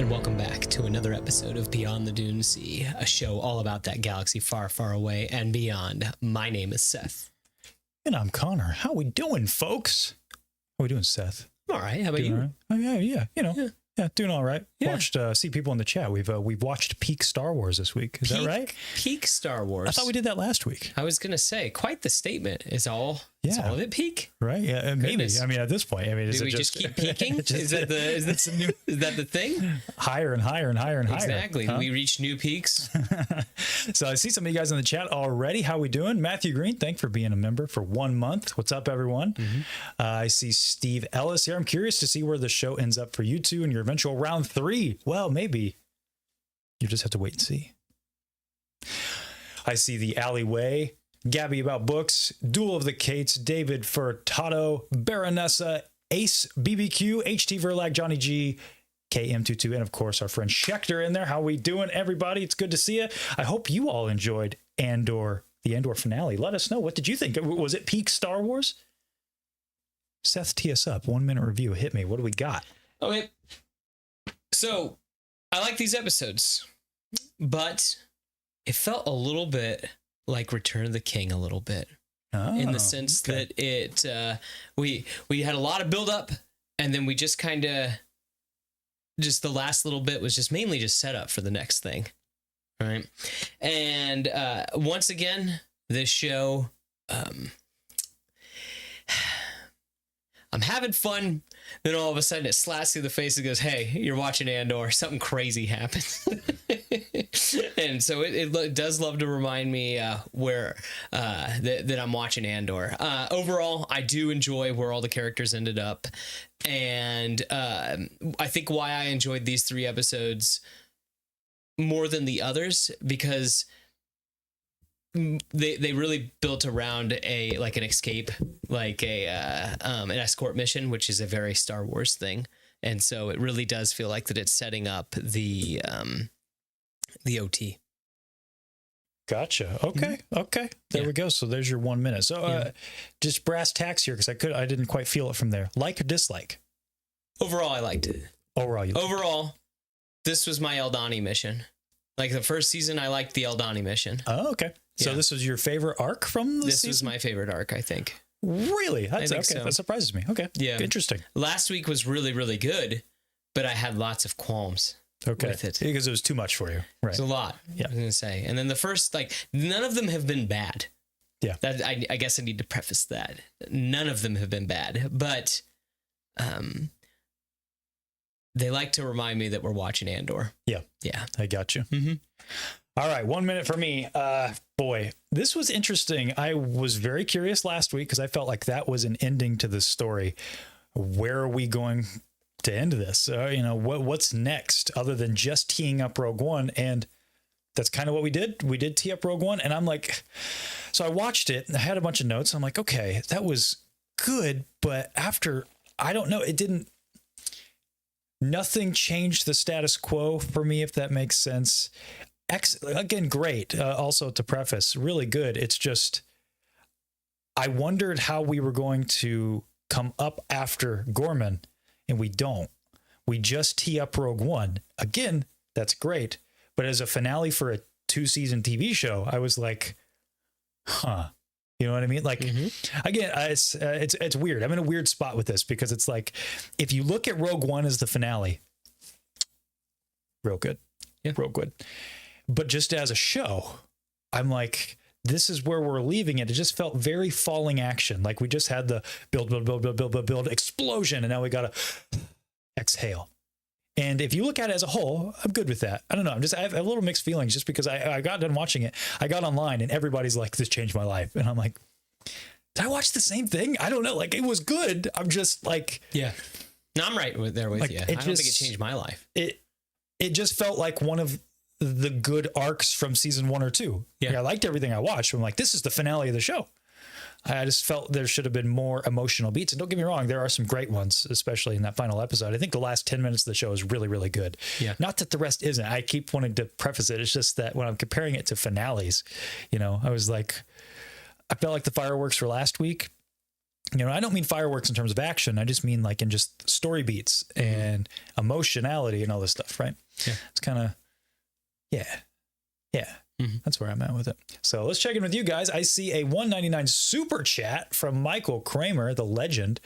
and welcome back to another episode of Beyond the Dune Sea, a show all about that galaxy far, far away and beyond. My name is Seth. And I'm Konnor. How we doing, folks? How we doing, Seth? All right. How about you? Right? Oh, yeah. Yeah, doing all right. Yeah. Watched. See people in the chat. We've watched peak Star Wars this week. Is that right? Peak Star Wars. I thought we did that last week. I was gonna say, quite the statement. Is all of it peak? Right? Yeah, maybe. Goodness. I mean, at this point, I mean, Do we just keep peaking? Is that the thing? Higher and higher and higher and higher? Exactly. Huh? We reach new peaks. So I see some of you guys in the chat already. How we doing? Matthew Green, thanks for being a member for 1 month. What's up, everyone? Mm-hmm. I see Steve Ellis here. I'm curious to see where the show ends up for you two in your eventual round 3. Well, maybe. You just have to wait and see. I see the Alleyway, Gabby About Books, Duel of the Cates, David Furtado, Baronessa, Ace BBQ, HT Verlag, Johnny G, KM22, and of course our friend Schechter in there. How we doing, everybody? It's good to see you. I hope you all enjoyed Andor, the Andor finale. Let us know. What did you think? Was it peak Star Wars? Seth, tee us up. 1 minute review. Hit me. What do we got? Okay. So I like these episodes, but it felt a little bit like Return of the King a little bit, in the sense that it we had a lot of build up, and then we just kind of the last little bit was just mainly just set up for the next thing, right? And once again, this show, I'm having fun. Then all of a sudden it slaps through the face and goes, "Hey, you're watching Andor. Something crazy happens." And so it does love to remind me where that I'm watching Andor. Overall, I do enjoy where all the characters ended up, and I think why I enjoyed these 3 episodes more than the others, because they really built around an escape, like an escort mission, which is a very Star Wars thing, and so it really does feel like that it's setting up the OT. Gotcha. Okay. There we go. So there's your 1 minute. So just brass tacks here, because I didn't quite feel it from there. Like or dislike? Overall, I liked it. Overall, this was my Eldani mission. Like the first season, I liked the Eldani mission. Oh, okay. So this was your favorite arc from the season? This was my favorite arc, I think. Really? I think okay. so. That surprises me. Okay. Yeah. Interesting. Last week was really, really good, but I had lots of qualms with it. Because it was too much for you. Right. It's a lot, I was going to say. And then the first, none of them have been bad. Yeah. That I guess I need to preface that. None of them have been bad, but they like to remind me that we're watching Andor. Yeah. Yeah. I got you. Mm-hmm. All right. 1 minute for me. Boy, this was interesting. I was very curious last week because I felt like that was an ending to the story. Where are we going to end this? What's next other than just teeing up Rogue One? And that's kind of what we did. We did tee up Rogue One. And I'm like, so I watched it and I had a bunch of notes. I'm like, okay, that was good. But after, I don't know, nothing changed the status quo for me, if that makes sense. Again, great. Also, to preface, really good. It's just, I wondered how we were going to come up after Gorman, and we don't. We just tee up Rogue One. Again, that's great. But as a finale for a 2-season TV show, I was like, huh. You know what I mean? Like, Again, it's weird. I'm in a weird spot with this because it's like, if you look at Rogue One as the finale, real good. Yeah. Real good. But just as a show, I'm like, this is where we're leaving it. It just felt very falling action. Like we just had the build, explosion, and now we got to exhale. And if you look at it as a whole, I'm good with that. I don't know. I have a little mixed feelings just because I got done watching it. I got online and everybody's like, this changed my life. And I'm like, did I watch the same thing? I don't know. Like, it was good. I'm just like, yeah. No, I'm right there with you. I don't think it changed my life. It just felt like one of the good arcs from season 1 or 2. Yeah. Like, I liked everything I watched. I'm like, this is the finale of the show. I just felt there should have been more emotional beats. And don't get me wrong, there are some great ones, especially in that final episode. I think the last 10 minutes of the show is really, really good. Yeah. Not that the rest isn't. I keep wanting to preface it. It's just that when I'm comparing it to finales, I was like, I felt like the fireworks for last week You know, I don't mean fireworks in terms of action. I just mean like in just story beats and emotionality and all this stuff, right? Yeah. It's kind of, yeah. That's where I'm at with it. So let's check in with you guys. I see a $1.99 super chat from Michael Kramer, the legend.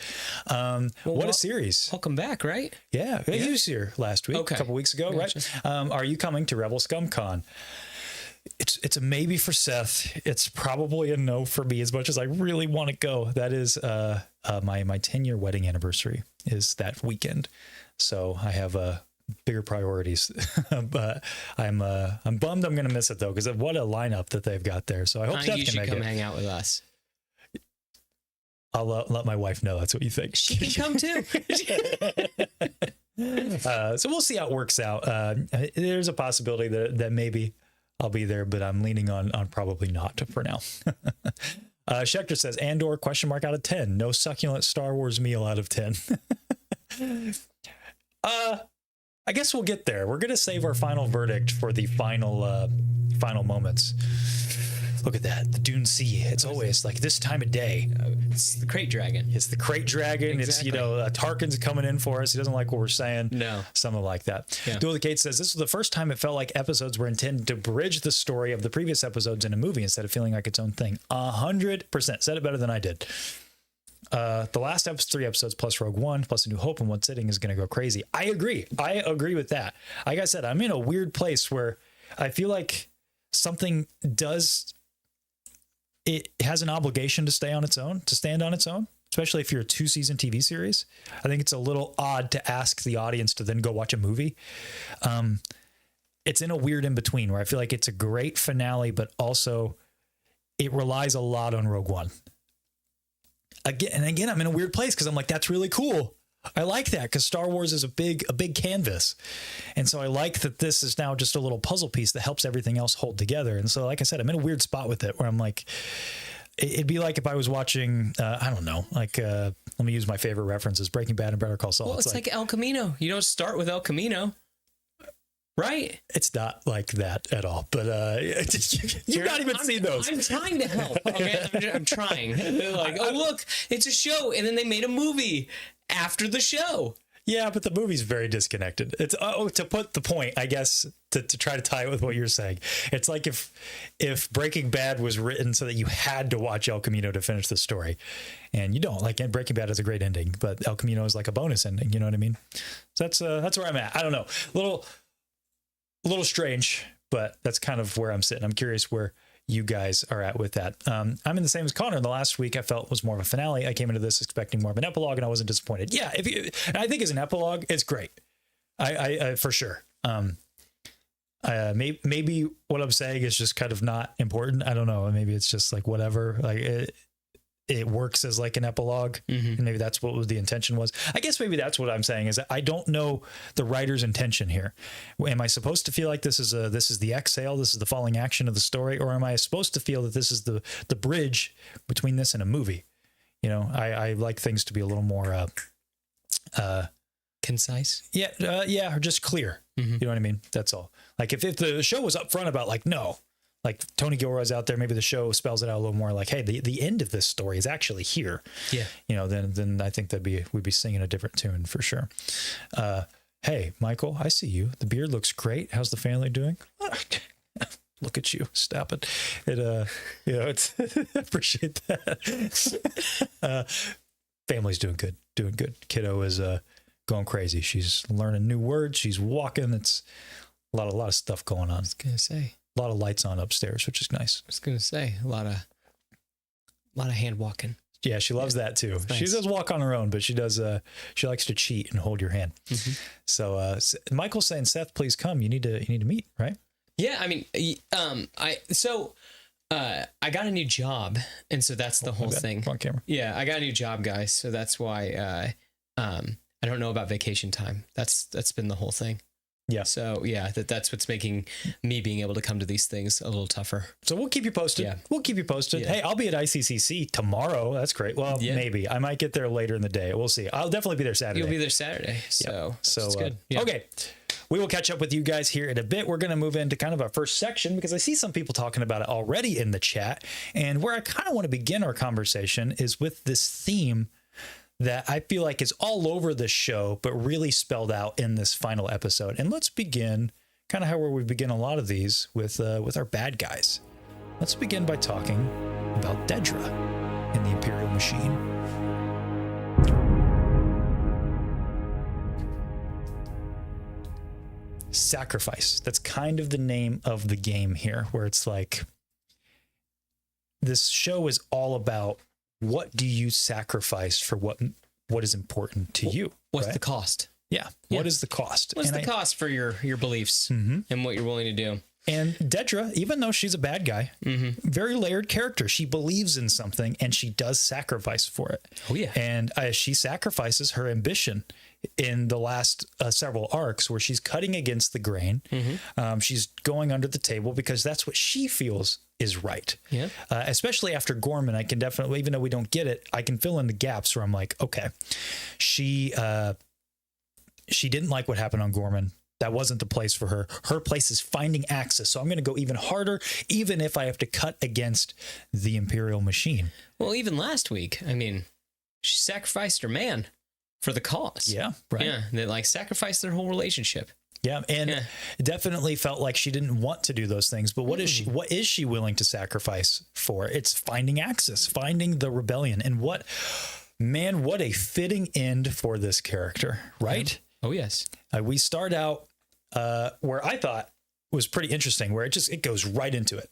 What a series. Welcome back, right? Yeah. He was here last week, a couple weeks ago, Gotcha. right? Are you coming to Rebel Scum Con? It's a maybe for Seth. It's probably a no for me as much as I really want to go. That is my 10-year wedding anniversary is that weekend. So I have bigger priorities, but I'm bummed I'm going to miss it though. Cause what a lineup that they've got there. So I hope Seth you can should make come it. hang out with us. I'll let my wife know that's what you think. She can come too. So we'll see how it works out. There's a possibility that maybe I'll be there, but I'm leaning on probably not for now. Schechter says Andor ? Out of 10. No succulent Star Wars meal out of 10. I guess we'll get there. We're gonna save our final verdict for the final moments. Look at that, the Dune Sea. It's always like this time of day. It's the crate dragon. It's the crate dragon. Exactly. It's Tarkin's coming in for us. He doesn't like what we're saying. No. Something like that. Yeah. Duel of the Kate says this was the first time it felt like episodes were intended to bridge the story of the previous episodes in a movie instead of feeling like its own thing. 100%. Said it better than I did. The last 3 episodes plus Rogue One plus A New Hope in one sitting is going to go crazy. I agree with that. Like I said, I'm in a weird place where I feel like something it has an obligation to stand on its own, especially if you're a 2-season TV series. I think it's a little odd to ask the audience to then go watch a movie. It's in a weird in between where I feel like it's a great finale, but also it relies a lot on Rogue One. Again, I'm in a weird place because I'm like, that's really cool. I like that because Star Wars is a big canvas. And so I like that this is now just a little puzzle piece that helps everything else hold together. And so, like I said, I'm in a weird spot with it where I'm like, it'd be like if I was watching, I don't know, like, let me use my favorite references, Breaking Bad and Better Call Saul. Well, it's like El Camino. You don't start with El Camino. Right. It's not like that at all, but you've not even seen those. I'm trying to help. Okay, I'm trying. Like, oh look, it's a show, and then they made a movie after the show. Yeah, but the movie's very disconnected. It's to put the point, I guess, to try to tie it with what you're saying. It's like if Breaking Bad was written so that you had to watch El Camino to finish the story, and you don't. Like Breaking Bad is a great ending, but El Camino is like a bonus ending. You know what I mean? So that's where I'm at. I don't know. A little strange, but that's kind of where I'm sitting. I'm curious where you guys are at with that. I'm in the same as Konnor. The last week I felt was more of a finale. I came into this expecting more of an epilogue, and I wasn't disappointed. Yeah, and I think as an epilogue, it's great. I for sure. Maybe what I'm saying is just kind of not important. I don't know. Maybe it's just like whatever. Like it works as like an epilogue, and maybe that's what the intention was. I guess maybe that's what I'm saying is that I don't know the writer's intention here. Am I supposed to feel like this is the exhale, this is the falling action of the story, or am I supposed to feel that this is the bridge between this and a movie? You know, I like things to be a little more concise. Yeah, or just clear. You know what I mean? That's all. Like if the show was upfront about like, no, like Tony Gilroy's out there, maybe the show spells it out a little more like, hey, the end of this story is actually here. Yeah. You know, then I think we'd be singing a different tune for sure. Hey, Michael, I see you. The beard looks great. How's the family doing? Look at you. Stop it. It's I appreciate that. Family's doing good. Kiddo is going crazy. She's learning new words. She's walking. It's a lot of stuff going on. I was gonna say. A lot of lights on upstairs, which is nice. I was gonna say a lot of hand walking. Yeah, she loves that too. Nice. She does walk on her own, but she does. She likes to cheat and hold your hand. So Michael's saying, Seth, please come. You need to meet, right? Yeah, I mean, I got a new job, and so that's the whole thing. On camera. Yeah, I got a new job, guys. So that's why I don't know about vacation time. That's been the whole thing. Yeah. So yeah, that's what's making me being able to come to these things a little tougher. So we'll keep you posted. Yeah. We'll keep you posted. Yeah. Hey, I'll be at ICCC tomorrow. That's great. Well, maybe I might get there later in the day. We'll see. I'll definitely be there Saturday. You'll be there Saturday. So that's good. Okay. we will catch up with you guys here in a bit. We're going to move into kind of our first section because I see some people talking about it already in the chat. And where I kind of want to begin our conversation is with this theme that I feel like is all over the show, but really spelled out in this final episode. And let's begin kind of how we begin a lot of these with our bad guys. Let's begin by talking about Dedra in the Imperial Machine. Sacrifice. That's kind of the name of the game here, where it's like this show is all about what do you sacrifice for what is important to you. What's the cost? Yeah. What is the cost? What's the cost for your beliefs and what you're willing to do? And Dedra, even though she's a bad guy, very layered character. She believes in something and she does sacrifice for it. Oh, yeah. And she sacrifices her ambition in the last several arcs where she's cutting against the grain. She's going under the table because that's what she feels is right. Yeah. Especially after Gorman, I can definitely, even though we don't get it, I can fill in the gaps where I'm like, okay, she didn't like what happened on Gorman. That wasn't the place for her. Her place is finding Axis. So I'm going to go even harder, even if I have to cut against the Imperial Machine. Well, even last week, I mean, she sacrificed her man for the cause. Yeah. Right. Yeah. They like sacrificed their whole relationship. Yeah. And it definitely felt like she didn't want to do those things. But what is she willing to sacrifice for? It's finding Axis, finding the rebellion. And what a fitting end for this character, right? Yeah. Oh, yes. We start out where I thought was pretty interesting, where it goes right into it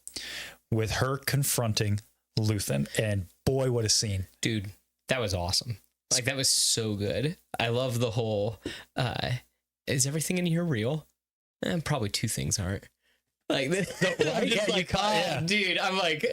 with her confronting Luthen. And boy, what a scene. Dude, that was awesome. Like, that was so good. I love the whole, is everything in here real? Probably two things aren't. Like, I'm just dude, I'm like...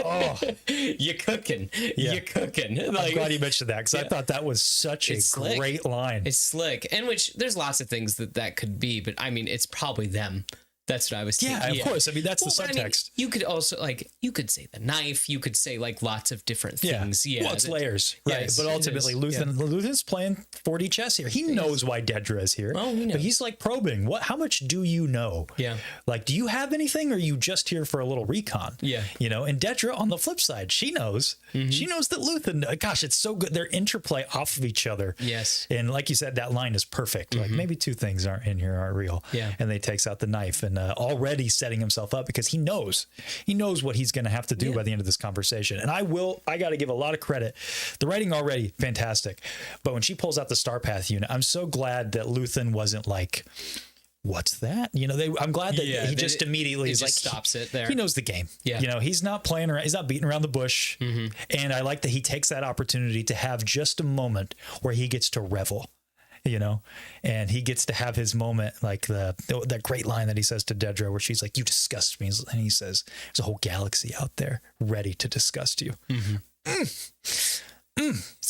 Oh, you're cooking. Yeah. You're cooking. Like, I'm glad you mentioned that because I thought that was such a great line. It's slick. And which there's lots of things that could be, but I mean, it's probably them. That's what I was thinking. Yeah, of course. I mean, that's the subtext. I mean, you could also you could say the knife. You could say like lots of different things. Yeah. Well, it's layers, right? Yes, but ultimately, Luthen's playing 4D chess here. He knows why Dedra is here. Oh, he knows. But he's like probing. How much do you know? Yeah. Like, do you have anything, or are you just here for a little recon? Yeah. And Dedra on the flip side, she knows. She knows that Luthen. Gosh, it's so good. Their interplay off of each other. Yes. And like you said, that line is perfect. Like maybe two things aren't real. Yeah. And they takes out the knife and already setting himself up because he knows what he's going to have to do by the end of this conversation. And I got to give a lot of credit. The writing already fantastic, but when she pulls out the Starpath unit, I'm so glad that Luthen wasn't like, what's that? I'm glad that he just immediately is like, stops it there. He knows the game. Yeah. He's not playing around. He's not beating around the bush. And I like that he takes that opportunity to have just a moment where he gets to revel. And he gets to have his moment, like that great line that he says to Dedra, where she's like, "You disgust me," and he says, "There's a whole galaxy out there ready to disgust you." It's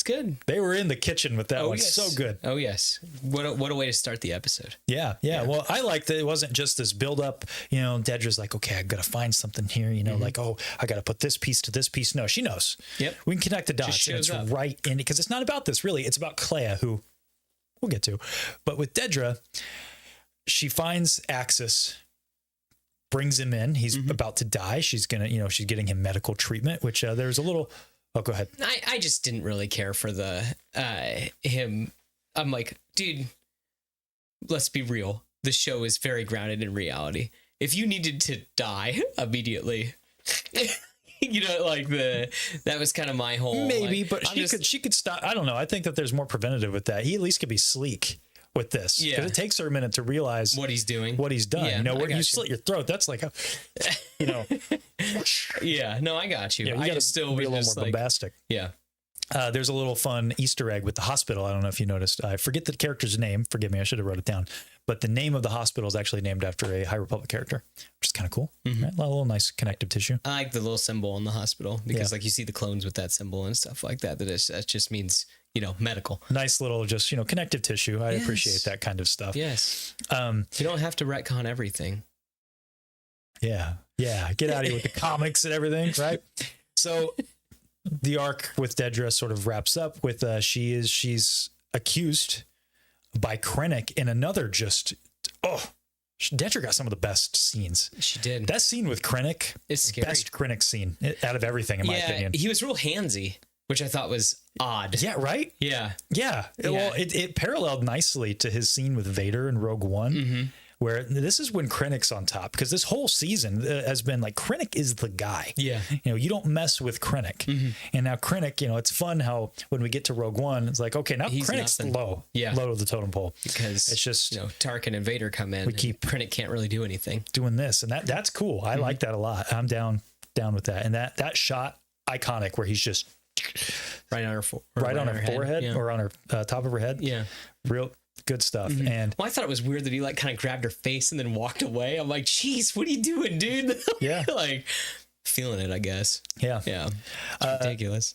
good. They were in the kitchen with that one. Yes. So good. Oh yes. What a way to start the episode. Yeah. Well, I like that it wasn't just this build up. Dedra's like, okay, I got to find something here. Like, oh, I got to put this piece to this piece. No, she knows. Yep. We can connect the dots, and it's right in because it's not about this really. It's about Clea, who we'll get to. But with Dedra, she finds Axis, brings him in. He's about to die. She's she's getting him medical treatment, which there's a little. Oh, go ahead. I just didn't really care for the him. I'm like, dude, let's be real. The show is very grounded in reality. If you needed to die immediately, that was kind of my whole maybe, but she could stop. I don't know. I think that there's more preventative with that. He at least could be sleek with this because it takes her a minute to realize what he's doing, what he's done. Yeah, where you slit your throat, that's like a, Yeah, no, I got you. I gotta still be a little more bombastic. Yeah. There's a little fun Easter egg with the hospital. I don't know if you noticed. I forget the character's name. Forgive me. I should have wrote it down. But the name of the hospital is actually named after a High Republic character, which is kind of cool. Right? A little nice connective tissue. I like the little symbol in the hospital because you see the clones with that symbol and stuff like that. That just means, medical. Nice little just, connective tissue. I appreciate that kind of stuff. Yes. You don't have to retcon everything. Yeah. Get out of here with the comics and everything. Right. So the arc with Dedra sort of wraps up with she's accused by Krennic in another just, Dedra got some of the best scenes. She did. That scene with Krennic, It's scary. best Krennic scene out of everything, in my opinion. He was real handsy, which I thought was odd. Yeah, right? Yeah. Yeah. Well, it paralleled nicely to his scene with Vader in Rogue One, where this is when Krennic's on top, because this whole season has been like, Krennic is the guy. Yeah. You don't mess with Krennic. And now Krennic, it's fun how when we get to Rogue One, it's like, okay, now Krennic's low of the totem pole. Because it's just, Tarkin and Vader come in. Krennic can't really do anything. Doing this. And that's cool. I like that a lot. I'm down with that. And that shot, iconic, where he's just right on her forehead or on her top of her head. Yeah. Real good stuff. And I thought it was weird that he kind of grabbed her face and then walked away. I'm like, geez, what are you doing, dude? Yeah. Feeling it, I guess. Yeah. Yeah. It's ridiculous.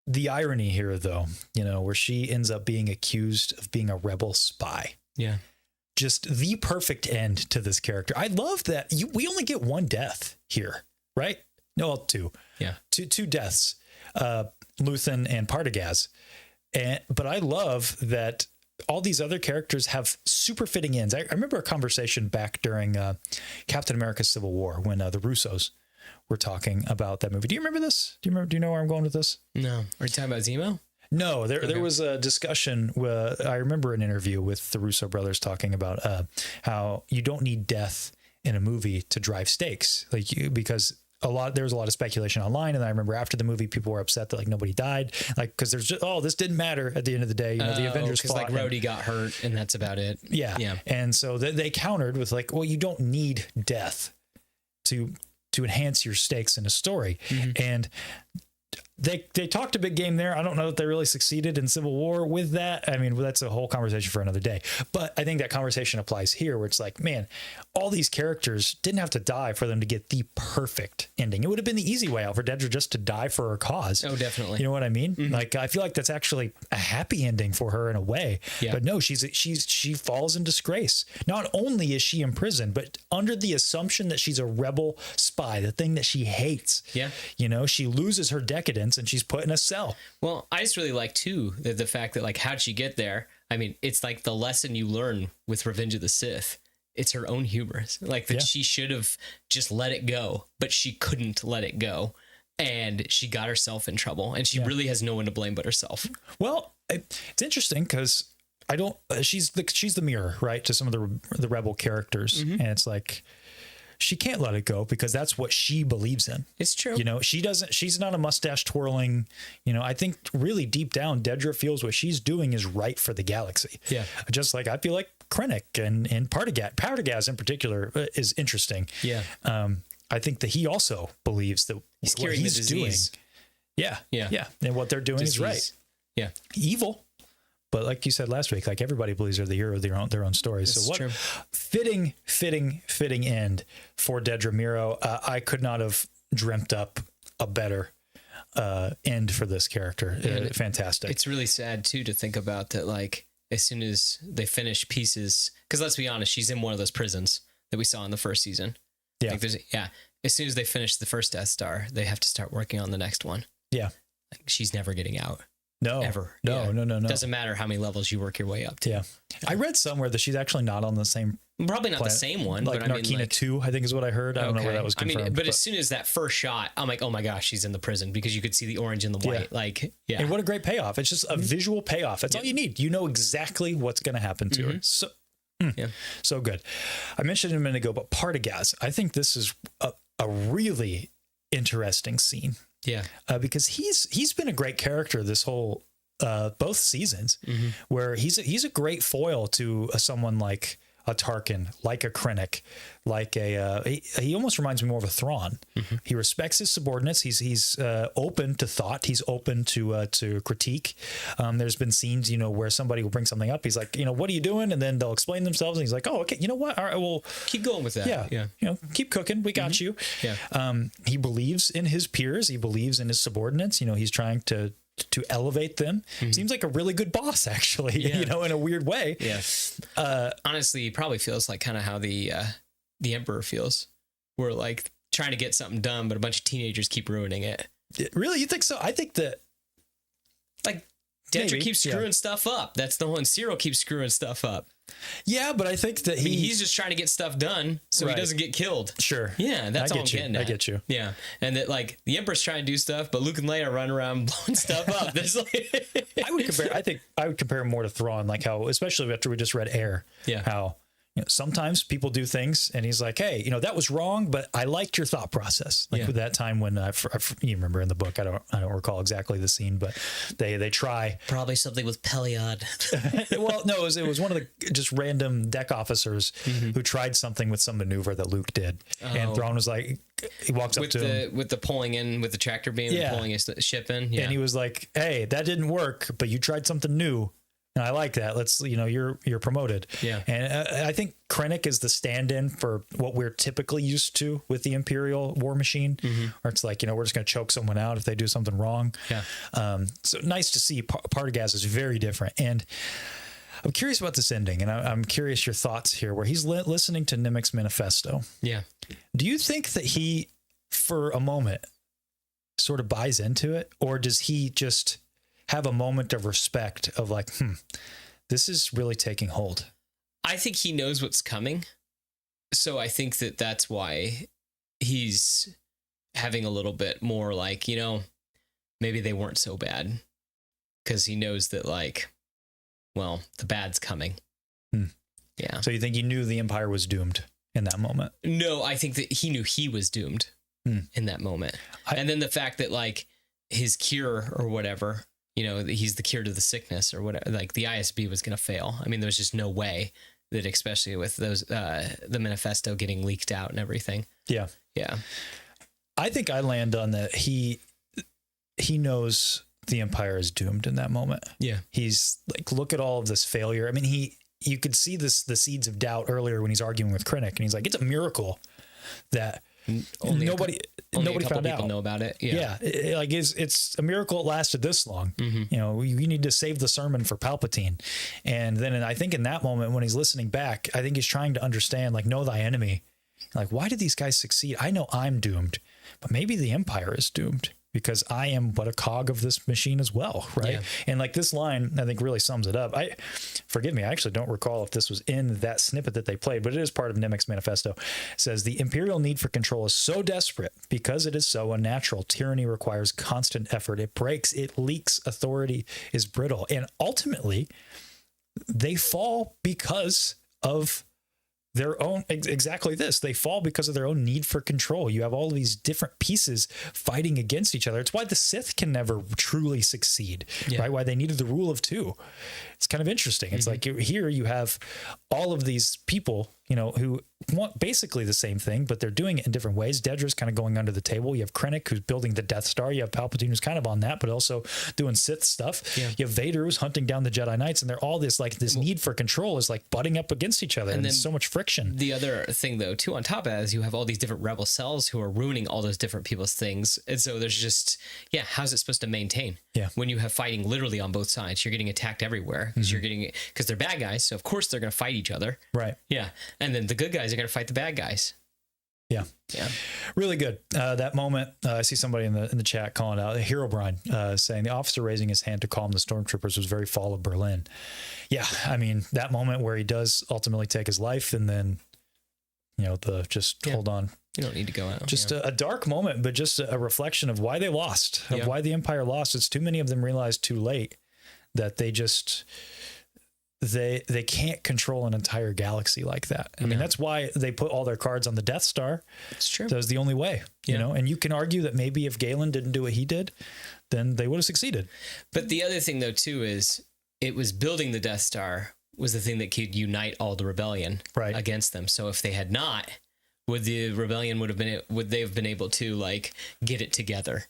The irony here, though, where she ends up being accused of being a rebel spy. Yeah. Just the perfect end to this character. I love that we only get one death here, right? No, two. Yeah. Two deaths. Luthen and Partagaz. But I love that all these other characters have super fitting ends. I remember a conversation back during Captain America Civil War when the Russos were talking about that movie. Do you remember this? Do you know where I'm going with this? No. Are you talking about Zemo? No, there was a discussion where I remember an interview with the Russo brothers talking about how you don't need death in a movie to drive stakes, because there was a lot of speculation online, and I remember after the movie, people were upset that nobody died, because there's just this didn't matter at the end of the day. The Avengers fought, Rhodey got hurt, and that's about it. Yeah. And so they countered with well, you don't need death to enhance your stakes in a story, and they talked a big game there. I don't know that they really succeeded in Civil War with that. I mean, that's a whole conversation for another day. But I think that conversation applies here, where it's like, man, all these characters didn't have to die for them to get the perfect ending. It would have been the easy way out for Dedra just to die for her cause. Oh, definitely. You know what I mean? I feel like that's actually a happy ending for her in a way. Yeah. But no, she falls in disgrace. Not only is she imprisoned, but under the assumption that she's a rebel spy, the thing that she hates. Yeah. She loses her decadence and she's put in a cell. Well, I just really like too the fact that how'd she get there? I mean, it's the lesson you learn with Revenge of the Sith. It's her own hubris. She should have just let it go, but she couldn't let it go. And she got herself in trouble, and she really has no one to blame but herself. Well, it's interesting because she's the mirror, right, to some of the rebel characters. And it's she can't let it go because that's what she believes in. It's true. She's not a mustache twirling, I think really deep down, Dedra feels what she's doing is right for the galaxy. Yeah. Just I feel like Krennic and Partagaz in particular is interesting. Yeah. I think that he also believes that what he's doing. Yeah. And what they're doing is right. Yeah. Evil. But like you said last week, everybody believes they're the hero of their own stories. That's so what true. fitting end for Dedra Meero. I could not have dreamt up a better end for this character. Fantastic. It's really sad too to think about that. As soon as they finish Pieces, because let's be honest, she's in one of those prisons that we saw in the first season. Yeah. As soon as they finish the first Death Star, they have to start working on the next one. Yeah. She's never getting out. No, ever. No. Doesn't matter how many levels you work your way up to. Yeah. I read somewhere that she's actually not on the same. Probably not planet. The same one, but Narkina 2, I think is what I heard. I don't know where that was confirmed. But as soon as that first shot, I'm like, oh my gosh, she's in the prison because you could see the orange and the white. And what a great payoff. It's just a visual payoff. That's all you need. You know exactly what's going to happen to her. So, so good. I mentioned it a minute ago, but Partagaz, I think this is a really interesting scene. Yeah. Because he's been a great character this whole both seasons, where he's a great foil to someone like a Tarkin, like a Krennic, like he almost reminds me more of a Thrawn. He respects his subordinates. He's open to thought. He's open to critique. There's been scenes, where somebody will bring something up. He's like, what are you doing? And then they'll explain themselves. And he's like, oh, okay, you know what? All right, well, keep going with that. Yeah. Keep cooking. We got you. Yeah. He believes in his peers. He believes in his subordinates. He's trying to elevate them. Seems like a really good boss, actually, in a weird way. Yeah. Honestly, he probably feels like kind of how the Emperor feels. We're trying to get something done, but a bunch of teenagers keep ruining it. Really? You think so? I think that Dedra maybe, keeps screwing stuff up. That's the one. Cyril keeps screwing stuff up. Yeah, but I think that he's just trying to get stuff done so he doesn't get killed. Sure. Yeah, that's all I'm getting at. I get you. Yeah, and that like the Emperor's trying to do stuff, but Luke and Leia are running around blowing stuff up. There's like I think I would compare more to Thrawn, like how, especially after we just read Air, how sometimes people do things and he's like, hey, that was wrong, but I liked your thought process. Like with that time when you remember in the book, I don't recall exactly the scene, but they try probably something with Peliod. Well, no, it was one of the just random deck officers who tried something with some maneuver that Luke did, and Thrawn was like, he walks up to him with the pulling in with the tractor beam, and pulling his ship in, and he was like, hey, that didn't work, but you tried something new. And I like that. Let's, you're promoted. Yeah. And I think Krennic is the stand-in for what we're typically used to with the Imperial war machine, where it's like, we're just going to choke someone out if they do something wrong. Yeah. So nice to see Partagaz is very different. And I'm curious about this ending, and I'm curious your thoughts here, where he's listening to Nimic's manifesto. Yeah. Do you think that he, for a moment, sort of buys into it, or does he just have a moment of respect of like, this is really taking hold? I think he knows what's coming. So I think that's why he's having a little bit more like, maybe they weren't so bad, because he knows that like, well, the bad's coming. Yeah. So you think he knew the Empire was doomed in that moment? No, I think that he knew he was doomed in that moment. And then the fact that like his cure or whatever, he's the cure to the sickness or whatever, like the ISB was going to fail. I mean, there's just no way that, especially with those, the manifesto getting leaked out and everything. Yeah. Yeah. I think I land on that. He knows the Empire is doomed in that moment. Yeah. He's like, look at all of this failure. I mean, you could see the seeds of doubt earlier when he's arguing with Krennic, and he's like, it's a miracle that nobody found out. Know about it. Yeah. Like it's a miracle it lasted this long. You need to save the sermon for Palpatine. And then I think in that moment when he's listening back, I think he's trying to understand, like, know thy enemy. Like, why did these guys succeed? I know I'm doomed, but maybe the Empire is doomed, because I am but a cog of this machine as well, right? Yeah. And like this line, I think really sums it up. Forgive me, I actually don't recall if this was in that snippet that they played, but it is part of Nimic's manifesto. It says, the Imperial need for control is so desperate because it is so unnatural. Tyranny requires constant effort. It breaks, it leaks, authority is brittle. And ultimately, they fall because of their own, exactly this. They fall because of their own need for control. You have all of these different pieces fighting against each other. It's why the Sith can never truly succeed, right? Why they needed the rule of two. It's kind of interesting. It's like here you have all of these people, who want basically the same thing, but they're doing it in different ways. Dedra's kind of going under the table. You have Krennic, who's building the Death Star. You have Palpatine, who's kind of on that, but also doing Sith stuff. Yeah. You have Vader, who's hunting down the Jedi Knights, and they're all this need for control is like butting up against each other, and there's so much friction. The other thing, though, too, on top of that, is you have all these different rebel cells who are ruining all those different people's things, and so there's just, how's it supposed to maintain? Yeah. When you have fighting literally on both sides, you're getting attacked everywhere because they're bad guys, so of course they're going to fight each other. Right. Yeah. And then the good guys are going to fight the bad guys. Yeah. Yeah. Really good. That moment, I see somebody in the chat calling out, Herobrine, saying the officer raising his hand to calm the stormtroopers was very Fall of Berlin. Yeah. I mean, that moment where he does ultimately take his life, and then, hold on. You don't need to go out. Just a dark moment, but just a reflection of why they lost, of why the Empire lost. It's too many of them realized too late that they just... They can't control an entire galaxy like that. I mean, that's why they put all their cards on the Death Star. It's true. That was the only way, you know, and you can argue that maybe if Galen didn't do what he did, then they would have succeeded. But the other thing, though, too, is it was building the Death Star was the thing that could unite all the rebellion against them. So if they had not, would the rebellion would they have been able to like get it together?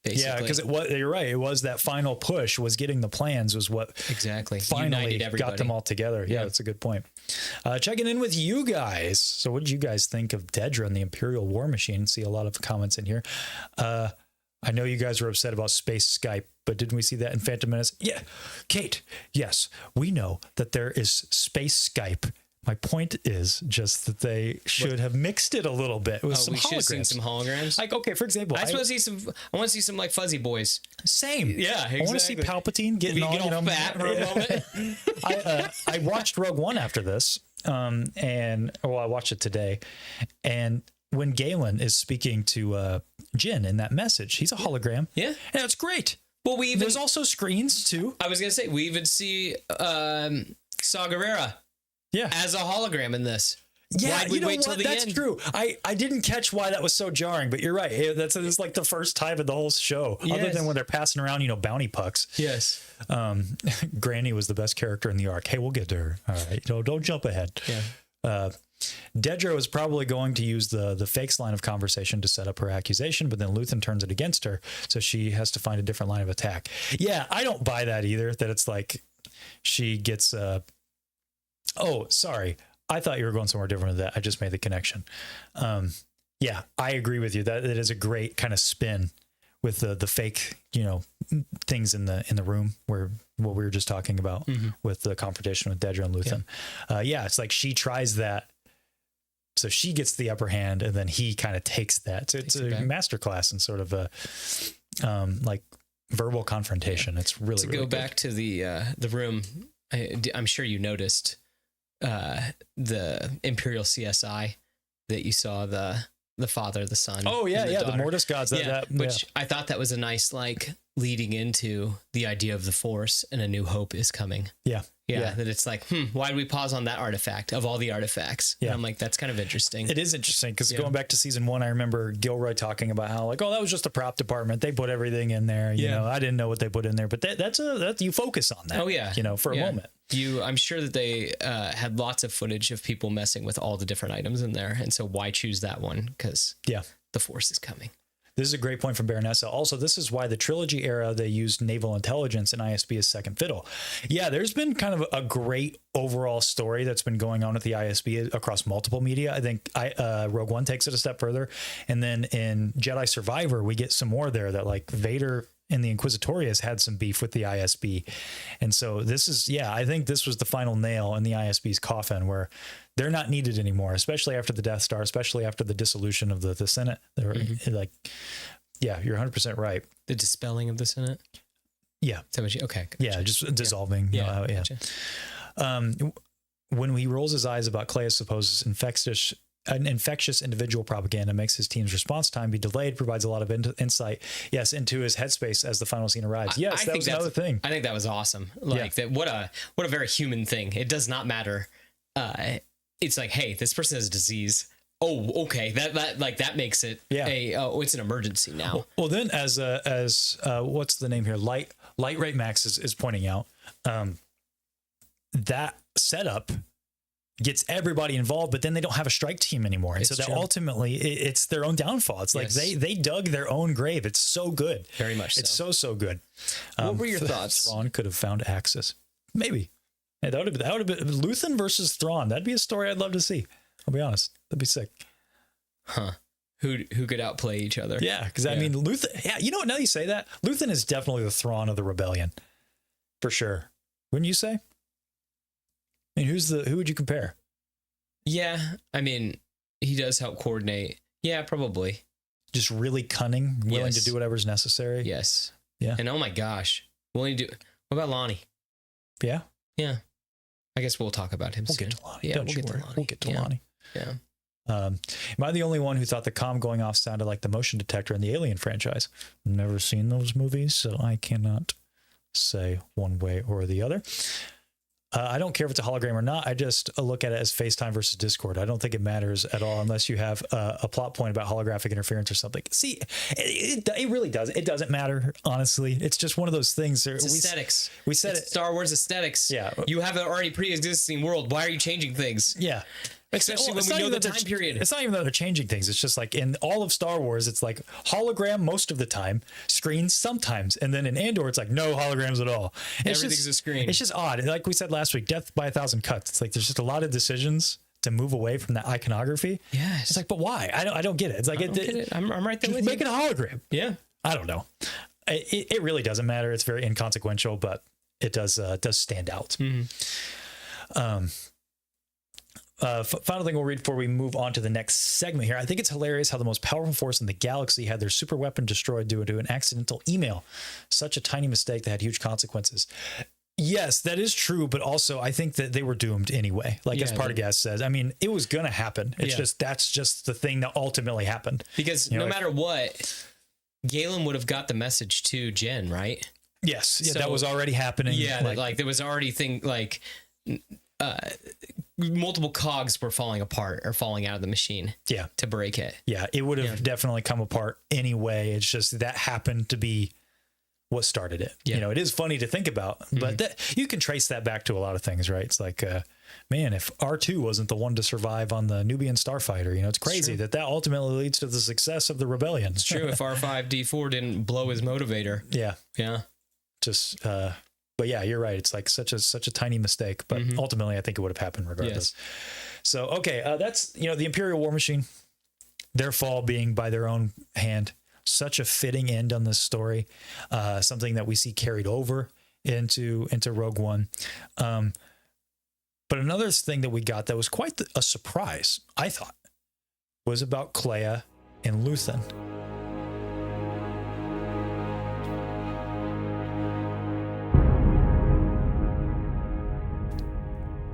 Basically. Yeah, because you're right. It was that final push was getting the plans was what finally got them all together. Yeah, that's a good point. Checking in with you guys. So what did you guys think of Dedra and the Imperial War Machine? See a lot of comments in here. I know you guys were upset about space Skype, but didn't we see that in Phantom Menace? Yeah. Kate, yes, we know that there is space Skype My point is just that they should have mixed it a little bit with some we should have seen holograms. some holograms. Like, okay, for example, I want to see some like fuzzy boys. same. Yeah, I want to see exactly. Palpatine getting all, Get all fat for a moment. I watched Rogue One after this, and I watched it today, and when Galen is speaking to Jin in that message, he's a hologram. Yeah, and it's great. Well, there's also screens too. I was gonna say we even see Saw Gerrera as a hologram in this. Yeah, Why'd we wait till the That's end? true. I didn't catch why that was so jarring, but you're right. It's like the first time in the whole show, other Yes. than when they're passing around, bounty pucks. Yes. Granny was the best character in the arc. Hey, we'll get to her. All right, don't jump ahead. Yeah. Dedra was probably going to use the fakes line of conversation to set up her accusation, but then Luthen turns it against her, so she has to find a different line of attack. Yeah, I don't buy that either, that it's like she gets... oh, sorry. I thought you were going somewhere different than that. I just made the connection. Yeah, I agree with you. That it is a great kind of spin with the fake, things in the room where what we were just talking about with the confrontation with Dedra and Luthen. Yeah, it's like she tries that. So she gets the upper hand and then he kind of takes that. So it's a masterclass in sort of a like verbal confrontation. It's really, really go good. back to the room. I'm sure you noticed the Imperial CSI that you saw the father, the son. Oh yeah, and the the daughter. Mortis gods. Which I thought that was a nice like leading into the idea of the Force and a new hope is coming. Yeah. That it's like, why did we pause on that artifact of all the artifacts? Yeah. And I'm like, that's kind of interesting. It is interesting because going back to season 1, I remember Gilroy talking about how like, oh, that was just a prop department. They put everything in there. You know, I didn't know what they put in there, but that's you focus on that. Oh yeah, for a moment. I'm sure that they had lots of footage of people messing with all the different items in there, and so why choose that one? Because the Force is coming. This is a great point from Baronessa. Also, this is why the trilogy era, they used naval intelligence and ISB as second fiddle. Yeah, there's been kind of a great overall story that's been going on with the ISB across multiple media. I think Rogue One takes it a step further. And then in Jedi Survivor, we get some more there that like Vader and the Inquisitorius had some beef with the ISB. And so this is, I think this was the final nail in the ISB's coffin where they're not needed anymore, especially after the Death Star, especially after the dissolution of the Senate. They're like, you're 100% right. The dispelling of the Senate? Yeah. Is that what you, okay. Gotcha. Yeah, just dissolving. Gotcha. When he rolls his eyes about Cleia supposes an infectious individual propaganda makes his team's response time be delayed, provides a lot of insight, into his headspace as the final scene arrives. Yes, that was another thing. I think that was awesome. Like that. What a very human thing. It does not matter. It's like, hey, this person has a disease. Oh, okay. That makes it it's an emergency now. Well, then as what's the name here? Light Rate Max is pointing out, that setup gets everybody involved, but then they don't have a strike team anymore. And so that ultimately it's their own downfall. It's like they dug their own grave. It's so good. Very much It's so good. What were your thoughts? Thrawn could have found Axis. Maybe. Hey, that would have been Luthen versus Thrawn. That'd be a story I'd love to see. I'll be honest. That'd be sick. Huh. Who could outplay each other? Yeah, because I mean Luthen, you know what, now you say that, Luthen is definitely the Thrawn of the rebellion. For sure. Wouldn't you say? I mean, who would you compare? Yeah, I mean, he does help coordinate. Yeah, probably. Just really cunning, willing to do whatever's necessary. Yes. Yeah. And oh my gosh, willing to do. What about Lonnie? Yeah. Yeah. I guess we'll talk about him soon. Get to Lonnie. Yeah, Don't you worry. We'll get to Lonnie. Yeah. Am I the only one who thought the comm going off sounded like the motion detector in the Alien franchise? Never seen those movies, so I cannot say one way or the other. I don't care if it's a hologram or not. I just look at it as FaceTime versus Discord. I don't think it matters at all unless you have a plot point about holographic interference or something. See, it really doesn't. It doesn't matter, honestly. It's just one of those things. It's aesthetics. We said it's Star Wars aesthetics. Yeah. You have an already pre-existing world. Why are you changing things? Yeah. Especially when we know the time period. It's not even that they're changing things. It's just like in all of Star Wars, it's like hologram most of the time, screens sometimes. And then in Andor, it's like no holograms at all. Everything's a screen. It's just odd. Like we said last week, death by 1,000 cuts. It's like there's just a lot of decisions to move away from that iconography. Yes. It's like, but why? I don't get it. It's like, I'm right there with you. Make it a hologram. Yeah. I don't know. It really doesn't matter. It's very inconsequential, but it does stand out. Mm-hmm. final thing we'll read before we move on to the next segment here. I think it's hilarious how the most powerful force in the galaxy had their super weapon destroyed due to an accidental email. Such a tiny mistake that had huge consequences. Yes, that is true, but also I think that they were doomed anyway. Like as Partagaz says, I mean, it was going to happen. It's just that's just the thing that ultimately happened. Because no matter what, Galen would have got the message to Jen, right? Yes, yeah, so, that was already happening. Yeah, like there was already multiple cogs were falling apart or falling out of the machine. Yeah, to break it. Yeah, it would have definitely come apart anyway. It's just that happened to be what started it. Yeah. You know, it is funny to think about, but that, you can trace that back to a lot of things, right? It's like, man, if R2 wasn't the one to survive on the Nubian starfighter, you know, it's crazy that ultimately leads to the success of the rebellion. It's true. If R5D4 didn't blow his motivator. Yeah. Yeah. Just, but yeah, you're right. It's like such a tiny mistake, but ultimately I think it would have happened regardless. Yes. So, okay. That's, you know, the Imperial War Machine, their fall being by their own hand. Such a fitting end on this story, something that we see carried over into Rogue One. But another thing that we got that was quite a surprise, I thought, was about Kleya and Luthen.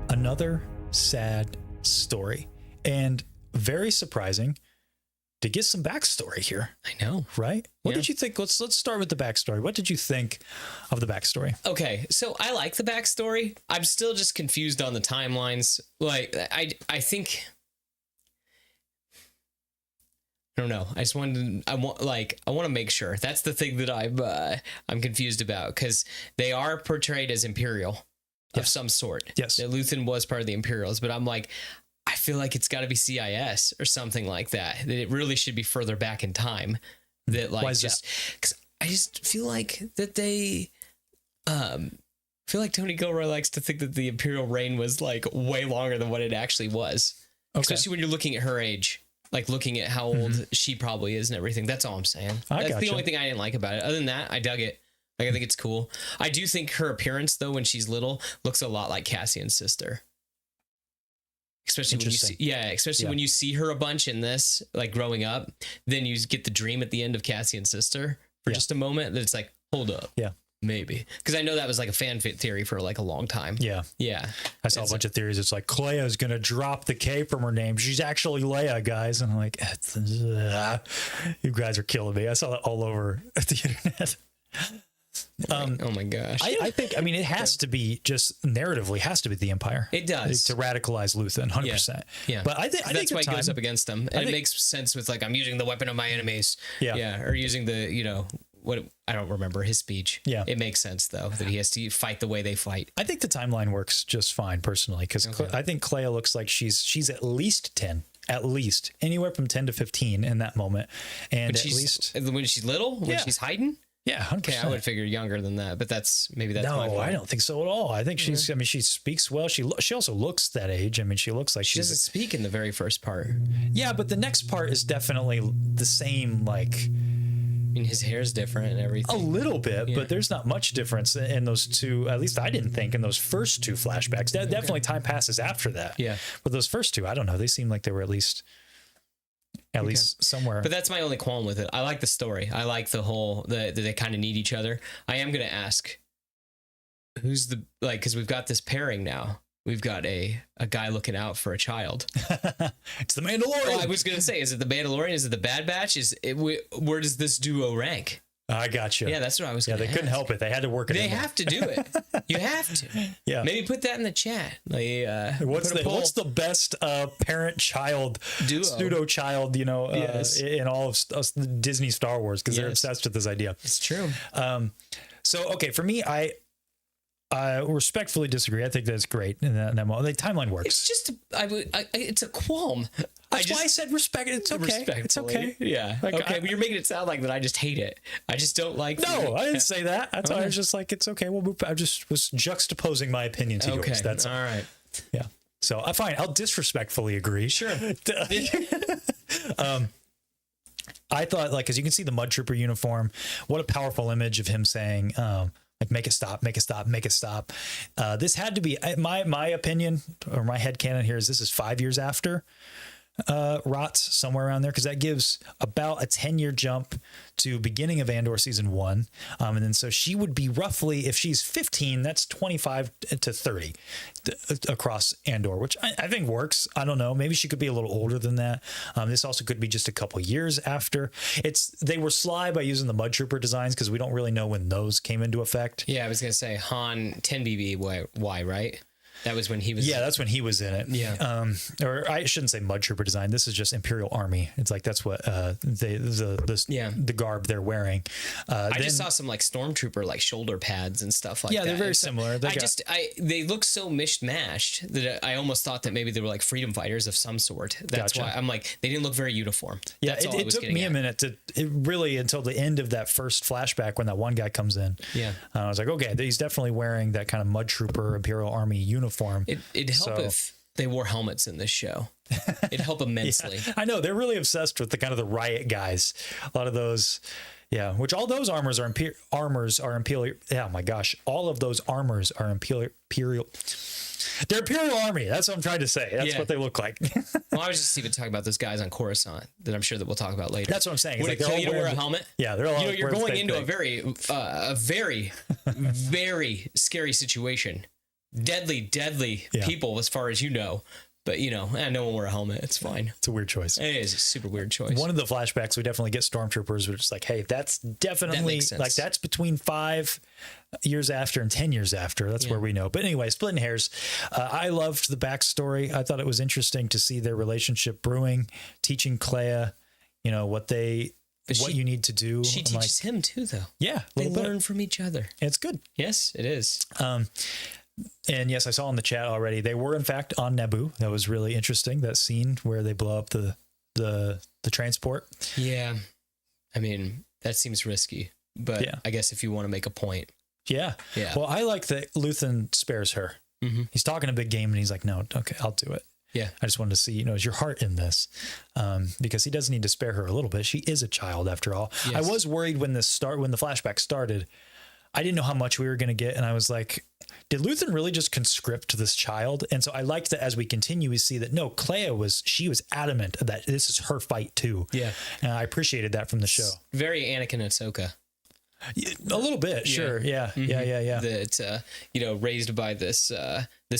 Another sad story, and very surprising to get some backstory here. I know, right? What did you think? Let's start with the backstory. What did you think of the backstory? Okay, so I like the backstory. I'm still just confused on the timelines. Like, I think, I don't know. I want to make sure. That's the thing that I'm confused about, because they are portrayed as Imperial of some sort. Yes, that Luthen was part of the Imperials, but I'm like, I feel like it's got to be CIS or something like that. That it really should be further back in time. That like, why is just because I just feel like that they, feel like Tony Gilroy likes to think that the Imperial reign was like way longer than what it actually was. Okay. Especially when you're looking at her age, like looking at how old she probably is and everything. That's all I'm saying. That's the only thing I didn't like about it. Other than that, I dug it. Like, I think it's cool. I do think her appearance though, when she's little, looks a lot like Cassian's sister. Especially when you see her a bunch in this, like growing up, then you get the dream at the end of Cassian's sister for just a moment that it's like, hold up. Yeah. Maybe. Because I know that was like a fan theory for like a long time. Yeah. Yeah. I saw a bunch of theories. It's like Kleya's going to drop the K from her name. She's actually Leia, guys. And I'm like, you guys are killing me. I saw that all over the internet. Oh my gosh. I think, I mean, it has to be just narratively has to be the Empire. It does. To radicalize Luthen, 100%. Yeah. But I think that's why it goes up against them. And it makes sense with like, I'm using the weapon of my enemies. Yeah. Yeah. Or using the, you know, what, I don't remember his speech. Yeah. It makes sense though, that he has to fight the way they fight. I think the timeline works just fine personally. Because I think Kleya looks like she's at least 10. At least anywhere from 10 to 15 in that moment. And at least when she's little, when she's hiding. Yeah, 100%. Okay, I would figure younger than that, but that's my fault. I don't think so at all. I think she's. I mean, she speaks well. She also looks that age. I mean, she looks like she doesn't speak in the very first part. Yeah, but the next part is definitely the same. Like, I mean, his hair's different and everything. A little bit, but there's not much difference in those two. At least I didn't think in those first two flashbacks. Definitely time passes after that. Yeah, but those first two, I don't know. They seem like they were at least somewhere. But that's my only qualm with it. I like the story. I like the whole that they kind of need each other. I am going to ask, who's the, like, because we've got this pairing now. We've got a guy looking out for a child. It's the Mandalorian. Well, I was going to say, is it the Mandalorian? Is it the Bad Batch? Where does this duo rank? I got you. Yeah, that's what I was going to ask. They couldn't help it. They had to work it. They have to do it. You have to. Yeah. Maybe put that in the chat. Like, what's the best parent-child, pseudo-child, you know, in all of Disney Star Wars, because they're obsessed with this idea. It's true. So, okay, for me, I respectfully disagree. I think that's great. And the timeline works. It's just, it's a qualm. That's why I said respect. It's okay. It's okay. Yeah. Like, okay. But you're making it sound like that I just hate it. I just don't like. No, I didn't say that. That's why I was just like, it's okay. We'll move. I just was juxtaposing my opinion to yours. That's all right. Yeah. So fine. I'll disrespectfully agree. Sure. I thought, like, because you can see the Mud Trooper uniform. What a powerful image of him saying, Like, make it stop, make it stop, make it stop. This had to be my opinion, or my headcanon here is this is 5 years after Rots, somewhere around there, because that gives about a 10-year jump to beginning of Andor season 1. And then so she would be roughly, if she's 15, that's 25 to 30 across Andor, which I think works. I don't know. Maybe she could be a little older than that. This also could be just a couple years after. They were sly by using the Mud Trooper designs because we don't really know when those came into effect. Yeah, I was going to say Han 10BBY, right? That was when he was. Yeah, that's when he was in it. Yeah. Or I shouldn't say Mud Trooper design. This is just Imperial Army. It's like that's what the garb they're wearing. I just saw some like Stormtrooper like shoulder pads and stuff like that. Yeah, they're very similar. They look so mishmashed that I almost thought that maybe they were like freedom fighters of some sort. That's why I'm like, they didn't look very uniform. Yeah, it took me a minute really until the end of that first flashback when that one guy comes in. Yeah. I was like, okay, he's definitely wearing that kind of Mud Trooper Imperial Army uniform. It'd help if they wore helmets in this show. It'd help immensely. Yeah, I know they're really obsessed with the kind of the riot guys. A lot of those, yeah. Which all those armors are Imperial. Yeah, my gosh, all of those armors are Imperial. They're Imperial Army. That's what I'm trying to say. That's what they look like. Well, I was just even talking about those guys on Coruscant that I'm sure that we'll talk about later. That's what I'm saying. Would it kill you to wear a helmet? Yeah, they're all. You're going into a very, very scary situation. Deadly people, as far as you know. But, no one will wear a helmet. It's fine. It's a weird choice. It is a super weird choice. One of the flashbacks, we definitely get Stormtroopers, which is like, hey, that's definitely, like, that's between 5 years after and 10 years after. That's where we know. But anyway, splitting hairs. I loved the backstory. I thought it was interesting to see their relationship brewing, teaching Clea, what you need to do. She teaches him too, though. Yeah. They learn from each other. It's good. Yes, it is. And yes, I saw in the chat already, they were in fact on Naboo. That was really interesting. That scene where they blow up the transport. Yeah. I mean, that seems risky, but I guess if you want to make a point. Yeah. Yeah. Well, I like that Luthen spares her. Mm-hmm. He's talking a big game and he's like, no, okay, I'll do it. Yeah. I just wanted to see, is your heart in this? Because he does need to spare her a little bit. She is a child after all. Yes. I was worried when the flashback started, I didn't know how much we were going to get. And I was like, did Luthen really just conscript this child? And so I liked that as we continue, we see that no, Clea was adamant that this is her fight too. Yeah. And I appreciated that from the show. Very Anakin and Ahsoka. A little bit. Sure. Yeah. Mm-hmm. Yeah. That, raised by this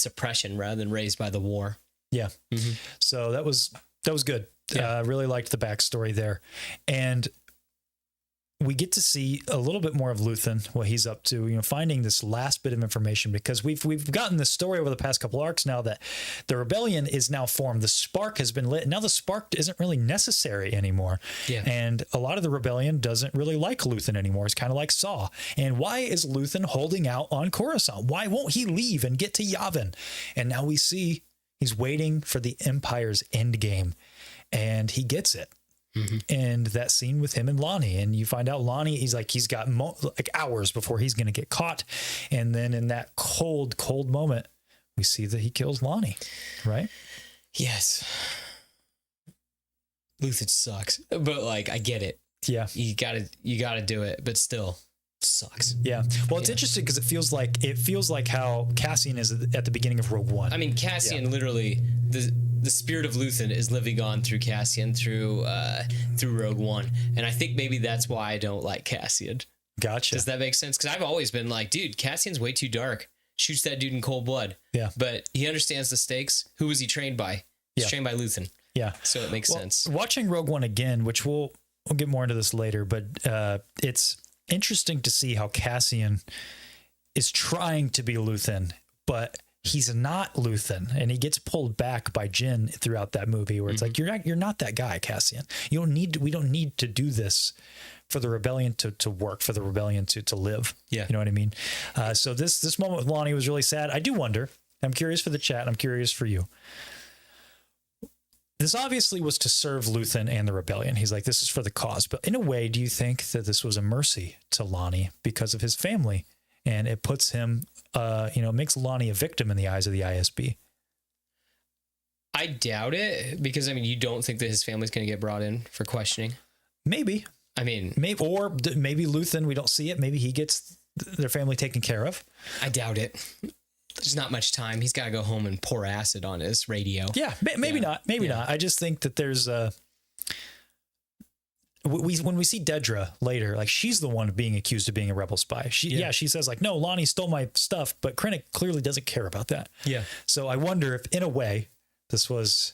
oppression rather than raised by the war. Yeah. Mm-hmm. So that was good. Yeah. Really liked the backstory there. And we get to see a little bit more of Luthen, what he's up to, finding this last bit of information, because we've gotten this story over the past couple arcs now that the rebellion is now formed. The spark has been lit. Now the spark isn't really necessary anymore. Yeah. And a lot of the rebellion doesn't really like Luthen anymore. It's kind of like Saw. And why is Luthen holding out on Coruscant? Why won't he leave and get to Yavin? And now we see he's waiting for the Empire's end game, and he gets it. Mm-hmm. And that scene with him and Lonnie, and you find out Lonnie, he's got hours before he's going to get caught. And then in that cold moment, we see that he kills Lonnie, right? Yes. Luthen sucks, but I get it. Yeah. You gotta do it, but still sucks. Yeah. Well, it's interesting because it feels like how Cassian is at the beginning of Rogue One. I mean, Cassian literally, the spirit of Luthen is living on through Cassian through Rogue One, and I think maybe that's why I don't like Cassian. Gotcha. Does that make sense? Because I've always been like, dude, Cassian's way too dark. Shoots that dude in cold blood. Yeah. But he understands the stakes. Who was he trained by? He's trained by Luthen. Yeah. So it makes sense. Watching Rogue One again, which we'll get more into this later, but it's interesting to see how Cassian is trying to be Luthen, but he's not Luthen, and he gets pulled back by Jyn throughout that movie, where it's like, you're not that guy, Cassian. We don't need to do this for the rebellion to work, for the rebellion to live. Yeah. You know what I mean? So this moment with Lonnie was really sad. I do wonder, I'm curious for the chat, I'm curious for you. This obviously was to serve Luthen and the rebellion. He's like, this is for the cause. But in a way, do you think that this was a mercy to Lonnie because of his family? And it puts him, makes Lonnie a victim in the eyes of the ISB. I doubt it, because, you don't think that his family's going to get brought in for questioning? Maybe. Maybe Luthen, we don't see it. Maybe he gets their family taken care of. I doubt it. There's not much time. He's got to go home and pour acid on his radio. Yeah, maybe not. Maybe not. I just think that there's when we see Dedra later, like she's the one being accused of being a rebel spy. She says like, no, Lonnie stole my stuff, but Krennic clearly doesn't care about that. Yeah. So I wonder if in a way this was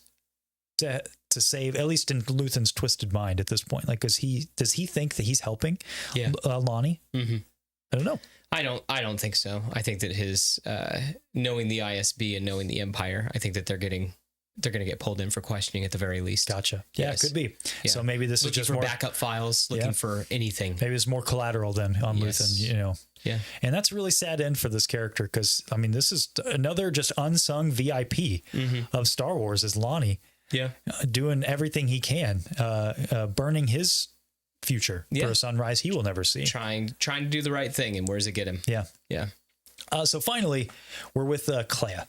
to save, at least in Luthen's twisted mind at this point. Like, does he think that he's helping Lonnie? Mm-hmm. I don't know. I don't think so. I think that his knowing the ISB and knowing the Empire, I think that they're going to get pulled in for questioning at the very least. Gotcha. Yeah, yes. It could be. Yeah. So maybe this looking is just for more backup files, looking for anything. Maybe it's more collateral than on Luthen, you know. Yeah. And that's a really sad end for this character because, I mean, this is another just unsung VIP of Star Wars is Lonnie. Yeah. Doing everything he can, burning his future for a sunrise he will never see. Trying to do the right thing, and where does it get him? Yeah. Yeah. So finally, we're with Clea.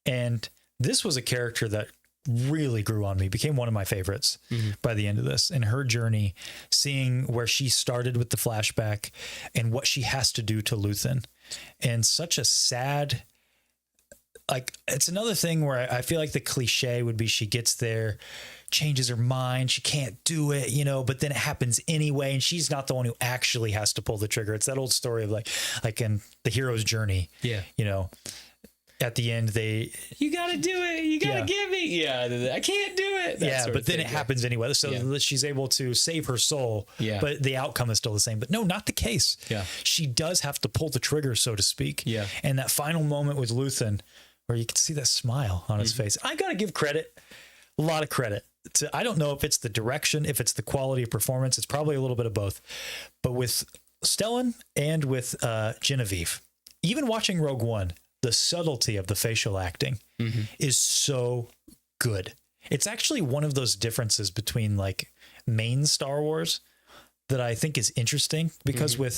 And this was a character that really grew on me, became one of my favorites by the end of this. And her journey, seeing where she started with the flashback and what she has to do to Luthen. And such a sad... Like, it's another thing where I feel like the cliche would be she gets there, changes her mind, she can't do it, you know, but then it happens anyway, and she's not the one who actually has to pull the trigger. It's that old story of like in the hero's journey. Yeah. You know, at the end you got to do it. You got to give me. Yeah. I can't do it. But then it happens anyway. So she's able to save her soul, but the outcome is still the same. But no, not the case. Yeah. She does have to pull the trigger, so to speak. Yeah. And that final moment with Luthen, where you can see that smile on his face. I got to give credit, a lot of credit. I don't know if it's the direction, if it's the quality of performance. It's probably a little bit of both. But with Stellan and with Genevieve, even watching Rogue One, the subtlety of the facial acting is so good. It's actually one of those differences between like main Star Wars that I think is interesting because when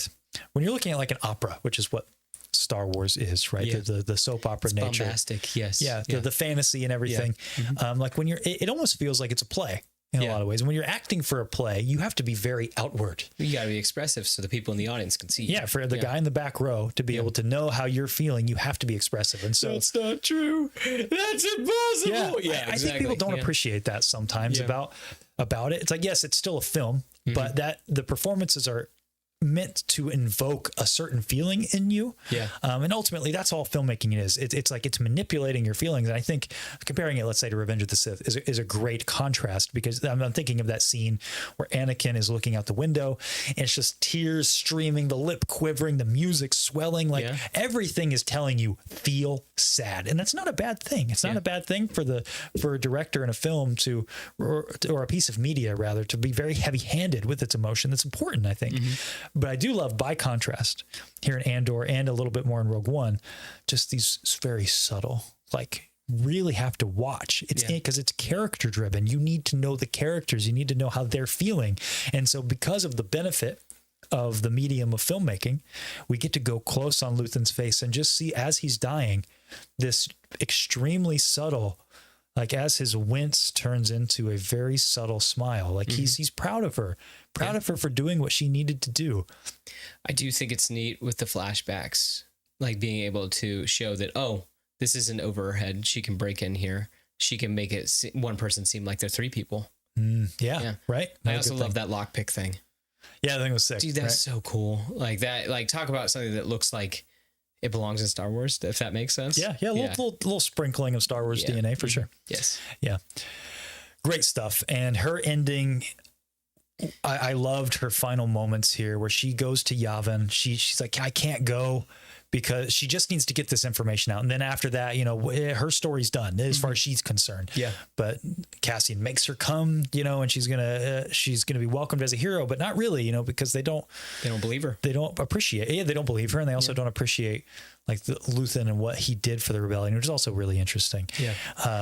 you're looking at like an opera, which is what Star Wars is, right? Yeah. The soap opera nature. Bombastic, yes. Yeah, the fantasy and everything. Yeah. Like when it almost feels like it's a play in a lot of ways. And when you're acting for a play, you have to be very outward. You got to be expressive so the people in the audience can see you. Yeah, for the guy in the back row to be able to know how you're feeling, you have to be expressive. And so that's not true. That's impossible. Yeah, I think people don't appreciate that sometimes about it. It's like, yes, it's still a film, but that the performances are meant to invoke a certain feeling in you. Yeah. And ultimately that's all filmmaking is. It's like it's manipulating your feelings. And I think comparing it, let's say, to Revenge of the Sith is a great contrast because I'm thinking of that scene where Anakin is looking out the window and it's just tears streaming, the lip quivering, the music swelling, like everything is telling you feel sad. And that's not a bad thing. It's not a bad thing for a director in a film or a piece of media rather to be very heavy handed with its emotion. That's important, I think. But I do love, by contrast, here in Andor and a little bit more in Rogue One, just these very subtle, like really have to watch. It's because it's character driven. You need to know the characters. You need to know how they're feeling. And so because of the benefit of the medium of filmmaking, we get to go close on Luthen's face and just see as he's dying, this extremely subtle, like as his wince turns into a very subtle smile, like he's proud of her for doing what she needed to do. I do think it's neat with the flashbacks, like being able to show that, oh, this isn't over her head. She can break in here. She can make it one person seem like they're three people. Right. I also love that lockpick thing. Yeah, the thing was sick. Dude, that's so cool. Like that, like talk about something that looks like it belongs in Star Wars, if that makes sense. Yeah. Little sprinkling of Star Wars DNA for sure. Yes. Yeah. Great stuff. And her ending, I loved her final moments here where she goes to Yavin. She's like, I can't go because she just needs to get this information out. And then after that, you know, her story's done as far as she's concerned. Yeah. But Cassian makes her come, you know, and she's going to be welcomed as a hero, but not really, you know, because they don't believe her. They don't appreciate. Yeah. They don't believe her. And they also don't appreciate like the Luthen and what he did for the rebellion, which is also really interesting. Yeah.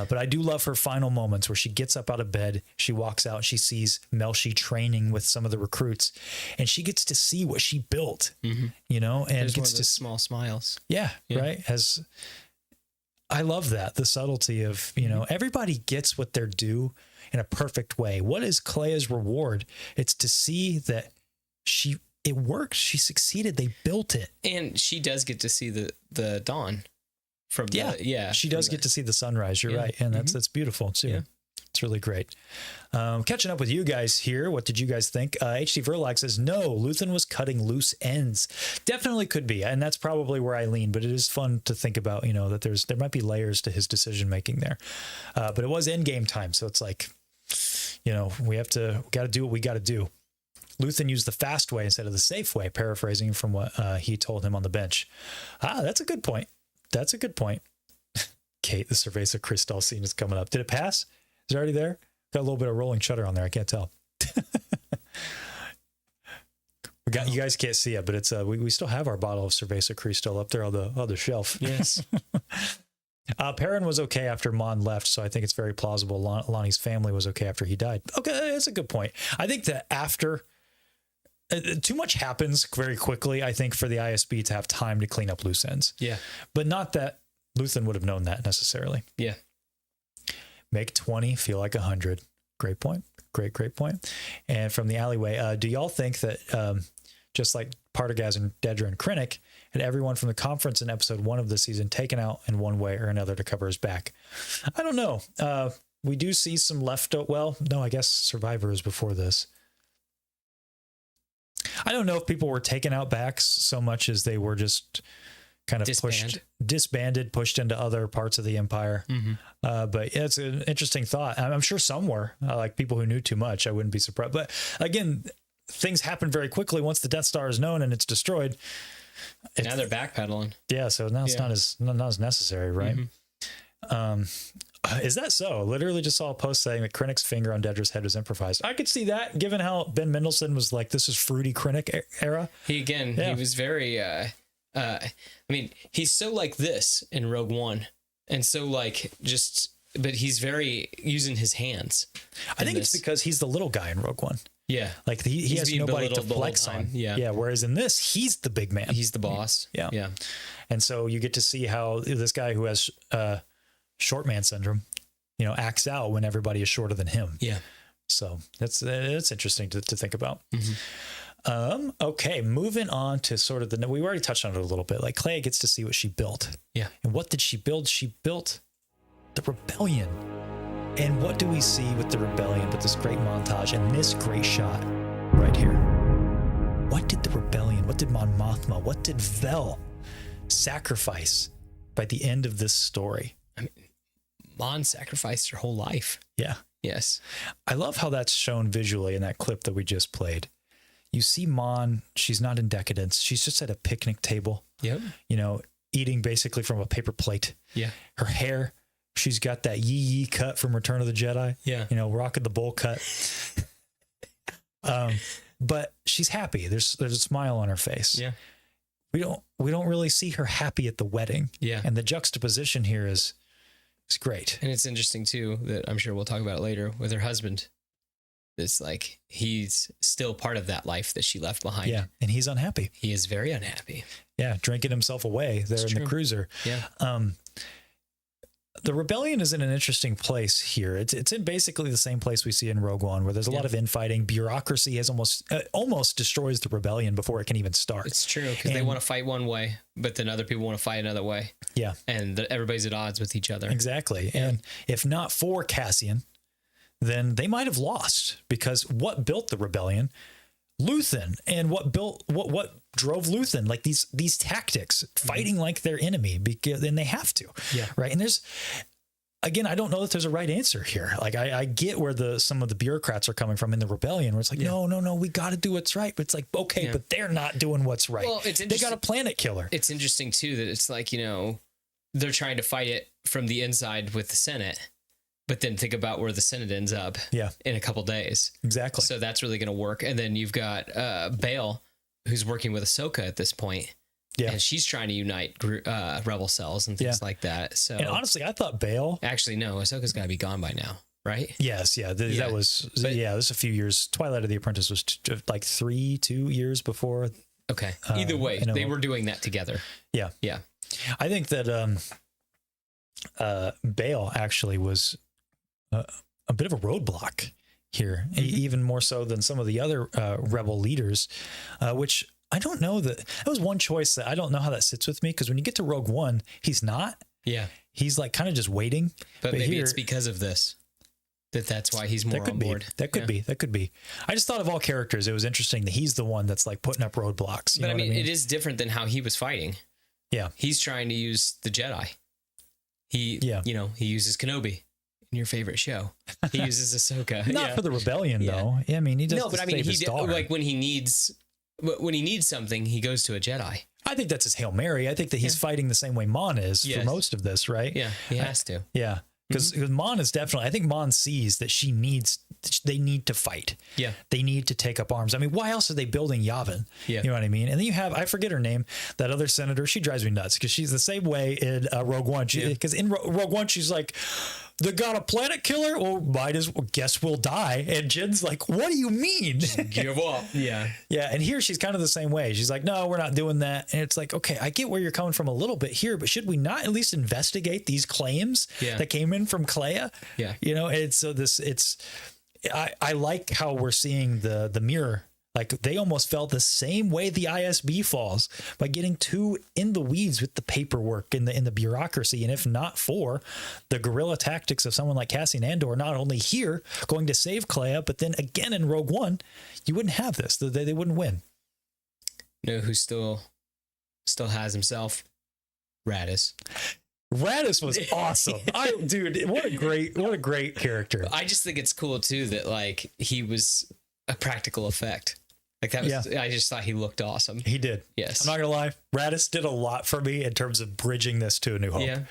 But I do love her final moments where she gets up out of bed, she walks out, she sees Melshi training with some of the recruits, and she gets to see what she built, you know, and there's gets one of those small smiles. Yeah. Right. I love that. The subtlety of, you know, everybody gets what they're due in a perfect way. What is Clea's reward? It's to see that she it worked. She succeeded. They built it. And she does get to see the dawn from she does get to see the sunrise. You're right. And that's beautiful too. Yeah. It's really great. Catching up with you guys here. What did you guys think? HT Verlag says, no, Luthen was cutting loose ends. Definitely could be. And that's probably where I lean, but it is fun to think about, that there might be layers to his decision making there. But it was end game time. So it's like, we got to do what we got to do. Luthen used the fast way instead of the safe way, paraphrasing from what he told him on the bench. That's a good point. Kate, the Cerveza Cristal scene is coming up. Did it pass? Is it already there? Got a little bit of rolling shutter on there. I can't tell. You guys can't see it, but it's we still have our bottle of Cerveza Cristal up there on the shelf. Yes. Perrin was okay after Mon left, so I think it's very plausible. Lonnie's family was okay after he died. Okay, that's a good point. I think that after too much happens very quickly, I think, for the ISB to have time to clean up loose ends. Yeah. But not that Luthen would have known that necessarily. Yeah. Make 20 feel like 100. Great point. Great point. And from the alleyway, do y'all think that just like Partagaz and Dedra and Krennic, had everyone from the conference in episode 1 of the season taken out in one way or another to cover his back? I don't know. We do see some I guess Survivor is before this. I don't know if people were taken out backs so much as they were just kind of disbanded, pushed into other parts of the Empire. But yeah, it's an interesting thought. I'm sure some were like people who knew too much. I wouldn't be surprised. But again, things happen very quickly once the Death Star is known and it's destroyed. Now they're backpedaling. Yeah, so now it's not as necessary, right? Is that so? Literally just saw a post saying that Krennic's finger on Dedra's head was improvised. I could see that, given how Ben Mendelsohn was like, this is fruity Krennic era. He was very he's so like this in Rogue One, and so like but he's very using his hands. I think it's because he's the little guy in Rogue One. Yeah, like he has nobody to flex on. Yeah. Whereas in this, he's the big man. He's the boss. Yeah. And so you get to see how this guy who has short man syndrome, acts out when everybody is shorter than him. Yeah. So that's interesting to think about. Okay, moving on to sort of we already touched on it a little bit. Like Clay gets to see what she built. Yeah. And what did she build? She built the rebellion. And what do we see with the rebellion, with this great montage and this great shot right here? What did the rebellion, what did Mon Mothma, what did Vel sacrifice by the end of this story? I mean, Mon sacrificed her whole life. Yeah. Yes. I love how that's shown visually in that clip that we just played. You see Mon, she's not in decadence. She's just at a picnic table. Yep. Eating basically from a paper plate. Yeah. Her hair, she's got that yee cut from Return of the Jedi. Yeah. Rocking the bowl cut. But she's happy. There's a smile on her face. Yeah. We don't really see her happy at the wedding. Yeah. And the juxtaposition here is great. And it's interesting too that I'm sure we'll talk about it later with her husband. It's like he's still part of that life that she left behind. Yeah, and he's unhappy. He is very unhappy. Yeah, drinking himself away there in the cruiser. Yeah. The rebellion is in an interesting place here. It's in basically the same place we see in Rogue One, where there's a lot of infighting. Bureaucracy has almost destroys the rebellion before it can even start. It's true, because they want to fight one way, but then other people want to fight another way. Yeah. And everybody's at odds with each other. Exactly. Yeah. And if not for Cassian, then they might have lost, because what built the rebellion? Luthen. And what drove Luthen? Like these tactics, fighting like their enemy, because then they have to. Yeah. Right. And again, I don't know that there's a right answer here. Like I get where some of the bureaucrats are coming from in the rebellion, where it's like, no, we got to do what's right. But it's like, okay, but they're not doing what's right. Well, they got a planet killer. It's interesting too, that it's like, they're trying to fight it from the inside with the Senate. But then think about where the Senate ends up in a couple days. Exactly. So that's really going to work. And then you've got Bail, who's working with Ahsoka at this point. Yeah. And she's trying to unite rebel cells and things like that. So, and honestly, I thought Bail... Actually, no, Ahsoka's got to be gone by now, right? Yes, yeah. That was... this is a few years. Twilight of the Apprentice was like 2 years before. Okay. Either way, they were doing that together. Yeah. Yeah. I think that Bail actually was... a bit of a roadblock here, even more so than some of the other rebel leaders, which I don't know that was one choice that I don't know how that sits with me. Because when you get to Rogue One, he's not. Yeah. He's like kind of just waiting. But maybe here, it's because of this. That's why he's more on board. That could be. That could be. I just thought of all characters, it was interesting that he's the one that's like putting up roadblocks. You but know I mean, what I mean, it is different than how he was fighting. Yeah. He's trying to use the Jedi. He uses Kenobi in your favorite show. He uses Ahsoka. Not for the rebellion though. Yeah, I mean, he does. No, but I mean, like when he needs something, he goes to a Jedi. I think that's his Hail Mary. I think that he's fighting the same way Mon is for most of this, right? Yeah, he has to. Yeah. Because Mon is definitely, I think Mon sees that they need to fight. Yeah. They need to take up arms. I mean, why else are they building Yavin? Yeah. You know what I mean? And then you have, I forget her name, that other senator. She drives me nuts because she's the same way in Rogue One. Because in Rogue One, she's like, they got a planet killer? Well, guess we'll die. And Jin's like, what do you mean? Just give up. Yeah. Yeah. And here she's kind of the same way. She's like, no, we're not doing that. And it's like, okay, I get where you're coming from a little bit here, but should we not at least investigate these claims that came in from Clea? Yeah. You know, I like how we're seeing the mirror. Like they almost felt the same way the ISB falls by getting too in the weeds with the paperwork in the bureaucracy. And if not for the guerrilla tactics of someone like Cassian Andor, not only here going to save Clea, but then again in Rogue One, you wouldn't have this. They wouldn't win. You know who still has himself? Radis. Radis was awesome. Dude, what a great character. I just think it's cool too that like he was a practical effect. Like that was, I just thought he looked awesome. He did. Yes. I'm not gonna lie. Radis did a lot for me in terms of bridging this to A New Hope. Yeah.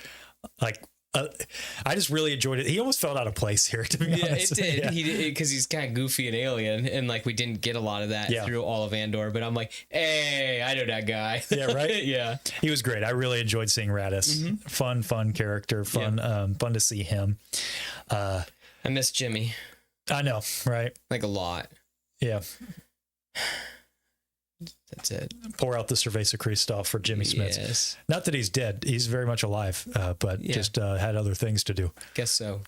Like, I just really enjoyed it. He almost felt out of place here, to be honest. It did. Yeah. He did, because he's kind of goofy and alien, and like we didn't get a lot of that through all of Andor. But I'm like, hey, I know that guy. Yeah, right. Yeah, he was great. I really enjoyed seeing Radis. Fun character. Fun to see him. I miss Jimmy. I know, right? Like a lot. Yeah. That's it. Pour out the Cerveza Cristal for Jimmy Smith. Yes. Not that he's dead. He's very much alive, but just had other things to do. Guess so.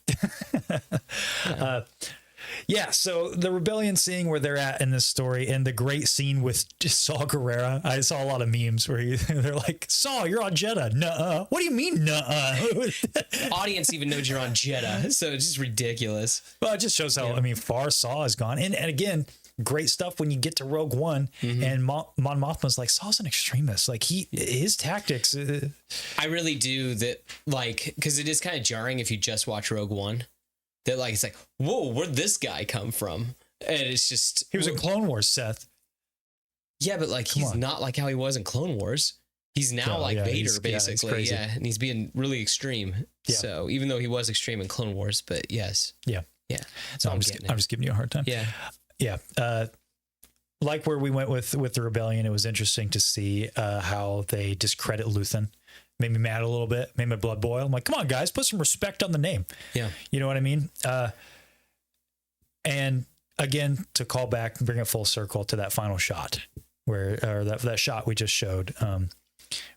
So the rebellion, seeing where they're at in this story, and the great scene with Saw Gerrera. I saw a lot of memes where they're like, Saw, you're on Jeddah. Nuh-uh. What do you mean, nuh-uh? Audience even knows you're on Jeddah, so it's just ridiculous. Well, it just shows how, far Saw has gone. And again, great stuff when you get to Rogue One and Mon Mothma's like, Saw's an extremist. Like his tactics. I really do that, like, because it is kind of jarring if you just watch Rogue One. That like it's like, whoa, where'd this guy come from? And it's just he was in Clone Wars, Seth. Yeah, but like he's not like how he was in Clone Wars. He's now Vader, basically. Yeah, and he's being really extreme. Yeah. So even though he was extreme in Clone Wars, but yes. Yeah. Yeah. So I'm just giving you a hard time. Yeah. Yeah. Like where we went with the rebellion, it was interesting to see how they discredit Luthen. Made me mad a little bit, made my blood boil. I'm like, come on, guys, put some respect on the name. Yeah. You know what I mean? And again, to call back, bring it full circle to that final shot that shot we just showed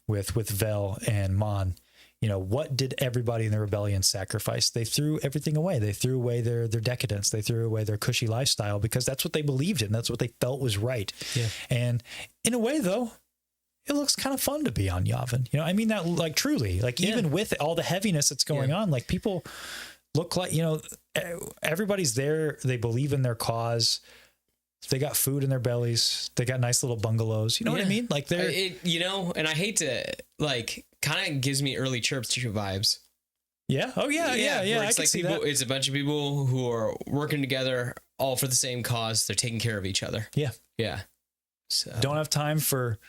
with Vel and Mon. You know, what did everybody in the rebellion sacrifice? They threw everything away. They threw away their decadence. They threw away their cushy lifestyle because that's what they believed in. That's what they felt was right. Yeah. And in a way, though, it looks kind of fun to be on Yavin. You know, I mean that like truly, like even with all the heaviness that's going on, like people look like, everybody's there. They believe in their cause. They got food in their bellies. They got nice little bungalows. You know what I mean? Like they're, and I hate to like, kind of gives me early Chirps vibes. Yeah. Oh yeah. I it's can like see people, that. it's a bunch of people who are working together all for the same cause. They're taking care of each other. Yeah. Yeah. So don't have time for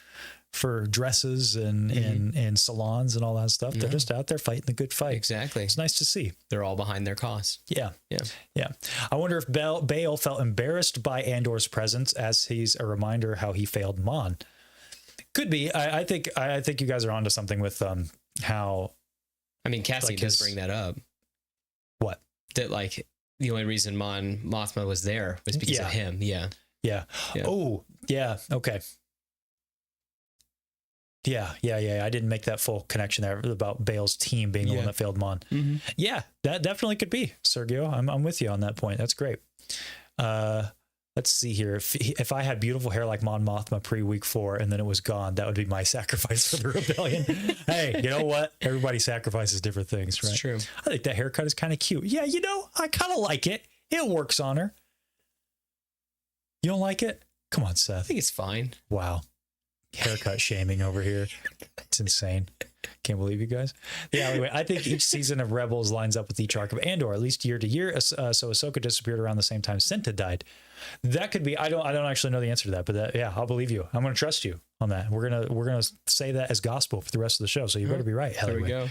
dresses and salons and all that stuff. They're just out there fighting the good fight. Exactly. It's nice to see. They're all behind their cause. Yeah. Yeah. Yeah. I wonder if Bail felt embarrassed by Andor's presence as he's a reminder how he failed Mon. Could be. I think you guys are onto something with how. I mean, Cassie does bring that up. What? That like the only reason Mon Mothma was there was because of him. Yeah. Yeah. Oh, yeah. Okay. Yeah. I didn't make that full connection there about Bale's team being the one that failed Mon. Mm-hmm. Yeah, that definitely could be, Sergio. I'm with you on that point. That's great. Let's see here. If I had beautiful hair like Mon Mothma pre-week 4 and then it was gone, that would be my sacrifice for the rebellion. Hey, you know what? Everybody sacrifices different things, right? It's true. I think that haircut is kind of cute. Yeah, I kind of like it. It works on her. You don't like it? Come on, Seth. I think it's fine. Wow. Haircut shaming over here. It's insane. Can't believe you guys. Yeah, anyway, I think each season of Rebels lines up with each arc of Andor, at least year to year. So Ahsoka disappeared around the same time Cinta died. That could be. I don't actually know the answer to that, but I'll believe you. I'm going to trust you on that. We're gonna say that as gospel for the rest of the show. So you better be right. There we go.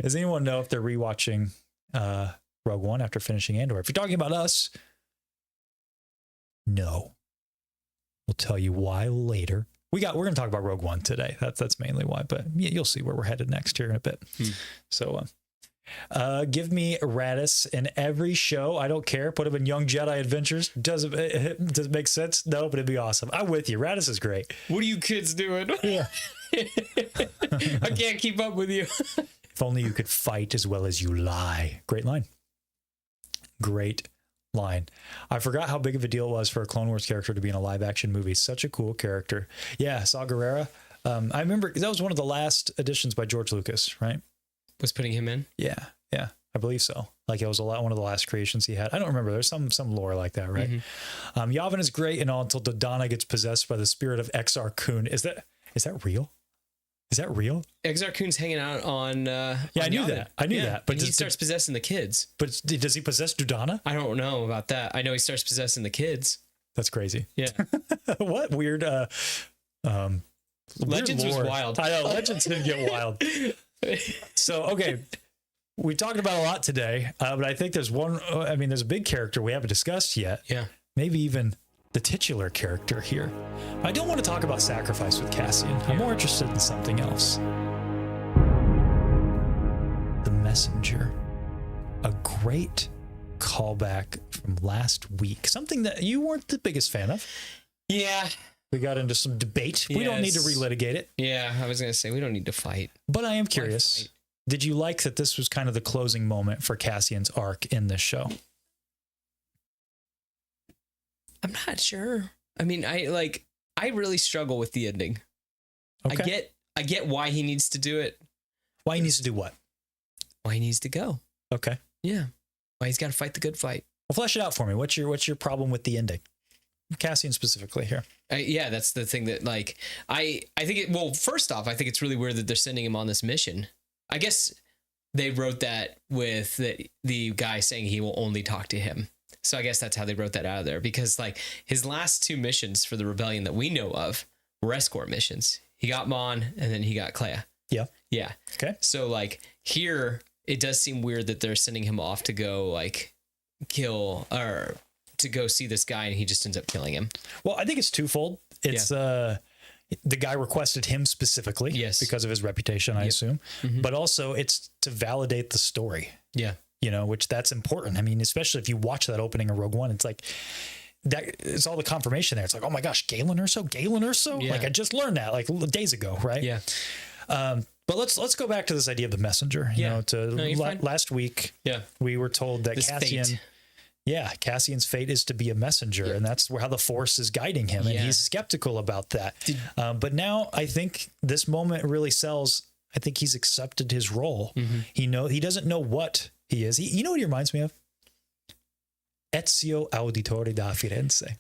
Does anyone know if they're rewatching Rogue One after finishing Andor? If you're talking about us, no. We'll tell you why later. We're going to talk about Rogue One today. That's mainly why, but you'll see where we're headed next here in a bit. So, give me Radis in every show. I don't care. Put him in Young Jedi Adventures. Does it make sense? No, but it'd be awesome. I'm with you. Radis is great. What are you kids doing? Yeah. I can't keep up with you. If only you could fight as well as you lie. Great line. Great line. I forgot how big of a deal it was for a Clone Wars character to be in a live action movie. Such a cool character. Yeah, Saw Gerrera. I remember that was one of the last additions by George Lucas, right? Was putting him in? Yeah, I believe so. Like it was one of the last creations he had. I don't remember. There's some lore like that, right? Mm-hmm. Yavin is great and all until Dodonna gets possessed by the spirit of Exar Kun. Is that real? Is that real? Exar Kun's hanging out on. I knew Yavin. that. But he starts possessing the kids. But does he possess Dodonna? I don't know about that. I know he starts possessing the kids. That's crazy. Yeah. What weird. Legends was wild. I know Legends did get wild. So okay, we talked about a lot today, but I think there's one. I mean, there's a big character we haven't discussed yet. Yeah. Maybe even the titular character here. I don't want to talk about sacrifice with Cassian. I'm more interested in something else. The Messenger. A great callback from last week. Something that you weren't the biggest fan of. Yeah. We got into some debate. We don't need to relitigate it. Yeah, I was going to say, we don't need to fight. But I am curious. Did you like that this was kind of the closing moment for Cassian's arc in this show? I'm not sure. I mean, I really struggle with the ending. Okay. I get why he needs to do it. Why he needs to do what? Why he needs to go. Okay. Yeah. Why he's got to fight the good fight. Well, flesh it out for me. What's your problem with the ending? Cassian specifically here. Yeah, that's the thing that I think first off, I think it's really weird that they're sending him on this mission. I guess they wrote that with the guy saying he will only talk to him. So I guess that's how they wrote that out of there, because his last 2 missions for the rebellion that we know of were escort missions. He got Mon and then he got Clea. Yeah. Yeah. Okay. So here it does seem weird that they're sending him off to go kill or to go see this guy and he just ends up killing him. Well, I think it's twofold. It's the guy requested him specifically, yes, because of his reputation, I assume, but also it's to validate the story. Yeah. Which that's important. I mean, especially if you watch that opening of Rogue One, it's like that. It's all the confirmation there. It's like, oh my gosh, Galen Erso. Yeah. I just learned that days ago, right? Yeah. But let's go back to this idea of the messenger. Last week, we were told that Cassian's fate is to be a messenger, and that's how the Force is guiding him, and he's skeptical about that. But now I think this moment really sells. I think he's accepted his role. Mm-hmm. He doesn't know what he is. You know what he reminds me of? Ezio Auditore da Firenze.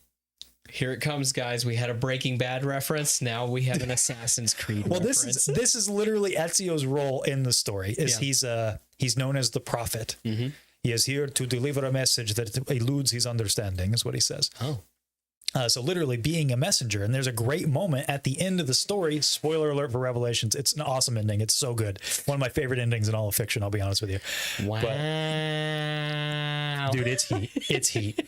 Here it comes, guys. We had a Breaking Bad reference. Now we have an Assassin's Creed reference. This is literally Ezio's role in the story. He's known as the prophet. Mm-hmm. He is here to deliver a message that eludes his understanding, is what he says. Oh. So literally being a messenger. And there's a great moment at the end of the story. Spoiler alert for Revelations. It's an awesome ending. It's so good. One of my favorite endings in all of fiction, I'll be honest with you. Wow. But, dude, it's heat. It's heat.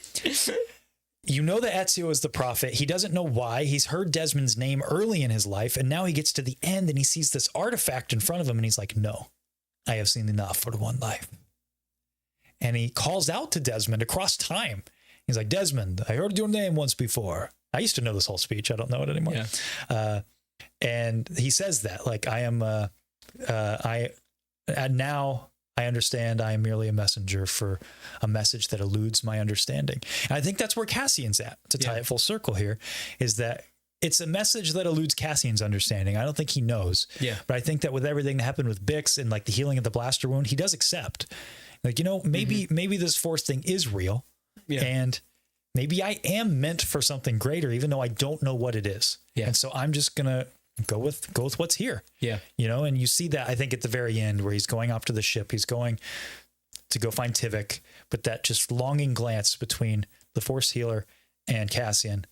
You know that Ezio is the prophet. He doesn't know why. He's heard Desmond's name early in his life, and now he gets to the end and he sees this artifact in front of him, and he's like, no, I have seen enough for one life. And he calls out to Desmond across time. He's like, Desmond, I heard your name once before. I used to know this whole speech. I don't know it anymore. Yeah. And he says that, like, I am, and now I understand I am merely a messenger for a message that eludes my understanding. And I think that's where Cassian's at, to tie it full circle here, is that it's a message that eludes Cassian's understanding. I don't think he knows. Yeah. But I think that with everything that happened with Bix and like the healing of the blaster wound, he does accept. Like, you know, maybe this Force thing is real. Yeah. And maybe I am meant for something greater, even though I don't know what it is. Yeah. And so I'm just gonna go with what's here. Yeah. You know, and you see that, I think, at the very end where he's going off to the ship, he's going to go find Tivik, but that just longing glance between the Force healer and Cassian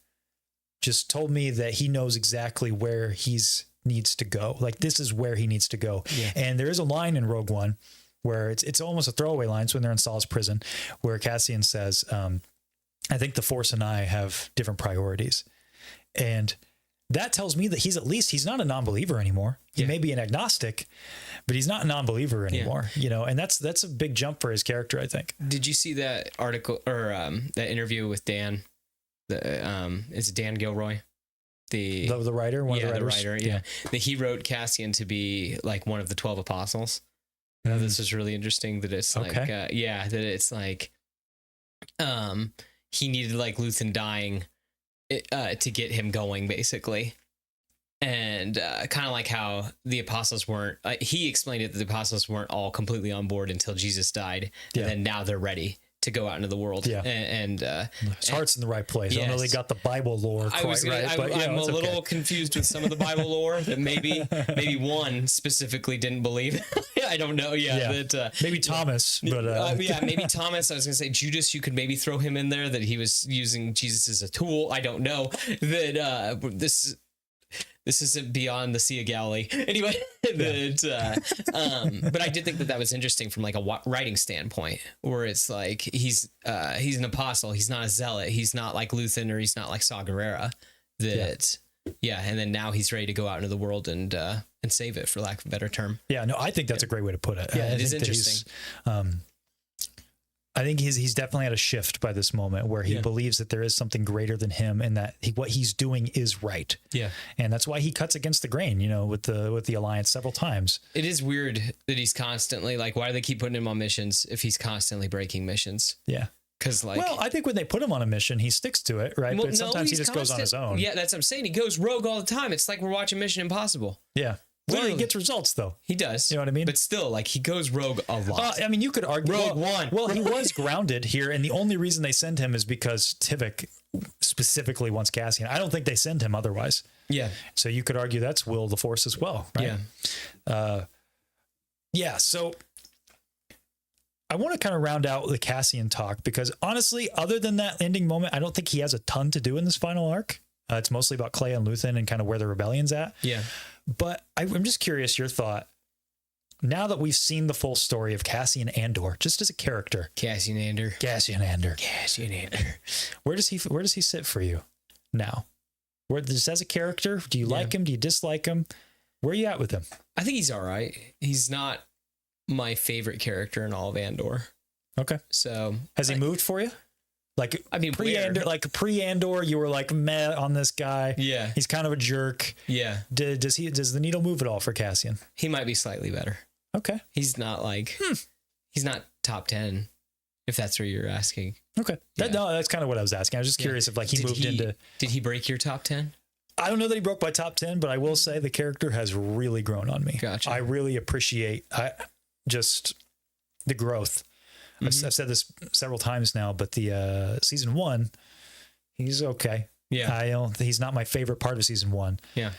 just told me that he knows exactly where he's needs to go. Like, this is where he needs to go. Yeah. And there is a line in Rogue One where it's almost a throwaway line. It's when they're in Saul's prison, where Cassian says, I think the Force and I have different priorities. And that tells me that he's not a non-believer anymore. He may be an agnostic, but he's not a non-believer anymore, you know, and that's a big jump for his character, I think. Did you see that article or that interview with Dan? It's Dan Gilroy, the writer, one of the writers. The writer, that he wrote Cassian to be like one of the 12 apostles. This is really interesting that it's like, that it's like, he needed like Luthen dying to get him going, basically. And kind of like how the apostles weren't, he explained it that the apostles weren't all completely on board until Jesus died. And then now they're ready to go out into the world. Yeah. And his heart's in the right place. Yes. I don't know they got the Bible lore quite right. But, I'm a little confused with some of the Bible lore that maybe one specifically didn't believe. I don't know. Maybe Thomas, but maybe Thomas. I was gonna say Judas. You could maybe throw him in there, that he was using Jesus as a tool. I don't know that this isn't beyond the Sea of Galilee. Anyway, but I did think that was interesting from like a writing standpoint, where it's like he's an apostle. He's not a zealot. He's not like Luthen, or he's not like Saw Gerrera. And then now he's ready to go out into the world and save it, for lack of a better term. Yeah, no, I think that's a great way to put it. Yeah, it is interesting. I think he's definitely at a shift by this moment where he believes that there is something greater than him, and that what he's doing is right. Yeah. And that's why he cuts against the grain, you know, with the Alliance several times. It is weird that he's constantly like, why do they keep putting him on missions if he's constantly breaking missions? Yeah. Because I think when they put him on a mission, he sticks to it, right? But sometimes he just goes on his own. Yeah, that's what I'm saying. He goes rogue all the time. It's like we're watching Mission Impossible. Yeah. Literally gets results, though. He does. You know what I mean? But still, like, he goes rogue a lot. I mean, you could argue Rogue One. Well, he was grounded here, and the only reason they send him is because Tivik specifically wants Cassian. I don't think they send him otherwise. Yeah. So you could argue that's will of the Force as well, right? Yeah. So I want to kind of round out the Cassian talk, because honestly, other than that ending moment, I don't think he has a ton to do in this final arc. It's mostly about Clay and Luthen and kind of where the rebellion's at. Yeah. But I'm just curious, your thought, now that we've seen the full story of Cassian Andor, just as a character. Cassian Andor. Where does he sit for you now? Just as a character, do you like him? Do you dislike him? Where are you at with him? I think he's all right. He's not my favorite character in all of Andor. Okay. So has he moved for you? Like, I mean, pre-Andor, you were like meh on this guy. Yeah, he's kind of a jerk. Yeah. Does the needle move at all for Cassian? He might be slightly better. Okay. He's not like he's not top 10, if that's what you're asking. Okay. No, that's kind of what I was asking. I was just curious if like he moved into. Did he break your top 10? I don't know that he broke my top 10, but I will say the character has really grown on me. Gotcha. I really appreciate just the growth. I've said this several times now, but the season 1, he's okay. Yeah. He's not my favorite part of season 1. Yeah.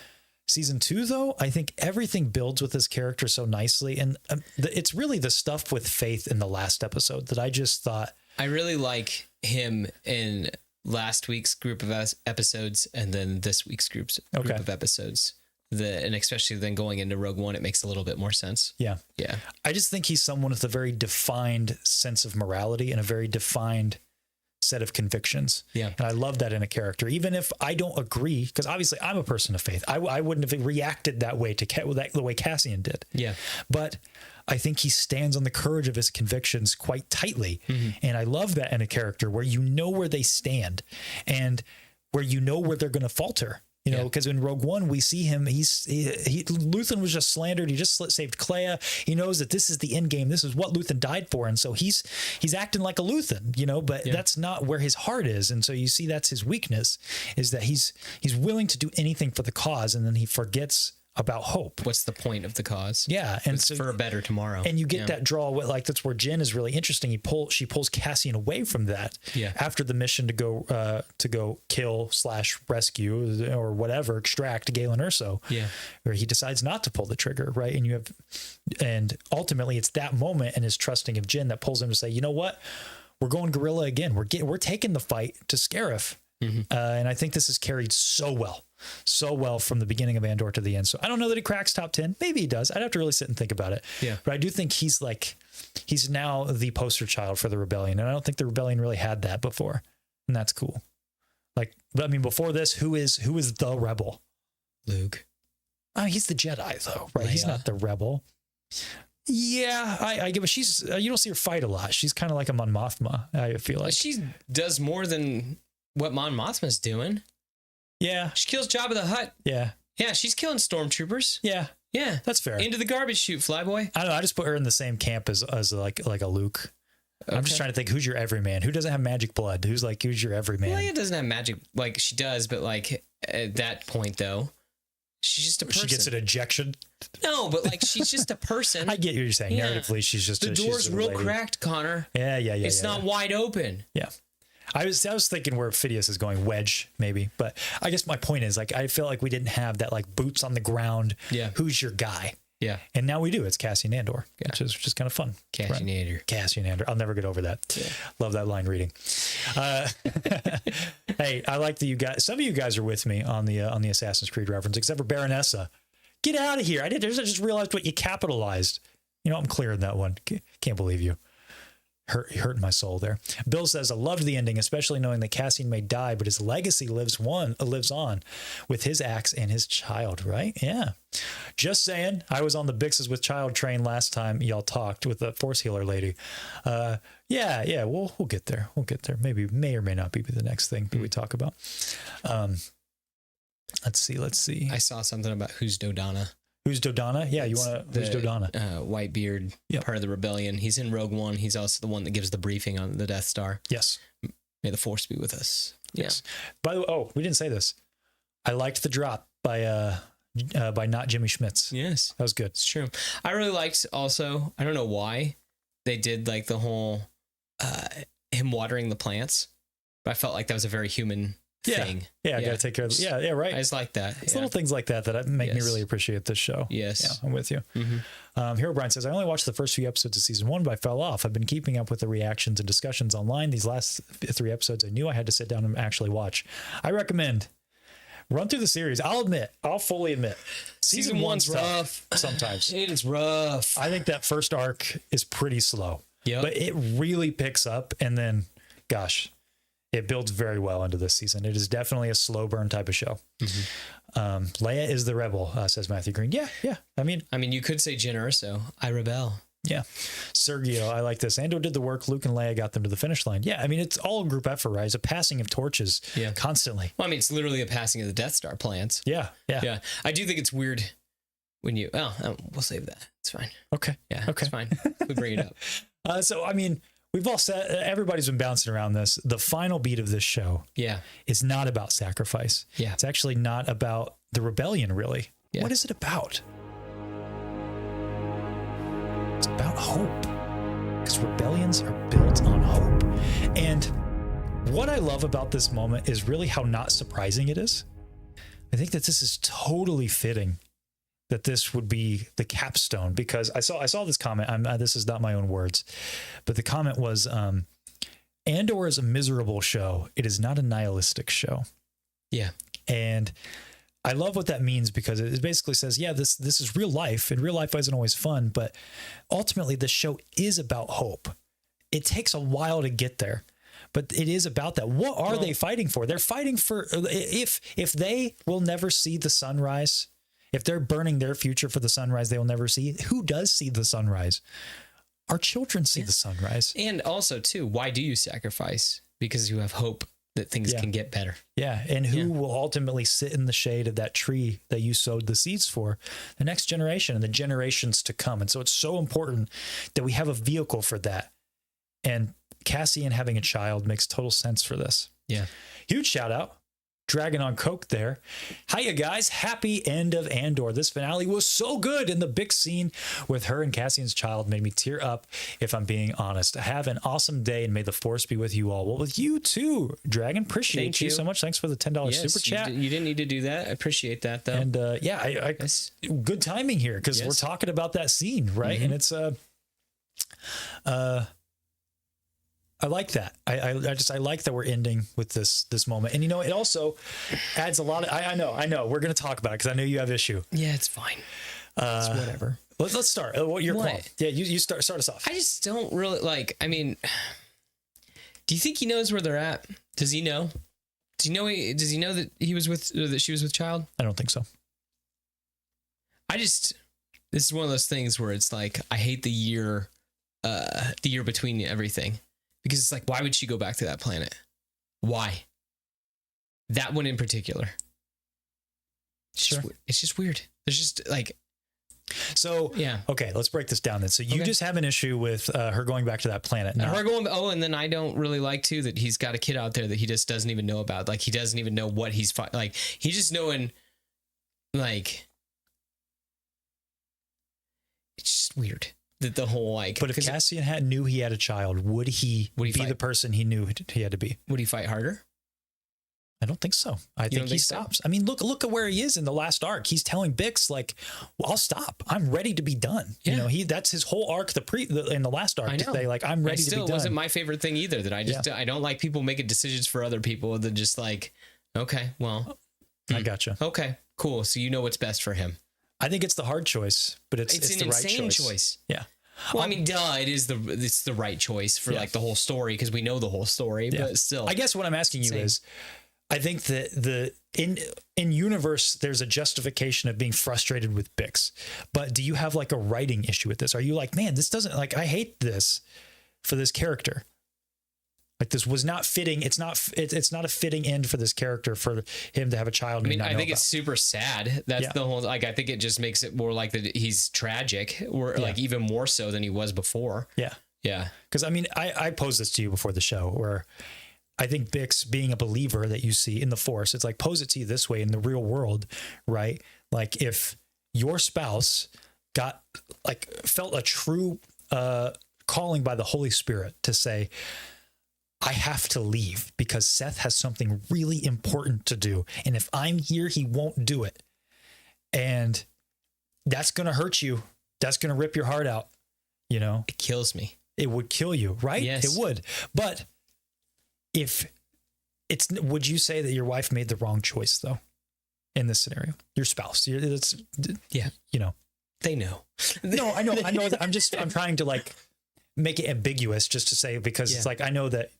Season 2, though, I think everything builds with this character so nicely. And it's really the stuff with Faith in the last episode that I just thought. I really like him in last week's group of episodes, and then this week's group of episodes. And especially then going into Rogue One, it makes a little bit more sense. Yeah. Yeah. I just think he's someone with a very defined sense of morality and a very defined set of convictions. Yeah. And I love that in a character, even if I don't agree, because obviously I'm a person of faith. I wouldn't have reacted that way to the way Cassian did. Yeah. But I think he stands on the courage of his convictions quite tightly. Mm-hmm. And I love that in a character where you know where they stand and where you know where they're going to falter. You know, because in Rogue One, we see him, Luthen was just slandered. He just saved Clea. He knows that this is the end game. This is what Luthen died for. And so he's acting like a Luthen, you know, but that's not where his heart is. And so you see that's his weakness, is that he's willing to do anything for the cause, and then he forgets about hope. What's the point of the cause? Yeah, and it's so, for a better tomorrow. And you get that draw. Like that's where Jyn is really interesting. She pulls Cassian away from that. Yeah. After the mission to go kill / rescue or whatever, extract Galen Erso. Yeah. Where he decides not to pull the trigger, right? And ultimately it's that moment and his trusting of Jyn that pulls him to say, you know what, we're going guerrilla again. We're taking the fight to Scarif. And I think this is carried so well from the beginning of Andor to the end. So I don't know that he cracks top 10. Maybe he does. I'd have to really sit and think about it. Yeah. But I do think he's now the poster child for the rebellion. And I don't think the rebellion really had that before. And that's cool. Before this, who is the rebel? Luke. He's the Jedi though, right? Leia. He's not the rebel. Yeah, I give it. She's you don't see her fight a lot. She's kind of like a Mon Mothma. I feel like she does more than what Mon Mothma's doing. Yeah. She kills Jabba the Hutt. Yeah. Yeah, she's killing stormtroopers. Yeah. Yeah. That's fair. Into the garbage chute, Flyboy. I don't know. I just put her in the same camp as like a Luke. Okay. I'm just trying to think, who's your everyman? Who doesn't have magic blood? Who's your everyman? Leia doesn't have magic. Like, she does, but like at that point though, she's just a person. She gets an ejection. No, but like she's just a person. I get what you're saying. Yeah. Narratively, she's just the door's real cracked, Konnor. Yeah. It's not wide open. Yeah. I was thinking where Phidias is going, Wedge maybe, but I guess my point is like I feel like we didn't have that like boots on the ground. Yeah, who's your guy? Yeah, and now we do. It's Cassian Andor, which is kind of fun. Cassian Andor. I'll never get over that. Yeah. Love that line reading. Hey, I like that you guys. Some of you guys are with me on the Assassin's Creed reference, except for Baronessa. Get out of here! I just realized what you capitalized. You know, I'm clearing that one. Can't believe you. Hurting my soul there. Bill says, I loved the ending, especially knowing that Cassian may die, but his legacy lives on with his axe and his child, right? Yeah. Just saying, I was on the Bixes with Child train last time y'all talked with the Force Healer lady. Yeah, we'll get there. We'll get there. Maybe may or may not be the next thing that we talk about. Let's see. I saw something about who's Dodonna. Who's Dodonna? Yeah, who's Dodonna? Whitebeard, part of the rebellion. He's in Rogue One. He's also the one that gives the briefing on the Death Star. Yes. May the Force be with us. Yes. Yeah. By the way, we didn't say this. I liked the drop by not Jimmy Schmitz. Yes. That was good. It's true. I really liked also, I don't know why they did like the whole him watering the plants, but I felt like that was a very human thing. Yeah, I gotta take care of it. Yeah, right. I just like that. It's little things like that make me really appreciate this show. Yes. Yeah, I'm with you. Mm-hmm. Hero Brian says, I only watched the first few episodes of season 1, but I fell off. I've been keeping up with the reactions and discussions online. These last 3 episodes, I knew I had to sit down and actually watch. I recommend run through the series. I'll fully admit. Season 1's rough. Sometimes. It is rough. I think that first arc is pretty slow. Yeah. But it really picks up, and then, gosh, it builds very well into this season. It is definitely a slow burn type of show. Mm-hmm. Leia is the rebel, says Matthew Green. Yeah. I mean, you could say Jyn Erso. I rebel. Yeah. Sergio, I like this. Andor did the work. Luke and Leia got them to the finish line. Yeah. I mean, it's all a group effort, right? It's a passing of torches constantly. Well, it's literally a passing of the Death Star plans. Yeah. I do think it's weird when you, we'll save that. It's fine. Okay. Yeah. Okay. It's fine. We bring it up. So, we've all said, everybody's been bouncing around this. The final beat of this show is not about sacrifice. Yeah. It's actually not about the rebellion, really. Yeah. What is it about? It's about hope. Because rebellions are built on hope. And what I love about this moment is really how not surprising it is. I think that this is totally fitting that this would be the capstone, because I saw this comment. This is not my own words, but the comment was, Andor is a miserable show. It is not a nihilistic show. Yeah. And I love what that means, because it basically says, this is real life, and real life isn't always fun, but ultimately the show is about hope. It takes a while to get there, but it is about that. What are they fighting for? They're fighting for, if they will never see the sunrise, if they're burning their future for the sunrise they will never see, who does see the sunrise? Our children see the sunrise. And also, too, why do you sacrifice? Because you have hope that things can get better. Yeah. And who will ultimately sit in the shade of that tree that you sowed the seeds for? The next generation and the generations to come. And so it's so important that we have a vehicle for that. And Cassian having a child makes total sense for this. Yeah. Huge shout out. Dragon on Coke there. Hiya guys, happy end of Andor. This finale was so good, and the big scene with her and Cassian's child made me tear up, if I'm being honest. Have an awesome day, and may the force be with you all. Well, with you too, Dragon. Appreciate you so much. Thanks for the $10 super chat. You didn't need to do that. I appreciate that though. And I good timing here, because we're talking about that scene, right? And it's I like that. I like that we're ending with this moment. And it also adds a lot of, I know we're going to talk about it, because I know you have issue. Yeah, it's fine. It's whatever. Let's start. What your call? Yeah, you start us off. I just don't really do you think he knows where they're at? Does he know? Does he know that he was with, or that she was with child? I don't think so. This is one of those things where it's like, I hate the year between everything. Because it's like, why would she go back to that planet? Why? That one in particular. It's just weird. There's just like... So, yeah. Okay, let's break this down then. So you just have an issue with her going back to that planet. And then I don't really like, too, that he's got a kid out there that he just doesn't even know about. Like, he doesn't even know what he's... Like, he's just knowing... Like... It's just weird. The whole like, but if Cassian knew he had a child, would he be the person he knew he had to be? Would he fight harder? I don't think so. I think he stops. So? I mean, look at where he is in the last arc. He's telling Bix, like, well, I'll stop. I'm ready to be done. Yeah. That's his whole arc. In the last arc, to say, like, I'm ready to be done. Still wasn't my favorite thing either. That I don't like people making decisions for other people. That just like, okay, well, I gotcha. Okay, cool. So you know what's best for him. I think it's the hard choice, but it's an the right insane choice. Yeah. Well, I mean, it's the right choice for like the whole story, because we know the whole story, but still. I guess what I'm asking you is, I think that in universe, there's a justification of being frustrated with Bix, but do you have like a writing issue with this? Are you like, man, this doesn't, like, I hate this for this character. Like, this was not fitting. It's not a fitting end for this character, for him to have a child. I mean, I think it's super sad. That's the whole, like, I think it just makes it more like that he's tragic, or like even more so than he was before. Yeah. Yeah. Because I mean, I posed this to you before the show, where I think Bix, being a believer that you see in the Force, it's like, pose it to you this way in the real world, right? Like, if your spouse felt a true calling by the Holy Spirit to say, I have to leave because Seth has something really important to do. And if I'm here, he won't do it. And that's going to hurt you. That's going to rip your heart out. It kills me. It would kill you, right? Yes. It would. But would you say that your wife made the wrong choice though, in this scenario? Your spouse, they know. No, I know. I'm trying to like make it ambiguous, just to say, because it's like, I know that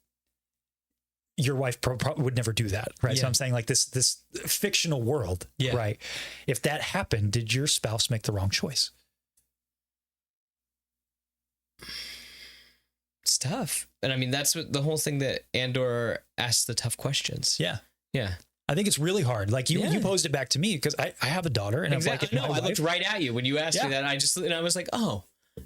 your wife would never do that, right? Yeah. So I'm saying, like, this fictional world, right? If that happened, did your spouse make the wrong choice? It's tough. And I mean, that's what the whole thing, that Andor asks the tough questions. Yeah. Yeah. I think it's really hard. Like, you posed it back to me, because I have a daughter, and exactly. I looked right at you when you asked me that. I was like, oh,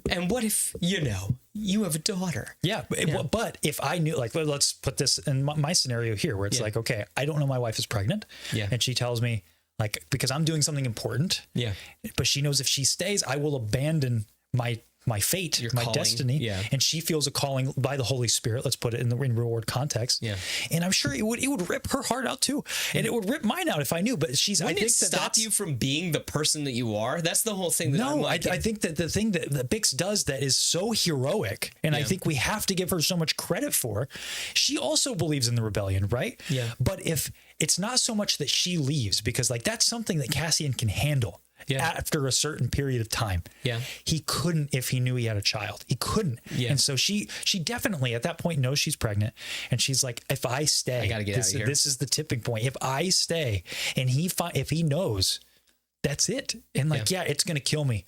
and what if, you have a daughter? Yeah. But if I knew, like, let's put this in my scenario here, where it's like, okay, I don't know my wife is pregnant. Yeah. And she tells me, like, because I'm doing something important. Yeah. But she knows if she stays, I will abandon my fate, my destiny. Yeah. And she feels a calling by the Holy Spirit. Let's put it in real world context. Yeah. And I'm sure it would rip her heart out too. And it would rip mine out if I knew, but Wouldn't it stop you from being the person that you are? That's the whole thing. I think that the thing that Bix does that is so heroic, and I think we have to give her so much credit for, she also believes in the rebellion, right? Yeah. But if it's not so much that she leaves, because like, that's something that Cassian can handle. Yeah. After a certain period of time. Yeah. He couldn't if he knew he had a child. He couldn't. Yeah. And so she definitely at that point knows she's pregnant. And she's like, if I stay, I gotta get out of here. This is the tipping point. If I stay, and if he knows, that's it. And like, it's going to kill me.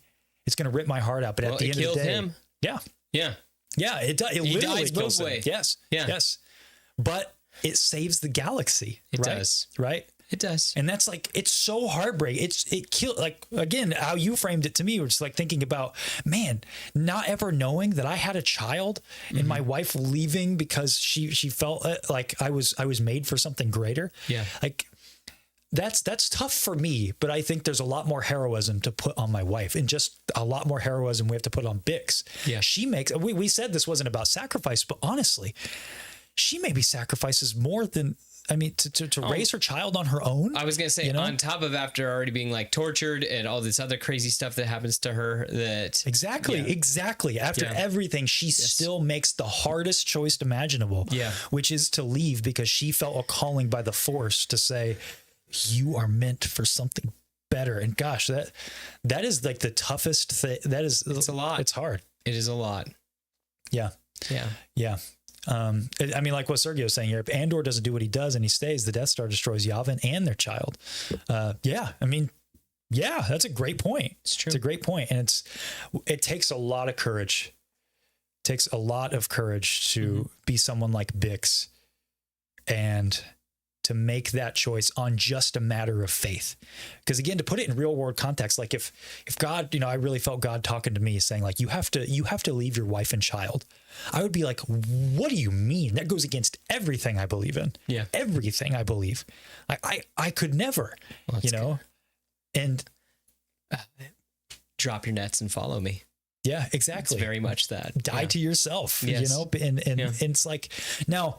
It's going to rip my heart out. But at the end of the day, him. Yeah. Yeah. Yeah. It literally dies both ways. Yes. Yeah. Yes. But it saves the galaxy. It right? does. Right. It does. And that's like, it's so heartbreaking. It killed, like, again, how you framed it to me, was like thinking about, man, not ever knowing that I had a child and my wife leaving because she felt like I was made for something greater. Yeah. Like, that's tough for me, but I think there's a lot more heroism to put on my wife, and just a lot more heroism we have to put on Bix. Yeah. She makes, we said this wasn't about sacrifice, but honestly, she maybe sacrifices more than, I mean, to raise her child on her own. I was going to say, on top of after already being like tortured and all this other crazy stuff that happens to her, that exactly. After everything, she still makes the hardest choice imaginable, which is to leave because she felt a calling by the Force to say, you are meant for something better. And gosh, that is like the toughest thing. It's a lot. It's hard. It is a lot. Yeah. I mean, like what Sergio was saying here, if Andor doesn't do what he does and he stays, the Death Star destroys Yavin and their child. I mean, that's a great point. It's true. It's a great point. And it takes a lot of courage. It takes a lot of courage to be someone like Bix and to make that choice on just a matter of faith. Because again, to put it in real world context, like if God, I really felt God talking to me saying like, you have to leave your wife and child. I would be like, what do you mean? That goes against everything I believe in. Yeah. Everything I believe. I could never, good. And drop your nets and follow me. Yeah, exactly. It's very much that. Die to yourself, yes. and it's like, now,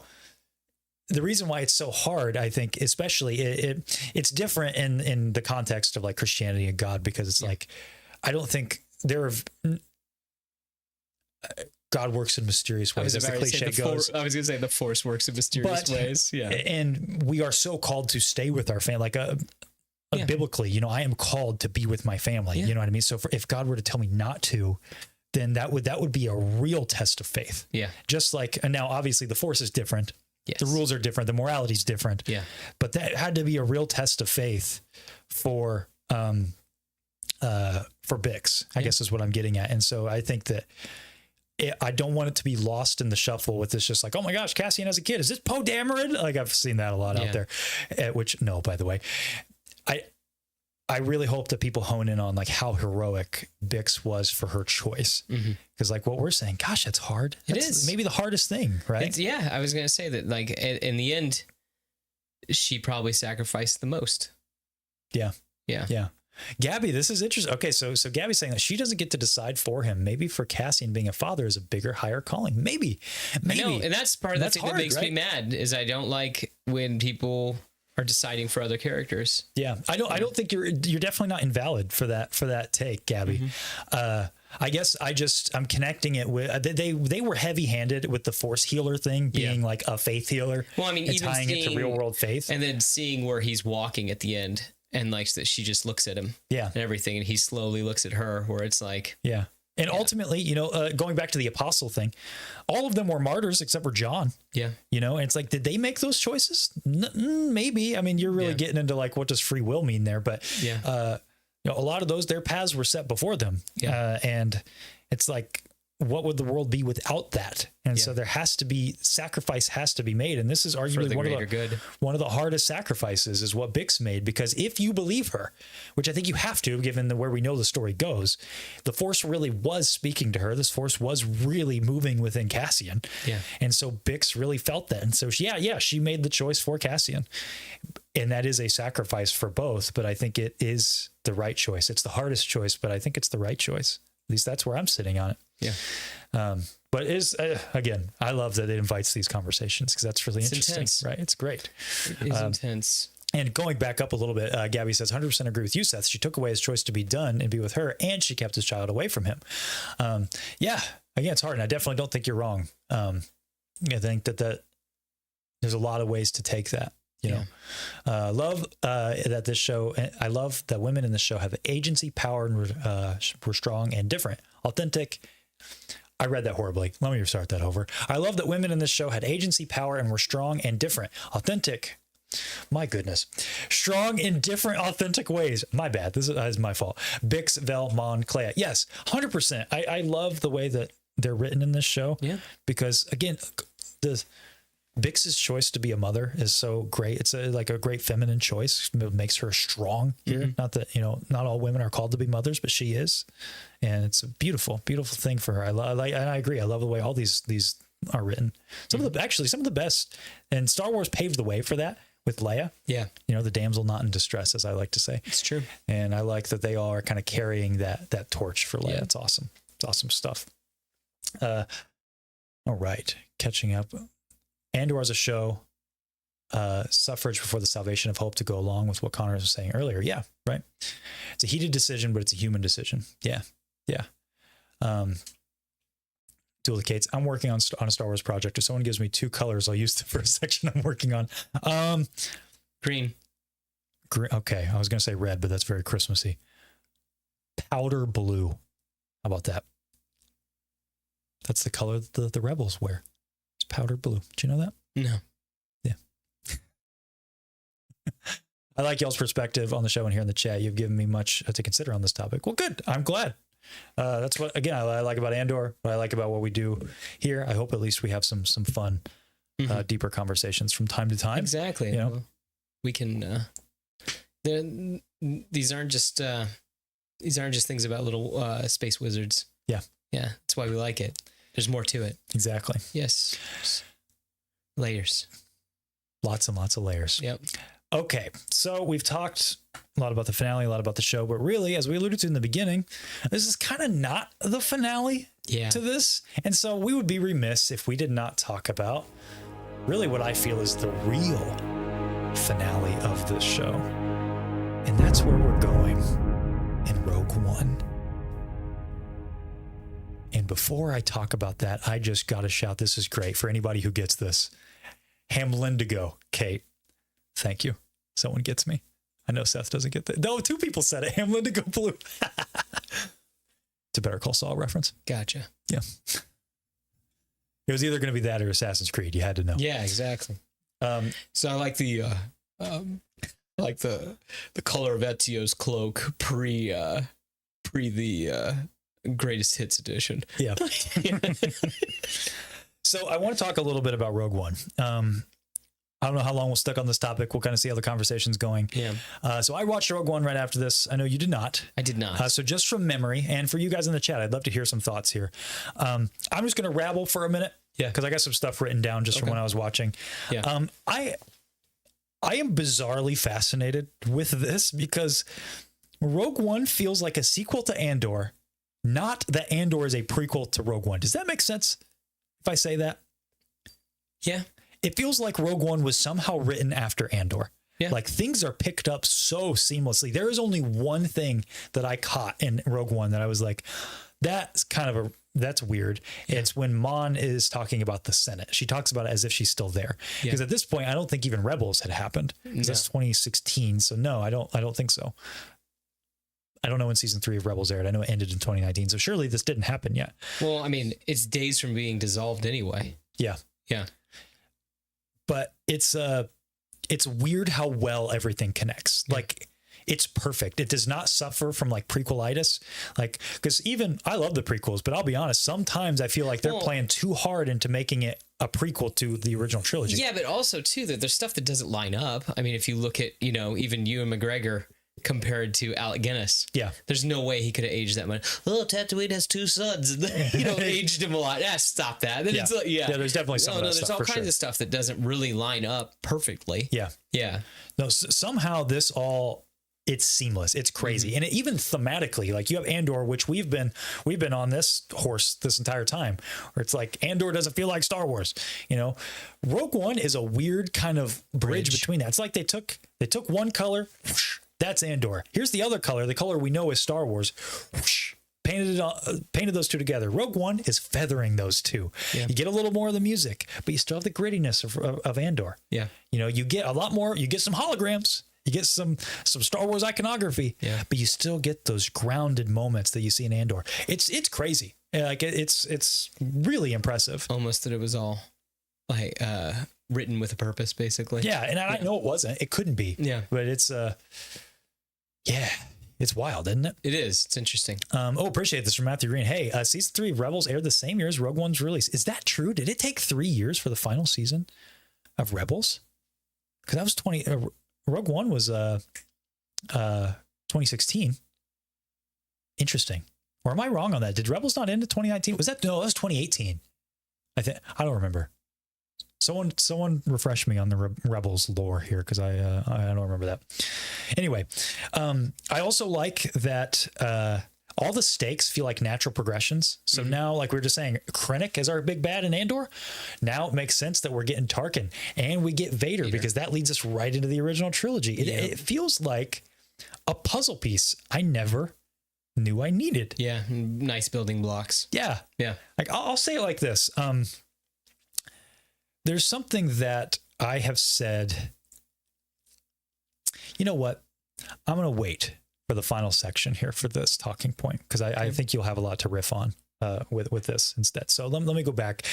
the reason why it's so hard, I think, especially it's different in the context of like Christianity and God, because it's like, I don't think God works in mysterious ways, as the cliche goes. I was going to say the Force works in mysterious ways. Yeah. And we are so called to stay with our family, like biblically, I am called to be with my family. You know what I mean? So if God were to tell me not to, then that would be a real test of faith. Yeah. Just like, and now obviously the Force is different. Yes. The rules are different. The morality is different. Yeah. But that had to be a real test of faith for Bix, I guess is what I'm getting at. And so I think that I don't want it to be lost in the shuffle with this, just like, oh my gosh, Cassian has a kid. Is this Poe Dameron? Like, I've seen that a lot out there, which no, by the way, I really hope that people hone in on like how heroic Bix was for her choice. Because like what we're saying, gosh, that's hard. It is maybe the hardest thing, right? I was going to say that like in the end, she probably sacrificed the most. Yeah. Gabby, this is interesting. Okay. So Gabby's saying that she doesn't get to decide for him. Maybe for Cassian, being a father is a bigger, higher calling. Maybe. No, and that's part of the thing that makes me mad is I don't like when people are deciding for other characters. Yeah. I don't think you're definitely not invalid for that take, Gabby. I guess I'm connecting it with, they were heavy handed with the Force healer thing being like a faith healer. Well, I mean, even tying it to real world faith. And then seeing where he's walking at the end and like that she just looks at him and everything. And he slowly looks at her where it's like, and ultimately, going back to the apostle thing, all of them were martyrs except for John. Yeah. And it's like, did they make those choices? Maybe. I mean, you're really getting into like, what does free will mean there? But a lot of those, their paths were set before them. Yeah. And it's like, what would the world be without that? And so there has to be sacrifice has to be made. And this is arguably one of the hardest sacrifices is what Bix made, because if you believe her, which I think you have to, given where we know the story goes, the Force really was speaking to her. This Force was really moving within Cassian. Yeah. And so Bix really felt that. And so she made the choice for Cassian. And that is a sacrifice for both, but I think it is the right choice. It's the hardest choice, but I think it's the right choice. At least that's where I'm sitting on it. Yeah. But it is, again, I love that it invites these conversations because that's really interesting, intense. Right? It's great. It is intense. And going back up a little bit, Gabby says, 100% agree with you, Seth. She took away his choice to be done and be with her, and she kept his child away from him. Again, it's hard. And I definitely don't think you're wrong. I think that there's a lot of ways to take that. Love that this show, I love that women in this show have agency, power, and were strong and different, authentic. I read that horribly. Let me start that over. I love that women in this show had agency, power, and were strong and different, authentic. My goodness. Strong in different, authentic ways. My bad. This is my fault. Bix, Vel, Mon, Clea. Yes, 100%. I love the way that they're written in this show. Yeah. Because again, Bix's choice to be a mother is so great. It's like a great feminine choice. It makes her strong here. Not that, not all women are called to be mothers, but she is. And it's a beautiful, beautiful thing for her. And I agree. I love the way all these are written. Some of the best. And Star Wars paved the way for that with Leia. Yeah. The damsel not in distress, as I like to say. It's true. And I like that they all are kind of carrying that torch for Leia. Yeah. It's awesome. It's awesome stuff. All right. Catching up. Andor as a show, suffrage before the salvation of hope, to go along with what Konnor was saying earlier. Yeah, right. It's a heated decision, but it's a human decision. Yeah, yeah. Duplicates. I'm working on a Star Wars project. If someone gives me 2 colors, I'll use them for a section I'm working on. Green. Okay, I was going to say red, but that's very Christmassy. Powder blue. How about that? That's the color that the rebels wear. Powder blue. Did you know that? No. Yeah. I like y'all's perspective on the show and here in the chat. You've given me much to consider on this topic. Well, good. I'm glad. That's what, again, I like about Andor, what I like about what we do here. I hope at least we have some fun, deeper conversations from time to time. Exactly. We can, these aren't just things about little space wizards. Yeah. Yeah. That's why we like it. There's more to it. Exactly. Yes. Layers. Lots and lots of layers. Yep. Okay. So we've talked a lot about the finale, a lot about the show, but really, as we alluded to in the beginning, this is kind of not the finale to this. And so we would be remiss if we did not talk about really what I feel is the real finale of this show. And that's where we're going in Rogue One. And before I talk about that, I just got to shout, this is great for anybody who gets this. Hamlindigo, Kate. Thank you. Someone gets me. I know Seth doesn't get that. No, 2 people said it. Hamlindigo Blue. It's a Better Call Saul reference. Gotcha. Yeah. It was either going to be that or Assassin's Creed. You had to know. Yeah, exactly. So I like the color of Ezio's cloak pre the Greatest Hits edition. Yeah. So I want to talk a little bit about Rogue One. I don't know how long we'll stick on this topic. We'll kind of see how the conversation's going. Yeah. So I watched Rogue One right after this. I know you did not. I did not. So just from memory, and for you guys in the chat, I'd love to hear some thoughts here. I'm just going to rabble for a minute. Yeah. Because I got some stuff written down just from when I was watching. Yeah. I am bizarrely fascinated with this because Rogue One feels like a sequel to Andor. Not that Andor is a prequel to Rogue One. Does that make sense if I say that? Yeah. It feels like Rogue One was somehow written after Andor. Yeah. Like things are picked up so seamlessly. There is only one thing that I caught in Rogue One that I was like, that's weird. Yeah. It's when Mon is talking about the Senate. She talks about it as if she's still there. Because at this point, I don't think even Rebels had happened. That's 2016. So no, I don't think so. I don't know when season 3 of Rebels aired. I know it ended in 2019. So surely this didn't happen yet. Well, I mean, it's days from being dissolved anyway. Yeah. Yeah. But it's weird how well everything connects. Yeah. Like it's perfect. It does not suffer from like prequelitis. Like, because even I love the prequels, but I'll be honest, sometimes I feel like they're playing too hard into making it a prequel to the original trilogy. Yeah, but also too that there's stuff that doesn't line up. I mean, if you look at, even Ewan McGregor compared to Alec Guinness. Yeah. There's no way he could have aged that much. Oh, Tatooine has 2 sons. Aged him a lot. Yeah, stop that. Then it's there's definitely some of that stuff. There's all kinds of stuff that doesn't really line up perfectly. Yeah. Yeah. No, somehow this all, it's seamless. It's crazy. And even thematically, like you have Andor, which we've been on this horse this entire time, where it's like Andor doesn't feel like Star Wars. Rogue One is a weird kind of bridge between that. It's like they took one color, whoosh, that's Andor. Here's the other color, the color we know is Star Wars. Whoosh, painted those 2 together. Rogue One is feathering those 2. Yeah. You get a little more of the music, but you still have the grittiness of Andor. Yeah. You get a lot more. You get some holograms. You get some Star Wars iconography. Yeah. But you still get those grounded moments that you see in Andor. It's crazy. Like it's really impressive. Almost that it was all like written with a purpose, basically. Yeah, and I know it wasn't. It couldn't be. Yeah. But it's it's wild, isn't it? It is. It's interesting. Appreciate this from Matthew Green. Hey, season 3 of Rebels aired the same year as Rogue One's release. Is that true? Did it take 3 years for the final season? of Rebels? Because that was Rogue One was 2016. Interesting. Or am I wrong on that? Did Rebels not end in 2019? No, that was 2018. I don't remember. Someone refresh me on the Rebels lore here, because I don't remember that. Anyway, I also like that all the stakes feel like natural progressions. So now, like we were just saying, Krennic is our big bad in Andor. Now it makes sense that we're getting Tarkin and we get Vader. Because that leads us right into the original trilogy. It feels like a puzzle piece I never knew I needed. Yeah, nice building blocks. Yeah. Like I'll say it like this. There's something that I have said, you know what? I'm going to wait for the final section here for this talking point, because I think you'll have a lot to riff on with this instead. So let me go back.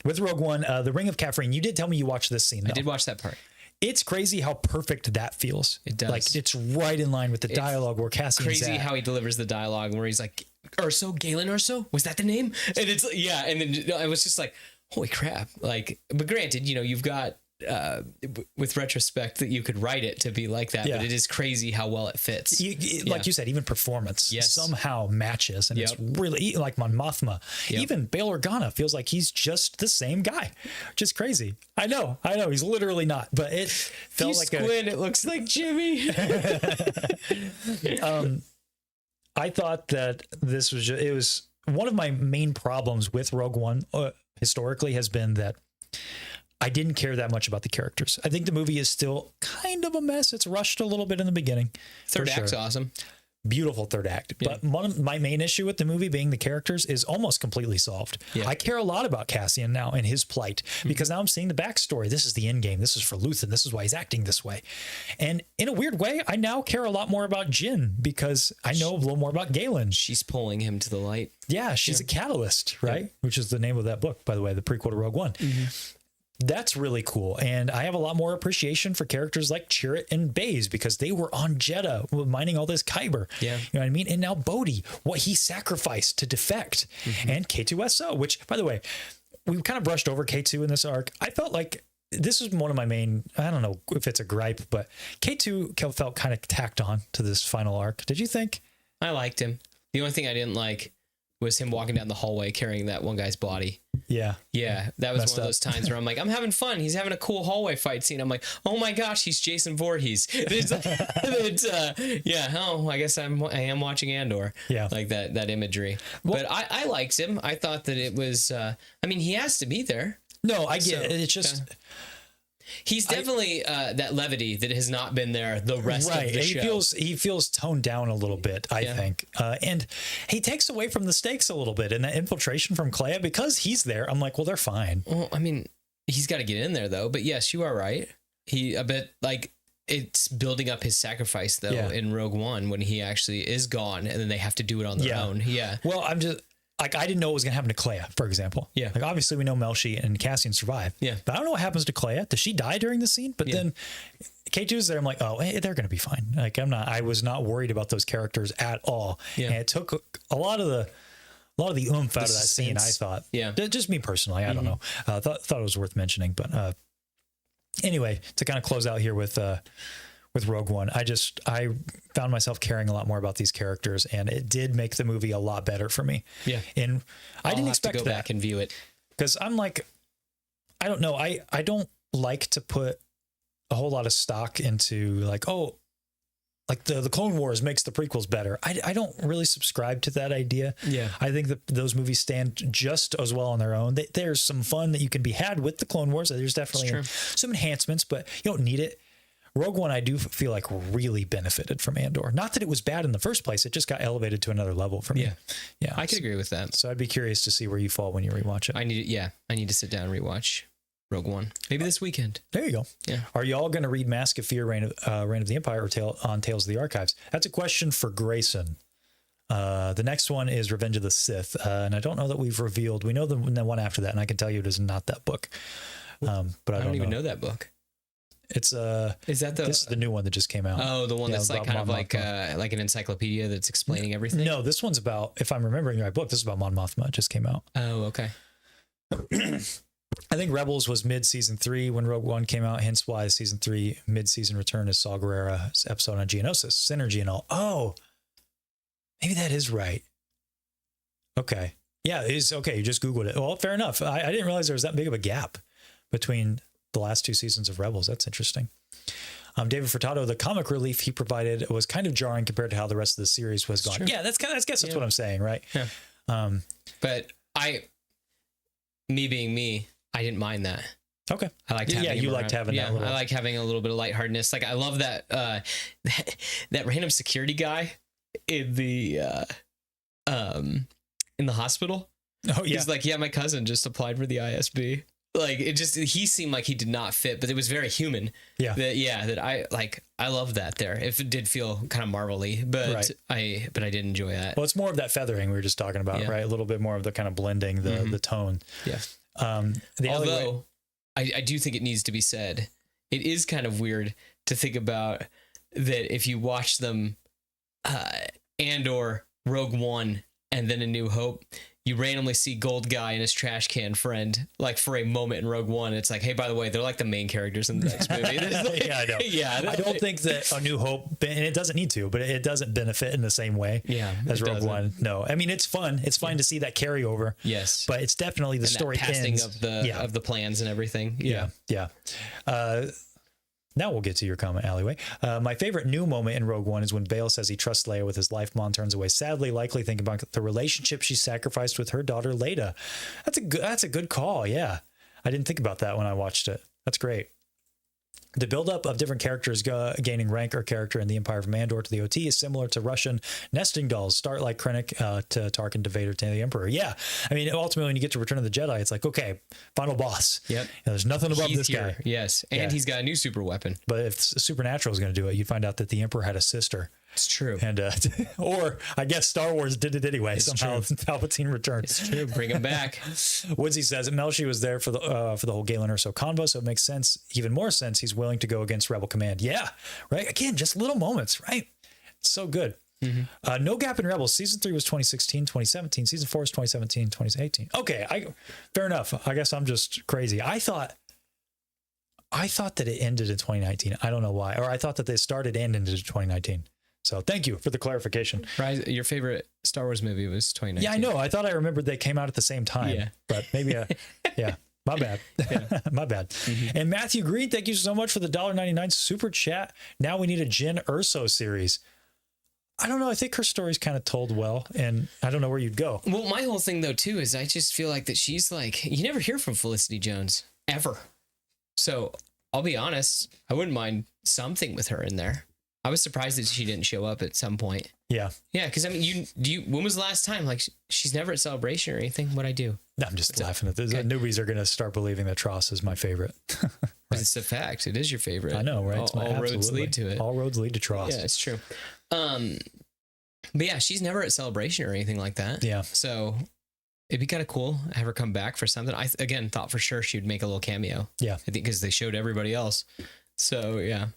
With Rogue One, the Ring of Caffeine, you did tell me you watched this scene. I did watch that part. It's crazy how perfect that feels. It does. Like it's right in line with the dialogue where Cassian's crazy how he delivers the dialogue where he's like, Urso, Galen Urso? Was that the name? And it's, yeah. And then I was just like, holy crap. Like, but granted, you've got, with retrospect, that you could write it to be like that, but it is crazy how well it fits. Like you said, even performance somehow matches, and it's really like Mon Mothma. Even Bail Organa feels like he's just the same guy, which is crazy. I know, he's literally not, but it felt like it looks like Jimmy. I thought that this was it was one of my main problems with Rogue One historically has been that I didn't care that much about the characters. I think the movie is still kind of a mess. It's rushed a little bit in the beginning. Third act's awesome. Beautiful third act. But one of my main issue with the movie being the characters is almost completely solved. I care a lot about Cassian now and his plight, because now I'm seeing the backstory. This is the end game. This is for Luthen. This is why he's acting this way. And in a weird way, I now care a lot more about Jyn, because I know a little more about Galen. She's pulling him to the light. Yeah, she's a catalyst, right? Which is the name of that book, by the way, the prequel to Rogue One. That's really cool. And I have a lot more appreciation for characters like Chirrut and Baze, because they were on Jedha mining all this Kyber. You know what I mean? And now Bodhi, what he sacrificed to defect. And K2SO, which, by the way, we kind of brushed over K2 in this arc. I felt like this is one of my main, I don't know if it's a gripe, but K2 felt kind of tacked on to this final arc. Did you think? I liked him. The only thing I didn't like was him walking down the hallway carrying that one guy's body. Yeah, that was one of those times where I'm like, I'm having fun. He's having a cool hallway fight scene. I'm like, oh my gosh, he's Jason Voorhees. I guess I am watching Andor. Like that imagery. Well, but I liked him. I thought that it was, he has to be there. No, I get it. It's just... He's definitely that levity that has not been there the rest of the show. He feels toned down a little bit, I think. And he takes away from the stakes a little bit. And that infiltration from Clea, because he's there, I'm like, well, they're fine. Well, he's got to get in there, though. But yes, you are right. It's building up his sacrifice, though, in Rogue One, when he actually is gone and then they have to do it on their own. Well, I'm just... Like, I didn't know what was going to happen to Clea, for example. Like, obviously, we know Melshi and Cassian survive. But I don't know what happens to Clea. Does she die during the scene? But then K2's there. I'm like, oh, hey, they're going to be fine. Like, I was not worried about those characters at all. And it took a lot of the oomph out of that scene, I thought. Just me personally. I don't know. Thought it was worth mentioning. But anyway, to kind of close out here with Rogue One, I found myself caring a lot more about these characters, and it did make the movie a lot better for me. And I didn't expect to go back and view it, because I'm like, I don't know. I don't like to put a whole lot of stock into like, oh, like the Clone Wars makes the prequels better. I don't really subscribe to that idea. I think that those movies stand just as well on their own. There's some fun that you can be had with the Clone Wars. There's definitely some enhancements, but you don't need it. Rogue One, I do feel like really benefited from Andor. Not that it was bad in the first place. It just got elevated to another level for me. I could agree with that. So I'd be curious to see where you fall when you rewatch it. I need to sit down and rewatch Rogue One. Maybe this weekend. There you go. Are you all going to read Mask of Fear, Reign of the Empire, or Tales of the Archives? That's a question for Grayson. The next one is Revenge of the Sith. And I don't know that we've revealed. We know the one after that, and I can tell you it is not that book. But I don't even know that book. It's this is the new one that just came out. Oh, the one that's like kind of like an encyclopedia that's explaining everything. No, this one's about, if I'm remembering the right book, this is about Mon Mothma. It just came out. Oh, okay. I think Rebels was mid-season 3 when Rogue One came out, hence why season 3 mid-season return is Saw Gerrera's episode on Geonosis, Synergy and all. Oh, maybe that is right. Okay. Yeah, it is. Okay, you just Googled it. Well, fair enough. I didn't realize there was that big of a gap between the last 2 seasons of Rebels. That's interesting. David Furtado, the comic relief he provided was kind of jarring compared to how the rest of the series was gone. True. Yeah, I guess that's what I'm saying, right? Yeah. But me being me, I didn't mind that. Okay. I liked having you liked having that. I like having a little bit of lightheartedness. Like I love that that random security guy in the hospital. Oh yeah. He's like, yeah, my cousin just applied for the ISB. Like he seemed like he did not fit, but it was very human. Yeah. I love that there. If it did feel kind of marvelly, but right. I did enjoy that. Well, it's more of that feathering we were just talking about, right? A little bit more of the kind of blending the tone. Yeah. Although I do think it needs to be said, it is kind of weird to think about that if you watch them, Andor, Rogue One, and then A New Hope, you randomly see Gold Guy and his trash can friend, like for a moment in Rogue One. It's like, hey, by the way, they're like the main characters in the next movie. Like, yeah, I know. Yeah, I don't think that A New Hope, and it doesn't need to, but it doesn't benefit in the same way as Rogue One. No, I mean, it's fun. It's fun to see that carryover. Yes. But it's definitely the story ends. Of the plans and everything. Yeah. Now we'll get to your comment, Alleyway. My favorite new moment in Rogue One is when Bail says he trusts Leia with his life. Mon turns away sadly, likely thinking about the relationship she sacrificed with her daughter, Leda. That's a good call. Yeah. I didn't think about that when I watched it. That's great. The buildup of different characters gaining rank or character in the Empire from Andor to the OT is similar to Russian nesting dolls. Start like Krennic to Tarkin to Vader to the Emperor. Yeah. I mean, ultimately, when you get to Return of the Jedi, it's like, okay, final boss. Yep. There's nothing above this guy. Yes. And he's got a new super weapon. But if Supernatural is going to do it, you'd find out that the Emperor had a sister. It's true. And or I guess Star Wars did it anyway. It's somehow true. Palpatine returned. It's true. Bring him back. Woodsy says Melshi was there for the whole Galen Erso convo, so it makes sense, even more sense. He's willing to go against Rebel Command. Yeah, right. Again, just little moments, right? It's so good. Mm-hmm. No gap in Rebels. Season 3 was 2016, 2017. Season 4 is 2017, 2018. Okay, fair enough. I guess I'm just crazy. I thought that it ended in 2019. I don't know why. Or I thought that they started and ended in 2019. So thank you for the clarification. Your favorite Star Wars movie was 2019. Yeah, I know. I thought I remembered they came out at the same time. Yeah. But maybe, yeah, my bad. Yeah. My bad. Mm-hmm. And Matthew Green, thank you so much for the $1.99 super chat. Now we need a Jyn Erso series. I don't know. I think her story's kind of told well, and I don't know where you'd go. Well, my whole thing, though, too, is I just feel like that she's like, you never hear from Felicity Jones, ever. So I'll be honest, I wouldn't mind something with her in there. I was surprised that she didn't show up at some point. Yeah. Yeah, because I mean, when was the last time? Like, she's never at Celebration or anything. What'd I do? I'm just laughing at this. Okay. The newbies are going to start believing that Tross is my favorite. Right. It's a fact. It is your favorite. I know, right? All roads lead to it. All roads lead to Tross. Yeah, it's true. But yeah, she's never at Celebration or anything like that. Yeah. So it'd be kind of cool to have her come back for something. I again thought for sure she would make a little cameo. Yeah. I think because they showed everybody else. So yeah.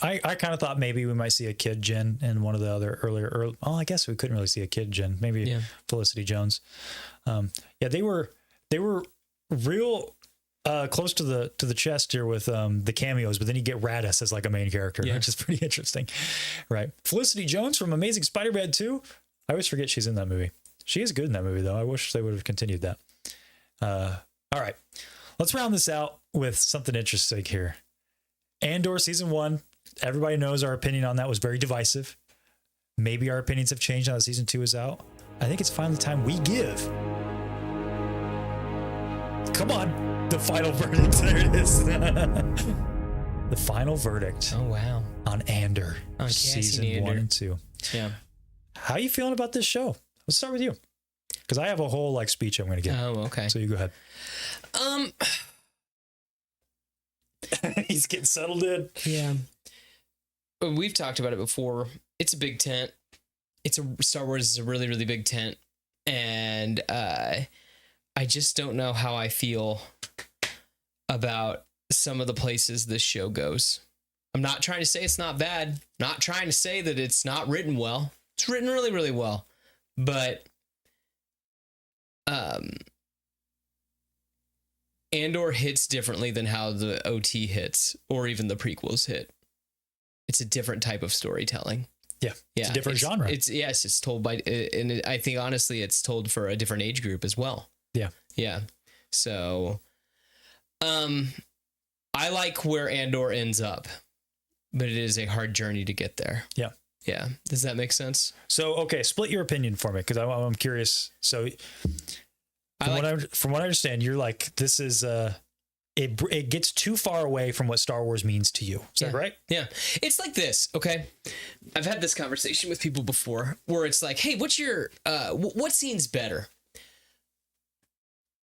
I kind of thought maybe we might see a kid Jyn in one of the other earlier. Oh, I guess we couldn't really see a kid Jyn. Maybe Felicity Jones. They were real close to the chest here with the cameos, but then you get Radis as like a main character, which is pretty interesting, right? Felicity Jones from Amazing Spider-Man 2. I always forget she's in that movie. She is good in that movie though. I wish they would have continued that. All right, let's round this out with something interesting here. Andor season 1, everybody knows our opinion on that was very divisive. Maybe our opinions have changed now that season 2 is out. I think it's finally time we give. Come on, the final verdict. There it is. The final verdict. Oh wow. On Andor, on season Andor. 1 and 2. Yeah. How are you feeling about this show? Let's start with you, because I have a whole speech I'm going to give. Oh, okay. So you go ahead. He's getting settled in. Yeah. We've talked about it before. It's a big tent. Star Wars is a really, really big tent. And I just don't know how I feel about some of the places this show goes. I'm not trying to say it's not bad. Not trying to say that it's not written well. It's written really, really well. But Andor hits differently than how the OT hits or even the prequels hit. It's a different type of storytelling. Yeah. It's a different genre. It's told by, and I think honestly, it's told for a different age group as well. Yeah. Yeah. So, I like where Andor ends up, but it is a hard journey to get there. Yeah. Yeah. Does that make sense? So, okay, split your opinion for me, because I'm curious. So, from what I understand, you're like, this is it gets too far away from what Star Wars means to you. Is that right? Yeah. It's like this, okay? I've had this conversation with people before where it's like, hey, what's your what scene's better?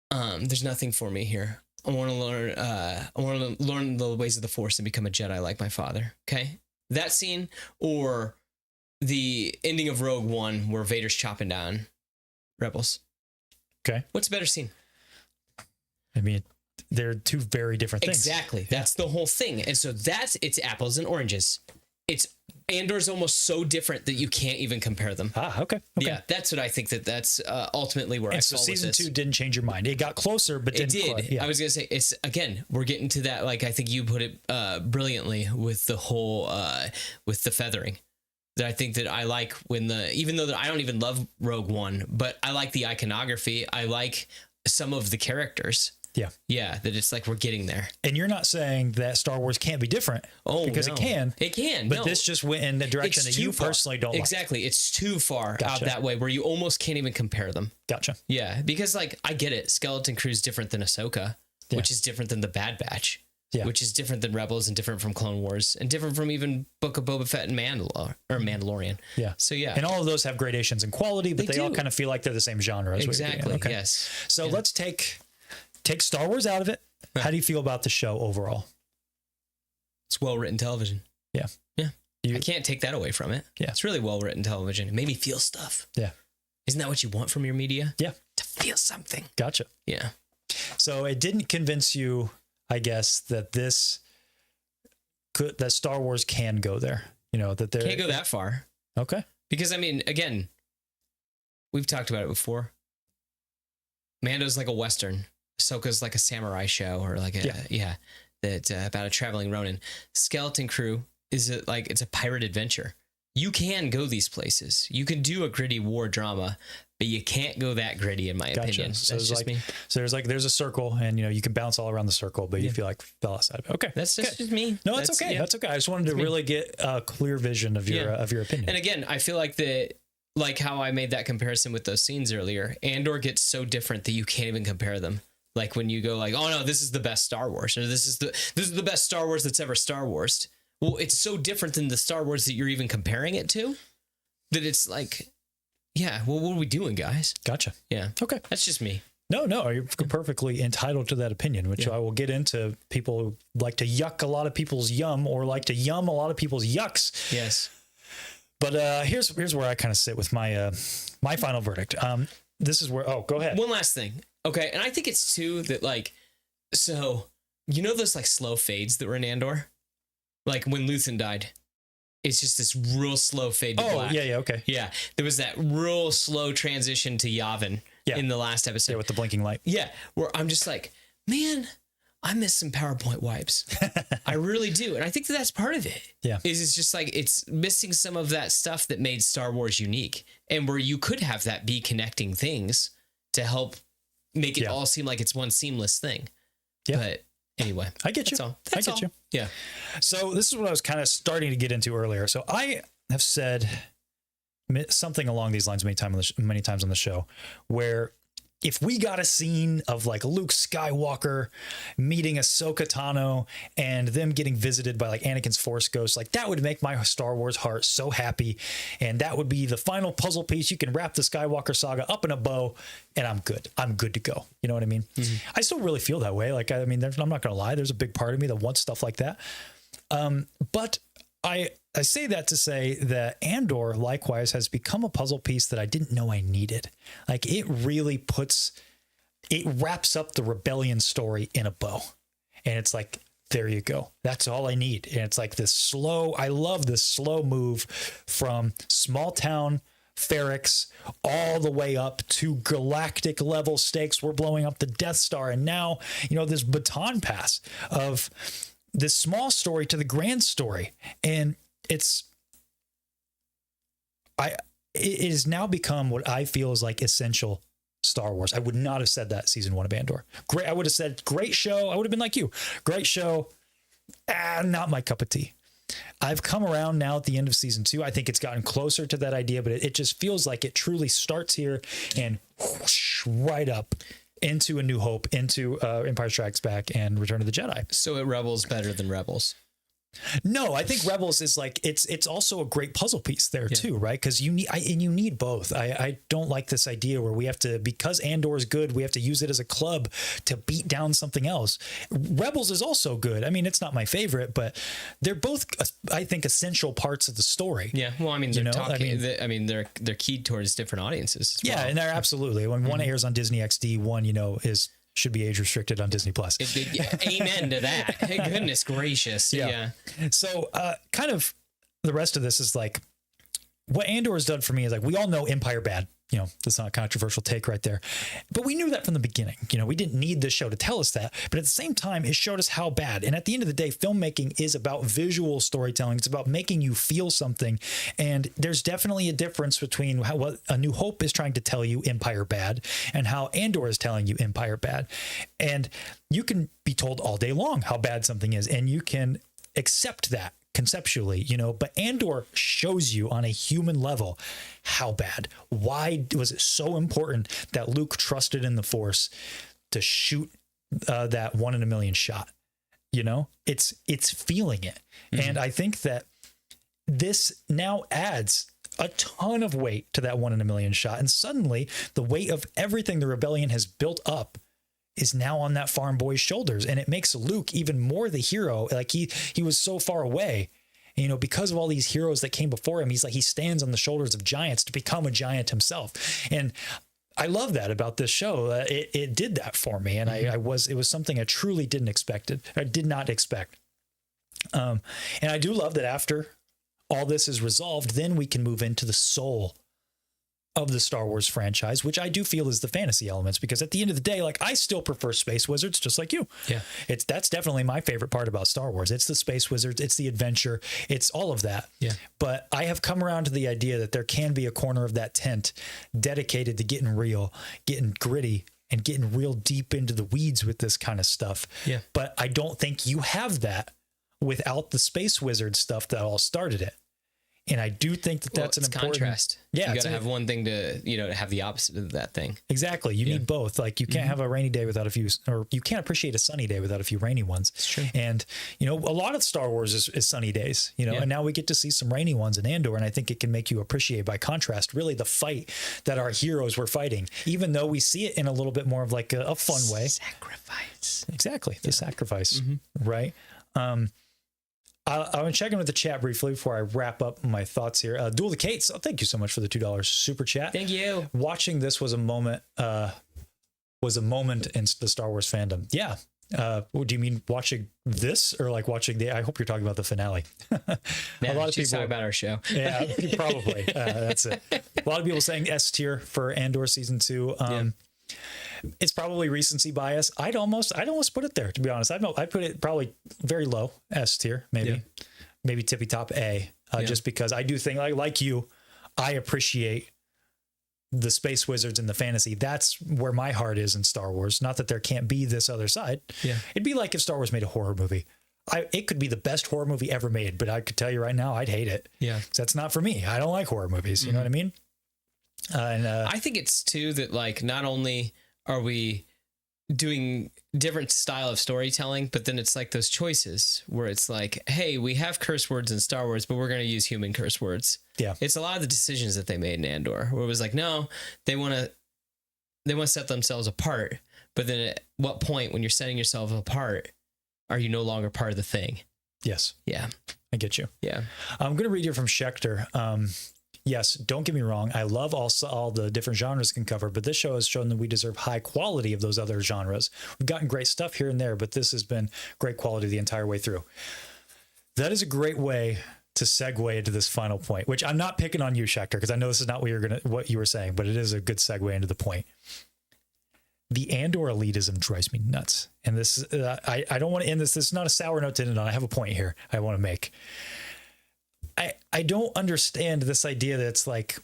There's nothing for me here. I want to learn the ways of the Force and become a Jedi like my father. Okay? That scene, or the ending of Rogue One where Vader's chopping down rebels. Okay. What's a better scene? I mean, they're two very different things. Exactly. That's the whole thing. And so it's apples and oranges. Andor's almost so different that you can't even compare them. Okay. Yeah, that's what I think that's ultimately where I saw season 2 didn't change your mind. It got closer, but it didn't. Did. I was going to say, we're getting to that. Like, I think you put it brilliantly with the whole, with the feathering. That I think that I like even though that I don't even love Rogue One, but I like the iconography. I like some of the characters. Yeah. Yeah. That it's like we're getting there. And you're not saying that Star Wars can't be different. Because no. it can. It can. But this just went in the direction that you personally don't like. Exactly. It's too far out that way where you almost can't even compare them. Gotcha. Yeah. Because, like, I get it. Skeleton Crew's different than Ahsoka, which is different than the Bad Batch. Yeah. Which is different than Rebels and different from Clone Wars and different from even Book of Boba Fett and Mandalorian. Yeah. So, yeah. And all of those have gradations in quality, but they all kind of feel like they're the same genre. Exactly. Okay. Yes. So let's take Star Wars out of it. How do you feel about the show overall? It's well-written television. Yeah. Yeah. I can't take that away from it. Yeah. It's really well-written television. It made me feel stuff. Yeah. Isn't that what you want from your media? Yeah. To feel something. Gotcha. Yeah. So it didn't convince you, I guess, that that Star Wars can go there. You know, that they can't go that far. Okay. Because, I mean, again, we've talked about it before. Mando's like a Western. Ahsoka's like a samurai show, or like about a traveling Ronin. Skeleton Crew it's a pirate adventure. You can go these places. You can do a gritty war drama, but you can't go that gritty, in my opinion. So that's just me. So there's a circle, and you can bounce all around the circle, but you feel like fell outside of it. Okay, that's just me. No, that's okay. Yeah. That's okay. I just wanted to really get a clear vision of your opinion. And again, I feel like how I made that comparison with those scenes earlier. Andor gets so different that you can't even compare them. Like when you go like, oh no, this is the best Star Wars, or this is the best Star Wars that's ever Star Wars. Well, it's so different than the Star Wars that you're even comparing it to, that it's like, yeah, well, what are we doing, guys? Gotcha. Yeah. Okay. That's just me. No, you're perfectly entitled to that opinion, which I will get into. People who like to yuck a lot of people's yum, or like to yum a lot of people's yucks. Yes. But here's where I kind of sit with my my final verdict. This is where, go ahead. One last thing. Okay. And I think it's too that so those like slow fades that were in Andor? Like when Luthen died, it's just this real slow fade to black. Yeah, okay. Yeah, there was that real slow transition to Yavin in the last episode. Yeah, with the blinking light. Yeah, where I'm just like, man, I miss some PowerPoint wipes. I really do. And I think that's part of it. Yeah. It's just like, it's missing some of that stuff that made Star Wars unique, and where you could have that be connecting things to help make it all seem like it's one seamless thing. Yeah. But anyway, I get you. That's all. Yeah. So this is what I was kind of starting to get into earlier. So I have said something along these lines many times on the show, where if we got a scene of like Luke Skywalker meeting Ahsoka Tano and them getting visited by like Anakin's Force ghost, like that would make my Star Wars heart so happy. And that would be the final puzzle piece. You can wrap the Skywalker saga up in a bow, and I'm good. I'm good to go. You know what I mean? Mm-hmm. I still really feel that way. Like, I mean, I'm not going to lie. There's a big part of me that wants stuff like that. But I say that to say that Andor likewise has become a puzzle piece that I didn't know I needed. Like it really wraps up the rebellion story in a bow. And it's like, there you go. That's all I need. And it's like I love this slow move from small town Ferrex, all the way up to galactic level stakes. We're blowing up the Death Star. And now, this baton pass of this small story to the grand story. And it has now become what I feel is like essential Star Wars. I would not have said that season 1 of Andor. Great. I would have said great show. I would have been like you. Great show. Not my cup of tea. I've come around now at the end of season 2. I think it's gotten closer to that idea, but it just feels like it truly starts here and whoosh, right up into A New Hope, into Empire Strikes Back and Return of the Jedi. So Rebels better than Rebels? No, I think Rebels is like, it's also a great puzzle piece there too, right? Because you need both. I don't like this idea where we have to, because Andor is good, we have to use it as a club to beat down something else. Rebels is also good. I mean, it's not my favorite, but they're both, I think, essential parts of the story. Yeah, well, I mean, they're keyed towards different audiences as well. Yeah, and they're absolutely. When one airs on Disney XD, one should be age restricted on Disney Plus. Amen to that. Goodness gracious. Yeah. So kind of the rest of this is like, what Andor has done for me is like, we all know Empire bad. That's not a controversial take right there. But we knew that from the beginning. We didn't need this show to tell us that. But at the same time, it showed us how bad. And at the end of the day, filmmaking is about visual storytelling. It's about making you feel something. And there's definitely a difference between what A New Hope is trying to tell you, Empire bad, and how Andor is telling you, Empire bad. And you can be told all day long how bad something is, and you can accept that conceptually, but Andor shows you on a human level how bad. Why was it so important that Luke trusted in the Force to shoot that 1 in a million shot? It's feeling it. Mm-hmm. And I think that this now adds a ton of weight to that 1 in a million shot. And suddenly the weight of everything the rebellion has built up is now on that farm boy's shoulders. And it makes Luke even more the hero. Like he was so far away, because of all these heroes that came before him. He stands on the shoulders of giants to become a giant himself. And I love that about this show. It did that for me. And it was something I truly did not expect. And I do love that after all this is resolved, then we can move into the soul of the Star Wars franchise, which I do feel is the fantasy elements, because at the end of the day, like, I still prefer space wizards just like you. Yeah. That's definitely my favorite part about Star Wars. It's the space wizards, it's the adventure, it's all of that. Yeah. But I have come around to the idea that there can be a corner of that tent dedicated to getting real, getting gritty, and getting real deep into the weeds with this kind of stuff. Yeah. But I don't think you have that without the space wizard stuff that all started it. And I do think that that's an important contrast. Yeah, you got to have one thing to, to have the opposite of that thing. Exactly. You need both. Like, you can't have a rainy day without a few, or you can't appreciate a sunny day without a few rainy ones. It's true. And, a lot of Star Wars is sunny days, and now we get to see some rainy ones in Andor. And I think it can make you appreciate, by contrast, really the fight that our heroes were fighting, even though we see it in a little bit more of like a fun way. Sacrifice. Exactly. The sacrifice. Right. I'm checking with the chat briefly before I wrap up my thoughts here. Duel the Kates, thank you so much for the $2 super chat. Thank you. Watching this was a moment in the Star Wars fandom. Yeah. Do you mean watching this, or like watching I hope you're talking about the finale. A lot of people talk about our show. Yeah, probably. That's it. A lot of people saying S tier for Andor season 2. It's probably recency bias. I'd almost put it there, to be honest. I'd put it probably very low, S tier, maybe tippy top A, just because I do think, like you, I appreciate the space wizards and the fantasy. That's where my heart is in Star Wars. Not that there can't be this other side. Yeah. It'd be like if Star Wars made a horror movie. It could be the best horror movie ever made, but I could tell you right now, I'd hate it. Yeah. That's not for me. I don't like horror movies. You know what I mean? I think it's too that, like, not only are we doing different style of storytelling, but then it's like those choices where it's like, hey, we have curse words in Star Wars, but we're going to use human curse words. Yeah. It's a lot of the decisions that they made in Andor, where it was like, no, they want to set themselves apart. But then at what point, when you're setting yourself apart, are you no longer part of the thing? Yes. Yeah. I get you. Yeah. I'm going to read here from Schechter. Yes, don't get me wrong. I love all the different genres it can cover, but this show has shown that we deserve high quality of those other genres. We've gotten great stuff here and there, but this has been great quality the entire way through. That is a great way to segue into this final point, which I'm not picking on you, Schechter, because I know this is not what you were saying, but it is a good segue into the point. The Andor elitism drives me nuts. And this, I don't want to end this. This is not a sour note to end on. I have a point here I want to make. I don't understand this idea that it's like,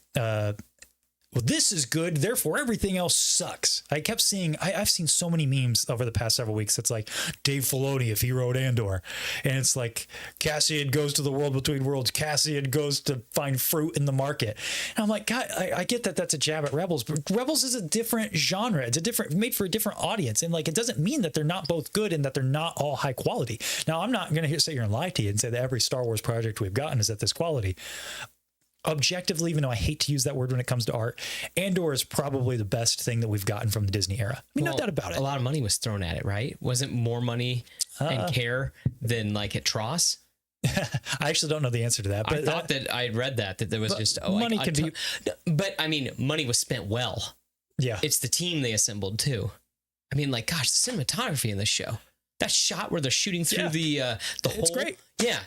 well, this is good, therefore everything else sucks. I kept seeing, I've seen so many memes over the past several weeks. It's like Dave Filoni, if he wrote Andor, and it's like Cassian goes to the world between worlds. Cassian goes to find fruit in the market. And I'm like, God, I get that that's a jab at Rebels, but Rebels is a different genre. It's made for a different audience. And like, it doesn't mean that they're not both good and that they're not all high quality. Now, I'm not going to sit here and lie to you and say that every Star Wars project we've gotten is at this quality. Objectively, even though I hate to use that word when it comes to art, Andor is probably the best thing that we've gotten from the Disney era. I mean, no doubt about it. A lot of money was thrown at it, right? Wasn't more money and care than like at Tross? I actually don't know the answer to that. But I thought that I read that there was just money can be. But I mean, money was spent well. Yeah, it's the team they assembled too. I mean, like, gosh, the cinematography in this show, that shot where they're shooting through the hole, it's great. Yeah.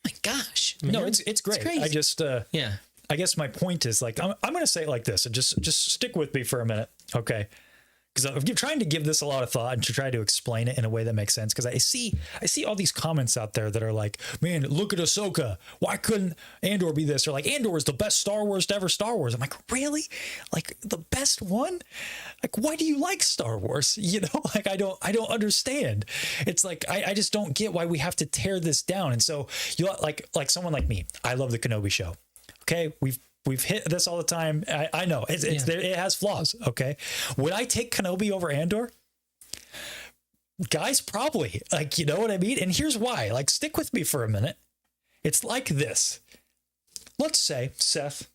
My gosh. Man. No, it's great. It's crazy. I just I guess my point is like I'm going to say it like this, and just stick with me for a minute, okay? Because I'm trying to give this a lot of thought and to try to explain it in a way that makes sense. Because I see all these comments out there that are like, man, look at Ahsoka. Why couldn't Andor be this? Or like, Andor is the best Star Wars to ever Star Wars. I'm like, really? Like the best one? Like, why do you like Star Wars? You know, like I don't understand. It's like I just don't get why we have to tear this down. And so you like someone like me. I love the Kenobi show. Okay, we've hit this all the time. I know it has flaws. Okay, would I take Kenobi over Andor? Guys, probably. Like, you know what I mean? And here's why. Like, stick with me for a minute. It's like this. Let's say, Seth,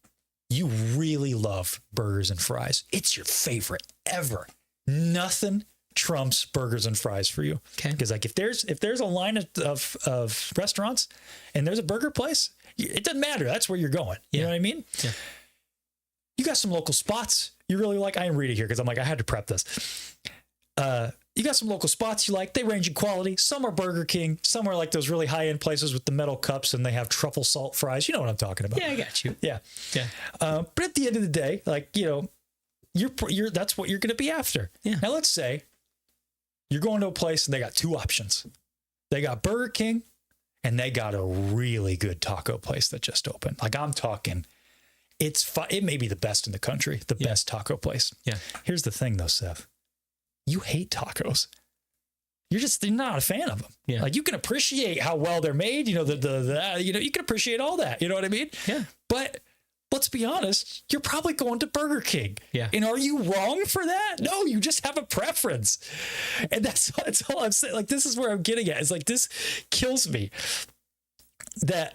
you really love burgers and fries. It's your favorite ever. Nothing trumps burgers and fries for you. Okay. Because like if there's a line of restaurants and there's a burger place, it doesn't matter. That's where you're going. You know what I mean? Yeah. You got some local spots you really like. I am reading here because I'm like, I had to prep this. You got some local spots you like. They range in quality. Some are Burger King. Some are like those really high-end places with the metal cups and they have truffle salt fries. You know what I'm talking about. Yeah, I got you. Yeah. Yeah. But at the end of the day, like, you know, you're that's what you're going to be after. Yeah. Now let's say you're going to a place and they got two options. They got Burger King and they got a really good taco place that just opened. Like I'm talking, it may be the best in the country, the best taco place. Yeah. Here's the thing though, Seth. You hate tacos. You're not a fan of them. Yeah. Like you can appreciate how well they're made. You know, you can appreciate all that. You know what I mean? Yeah. But let's be honest, you're probably going to Burger King. Yeah. And are you wrong for that? No, you just have a preference. And that's all I'm saying. Like, this is where I'm getting at. It's like, this kills me that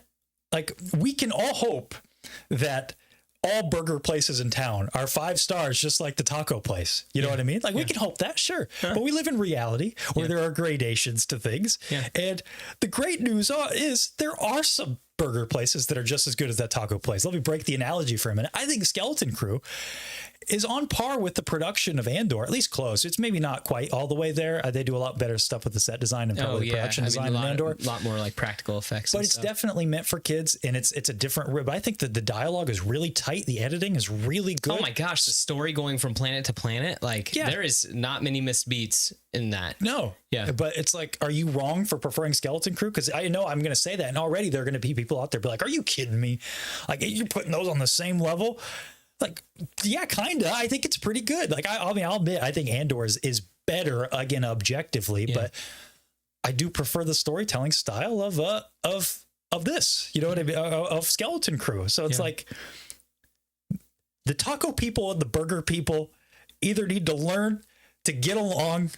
like we can all hope that all burger places in town are 5 stars, just like the taco place. You know what I mean? Like we can hope that, sure. But we live in reality where there are gradations to things. Yeah. And the great news is there are some burger places that are just as good as that taco place. Let me break the analogy for a minute. I think Skeleton Crew is on par with the production of Andor, at least close. It's maybe not quite all the way there. They do a lot better stuff with the set design and probably the production design in Andor. A lot more like practical effects. But it's definitely meant for kids, and it's a different rib. I think that the dialogue is really tight. The editing is really good. Oh my gosh, the story going from planet to planet, like there is not many missed beats in that. No. Yeah. But it's like, are you wrong for preferring Skeleton Crew? Because I know I'm going to say that, and already there are going to be people out there be like, are you kidding me? Like, you're putting those on the same level? Like, yeah, kind of. I think it's pretty good. Like, I mean, I'll admit, I think Andor is better, again, objectively, but I do prefer the storytelling style of this, you know what I mean? Of Skeleton Crew. So it's like the taco people and the burger people either need to learn to get along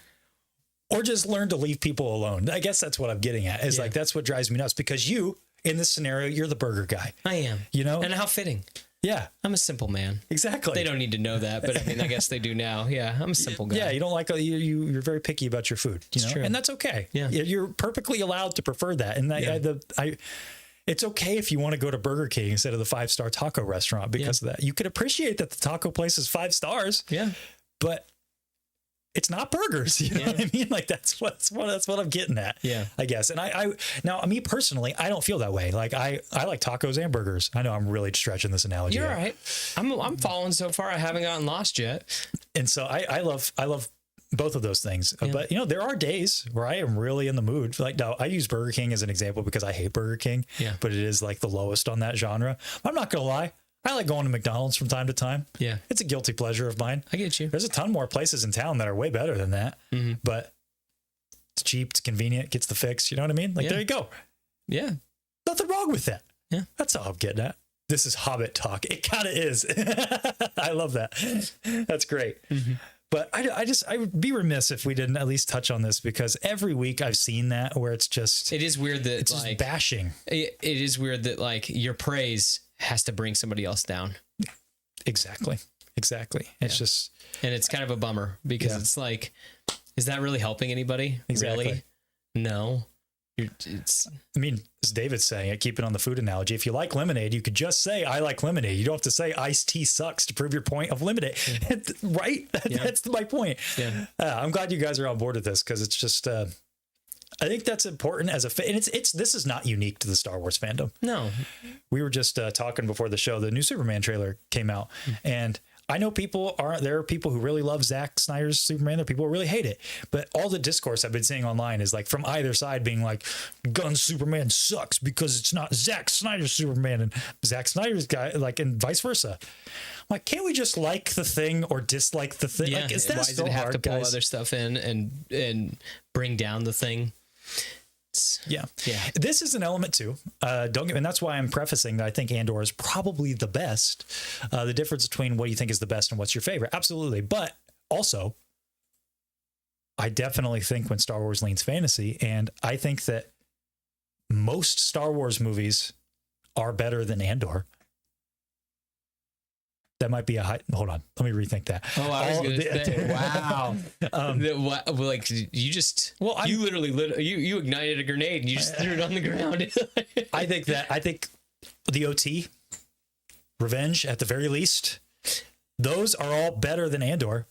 or just learn to leave people alone. I guess that's what I'm getting at. Is like, that's what drives me nuts, because you, in this scenario, you're the burger guy. I am. You know? And how fitting. Yeah. I'm a simple man. Exactly. They don't need to know that, but I mean, I guess they do now. Yeah. I'm a simple guy. Yeah. You don't like, you're very picky about your food, you know? True. And that's okay. Yeah. You're perfectly allowed to prefer that. And it's okay if you want to go to Burger King instead of the 5-star taco restaurant because of that. You could appreciate that the taco place is 5 stars. Yeah. But it's not burgers. You know what I mean? Like that's what I'm getting at. Yeah. I guess. And I now, me personally, I don't feel that way. Like I like tacos and burgers. I know I'm really stretching this analogy. You're all right. I'm following so far. I haven't gotten lost yet. And so I love both of those things. But you know, there are days where I am really in the mood. Like now, I use Burger King as an example because I hate Burger King. Yeah. But it is like the lowest on that genre. I'm not gonna lie. I like going to McDonald's from time to time. Yeah. It's a guilty pleasure of mine. I get you. There's a ton more places in town that are way better than that. Mm-hmm. But it's cheap, it's convenient, gets the fix. You know what I mean? Like, there you go. Yeah. Nothing wrong with that. Yeah. That's all I'm getting at. This is Hobbit talk. It kind of is. I love that. That's great. Mm-hmm. But I would be remiss if we didn't at least touch on this because every week I've seen that where it's just, it is weird that it's like just bashing. It is weird that like your praise has to bring somebody else down. Exactly. It's just, and it's kind of a bummer because it's like, is that really helping anybody? Exactly. Really? No. I mean, as David's saying, keeping on the food analogy, if you like lemonade, you could just say, I like lemonade. You don't have to say iced tea sucks to prove your point of lemonade. Right? That's my point. Yeah. I'm glad you guys are on board with this because it's just, I think that's important as a and this is not unique to the Star Wars fandom. No. We were just talking before the show, the new Superman trailer came out and I know there are people who really love Zack Snyder's Superman. There are people who really hate it. But all the discourse I've been seeing online is like from either side being like, Gunn Superman sucks because it's not Zack Snyder's Superman and Zack Snyder's guy, like, and vice versa. I'm like, can't we just like the thing or dislike the thing? Yeah. Like, is that why so does it have hard, to pull guys? other stuff in and bring down the thing? Yeah. Yeah. This is an element too. And that's why I'm prefacing that I think Andor is probably the best. The difference between what you think is the best and what's your favorite. Absolutely. But also, I definitely think when Star Wars leans fantasy, and I think that most Star Wars movies are better than Andor. That might be a high. Hold on. Let me rethink that. Oh, I was going to say, wow. Like you just, you literally, you ignited a grenade and you just threw it on the ground. I think the OT, Revenge at the very least, those are all better than Andor.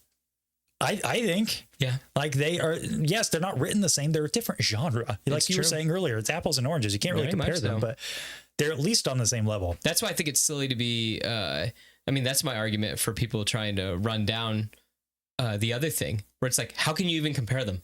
I think. Yeah. Like they are, yes, they're not written the same. They're a different genre. Like you were saying earlier, it's apples and oranges. You can't really compare them, but they're at least on the same level. That's why I think it's silly to be, I mean, that's my argument for people trying to run down the other thing, where it's like, how can you even compare them?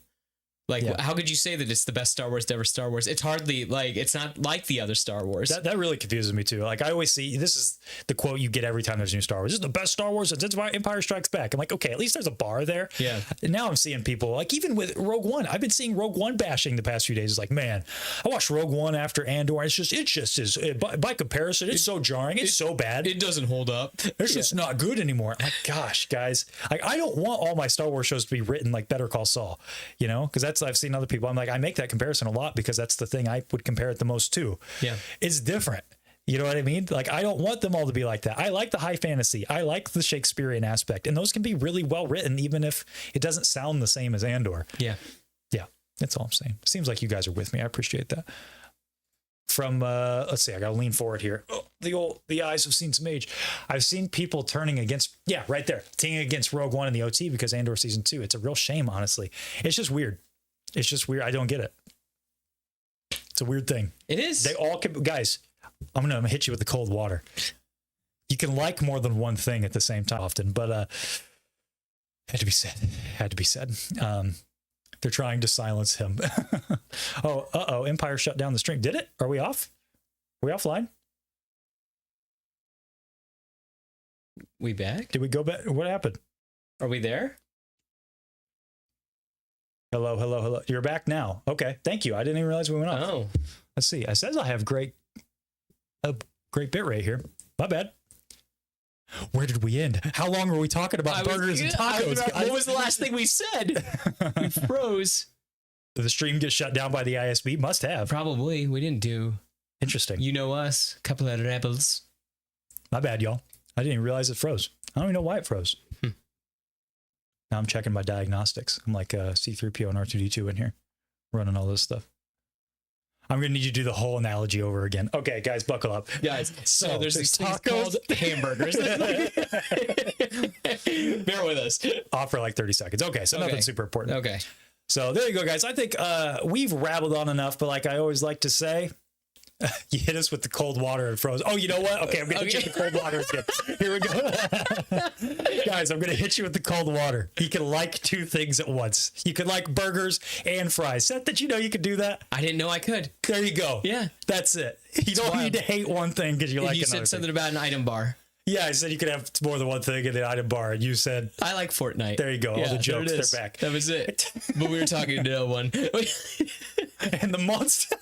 Like, how could you say that it's the best Star Wars to ever Star Wars? It's hardly like, it's not like the other Star Wars. That really confuses me too. Like I always see, this is the quote you get every time there's new Star Wars. This is the best Star Wars since Empire Strikes Back. I'm like, okay, at least there's a bar there. Yeah. And now I'm seeing people like, even with Rogue One, I've been seeing Rogue One bashing the past few days. It's like, man, I watched Rogue One after Andor. It's just is by comparison, it's so jarring. It's so bad. It doesn't hold up. It's just not good anymore. I'm like, gosh, guys, I don't want all my Star Wars shows to be written like Better Call Saul, you know, because I've seen other people. I'm like, I make that comparison a lot because that's the thing I would compare it the most to. Yeah. It's different. You know what I mean? Like, I don't want them all to be like that. I like the high fantasy. I like the Shakespearean aspect. And those can be really well written, even if it doesn't sound the same as Andor. Yeah. Yeah. That's all I'm saying. Seems like you guys are with me. I appreciate that. From, let's see, I got to lean forward here. Oh, the eyes have seen some age. I've seen people turning against, right there, turning against Rogue One in the OT because Andor season 2. It's a real shame, honestly. It's just weird. It's just weird. I don't get it. It's a weird thing. It is. They all can, guys, I'm going to hit you with the cold water. You can like more than one thing at the same time often, but had to be said. Had to be said. They're trying to silence him. Empire shut down the stream. Did it? Are we off? Are we offline? We back? Did we go back? What happened? Are we there? Hello. You're back now. Okay. Thank you. I didn't even realize we went off. Oh. Let's see. It says I have great bit rate here. My bad. Where did we end? How long were we talking about burgers and tacos? What was the last thing we said? We froze. Did the stream get shut down by the ISB? Must have. Probably. We didn't do. Interesting. You know us. Couple of rebels. My bad, y'all. I didn't even realize it froze. I don't even know why it froze. Now I'm checking my diagnostics. I'm like C-3PO and R2-D2 in here, running all this stuff. I'm gonna need you to do the whole analogy over again. Okay, guys, buckle up, Guys, so there's these things tacos. called hamburgers. Bear with us. Off for like 30 seconds. Okay, so nothing Okay. super important. Okay. So there you go, guys. I think we've rabbled on enough, but like I always like to say, you hit us with the cold water and froze. Oh, you know what? Okay, I'm going to hit you with the cold water again. Here we go. Guys, I'm going to hit you with the cold water. You can like two things at once. You can like burgers and fries. Seth, did you know you could do that? I didn't know I could. There you go. Yeah. That's it. You don't wild. need to hate one thing because you like You another said something thing. about an item bar. Yeah, I said you could have more than one thing in the item bar. And you said, I like Fortnite. there you go. All the jokes, there it is. they're back. That was it. But we were talking to no one. And the monster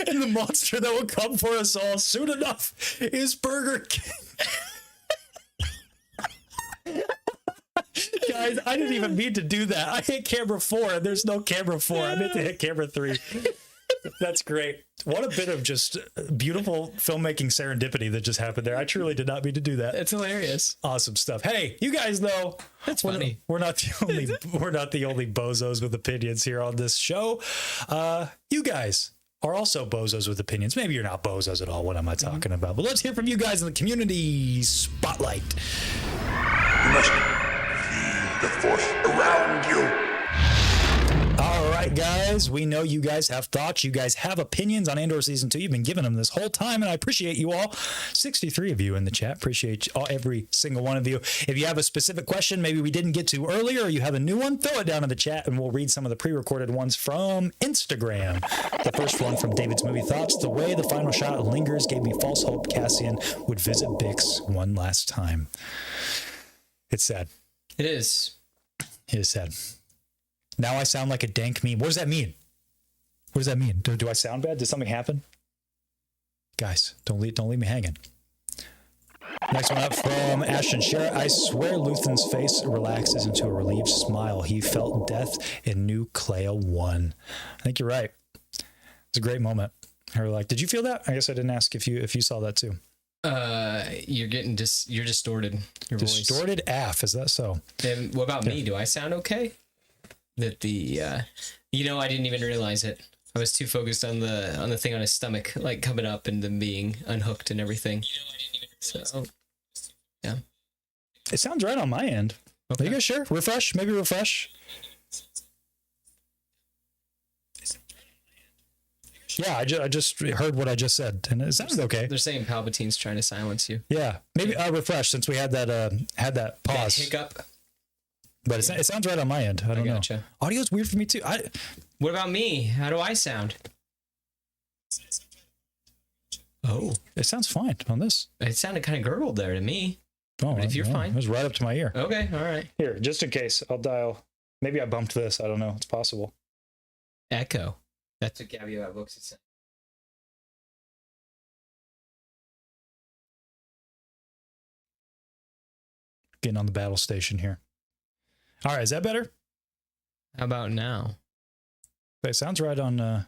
and the monster that will come for us all soon enough is Burger King. Guys, I didn't even mean to do that. I hit camera 4 and there's no camera 4. I meant to hit camera 3. That's great. What a bit of just beautiful filmmaking serendipity that just happened there. I truly did not mean to do that. It's hilarious. Awesome stuff. Hey, you guys know That's funny. we're not the only bozos with opinions here on this show. You guys are also bozos with opinions. Maybe you're not bozos at all. What am I talking about? But let's hear from you guys in the community spotlight. You must feel the force around you. All right, guys, we know you guys have thoughts. You guys have opinions on Andor Season 2. You've been giving them this whole time, and I appreciate you all. 63 of you in the chat. Appreciate every single one of you. If you have a specific question maybe we didn't get to earlier, or you have a new one, throw it down in the chat, and we'll read some of the pre-recorded ones from Instagram. The first one from David's Movie Thoughts. The way the final shot lingers gave me false hope Cassian would visit Bix one last time. It's sad. It is. It is sad. Now I sound like a dank meme. What does that mean? What does that mean? Do I sound bad? Did something happen? Guys, don't leave me hanging. Next one up from Ashton Sher. I swear Luthen's face relaxes into a relieved smile. He felt death and knew Clea won. I think you're right. It's a great moment. Her like, did you feel that? I guess I didn't ask if you saw that too. You're getting you're distorted. Your Distorted AF, is that so? voice. And what about me? Do I sound okay? That I didn't even realize it. I was too focused on the thing on his stomach, like coming up and then being unhooked and everything. So, yeah. It sounds right on my end. Okay. Are you guys sure? Refresh? Maybe refresh? Yeah, I just heard what I just said, and it sounded okay. They're saying Palpatine's trying to silence you. Yeah, maybe refresh since we had that pause. That hiccup. But it sounds right on my end. I don't know. Audio's weird for me too. What about me? How do I sound? Oh, it sounds fine on this. it sounded kind of gurgled there to me. Oh, But if you're fine. it was right up to my ear. Okay, all right. Here, just in case, I'll dial. Maybe I bumped this. I don't know. It's possible. Echo. That's what Gabby about books is saying. Getting on the battle station here. All right, is that better? How about now? It sounds right on. Man,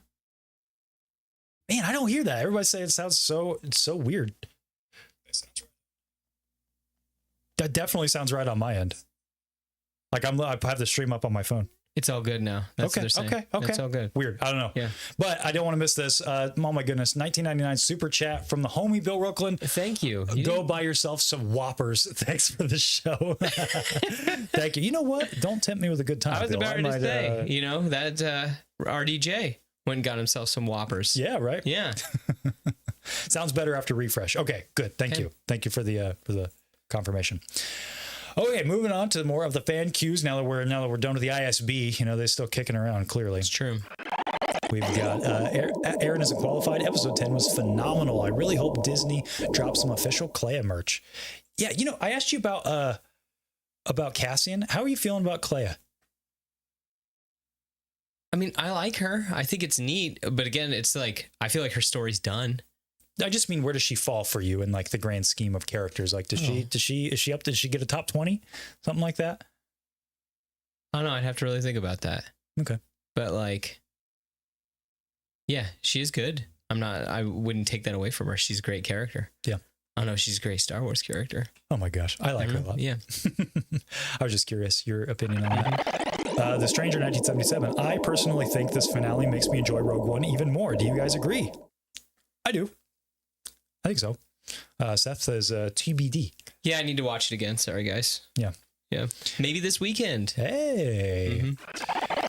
I don't hear that. Everybody say it sounds it's so weird. That definitely sounds right on my end. Like I have the stream up on my phone. It's all good now. That's what they're saying. Okay. It's all good. Weird. I don't know. Yeah. But I don't want to miss this. Oh my goodness. 1999 super chat from the homie Bill Rooklyn. Thank you. Go buy yourself some Whoppers. Thanks for the show. Thank you. You know what? Don't tempt me with a good time. I was Bill. about to say, that RDJ went and got himself some Whoppers. Yeah, right? Yeah. Sounds better after refresh. Okay, good. Thank you. Thank you for the confirmation. Okay, moving on to more of the fan cues. Now that we're done with the ISB, they're still kicking around. Clearly, It's true. we've got Aaron isn't qualified. Episode 10 was phenomenal. I really hope Disney drops some official Clea merch. Yeah, I asked you about Cassian. How are you feeling about Clea? I mean, I like her. I think it's neat, but again, it's like I feel like her story's done. I just mean, where does she fall for you in like the grand scheme of characters? Like, is she up? Did she get a top 20? Something like that? I don't know. I'd have to really think about that. Okay. But yeah, she is good. I wouldn't take that away from her. She's a great character. Yeah. I don't know. She's a great Star Wars character. Oh my gosh. I like her a lot. Yeah. I was just curious, your opinion on that. The Stranger 1977. I personally think this finale makes me enjoy Rogue One even more. Do you guys agree? I do. I think so. Seth says TBD. Yeah, I need to watch it again. Sorry, guys. Yeah. Yeah. Maybe this weekend. Hey.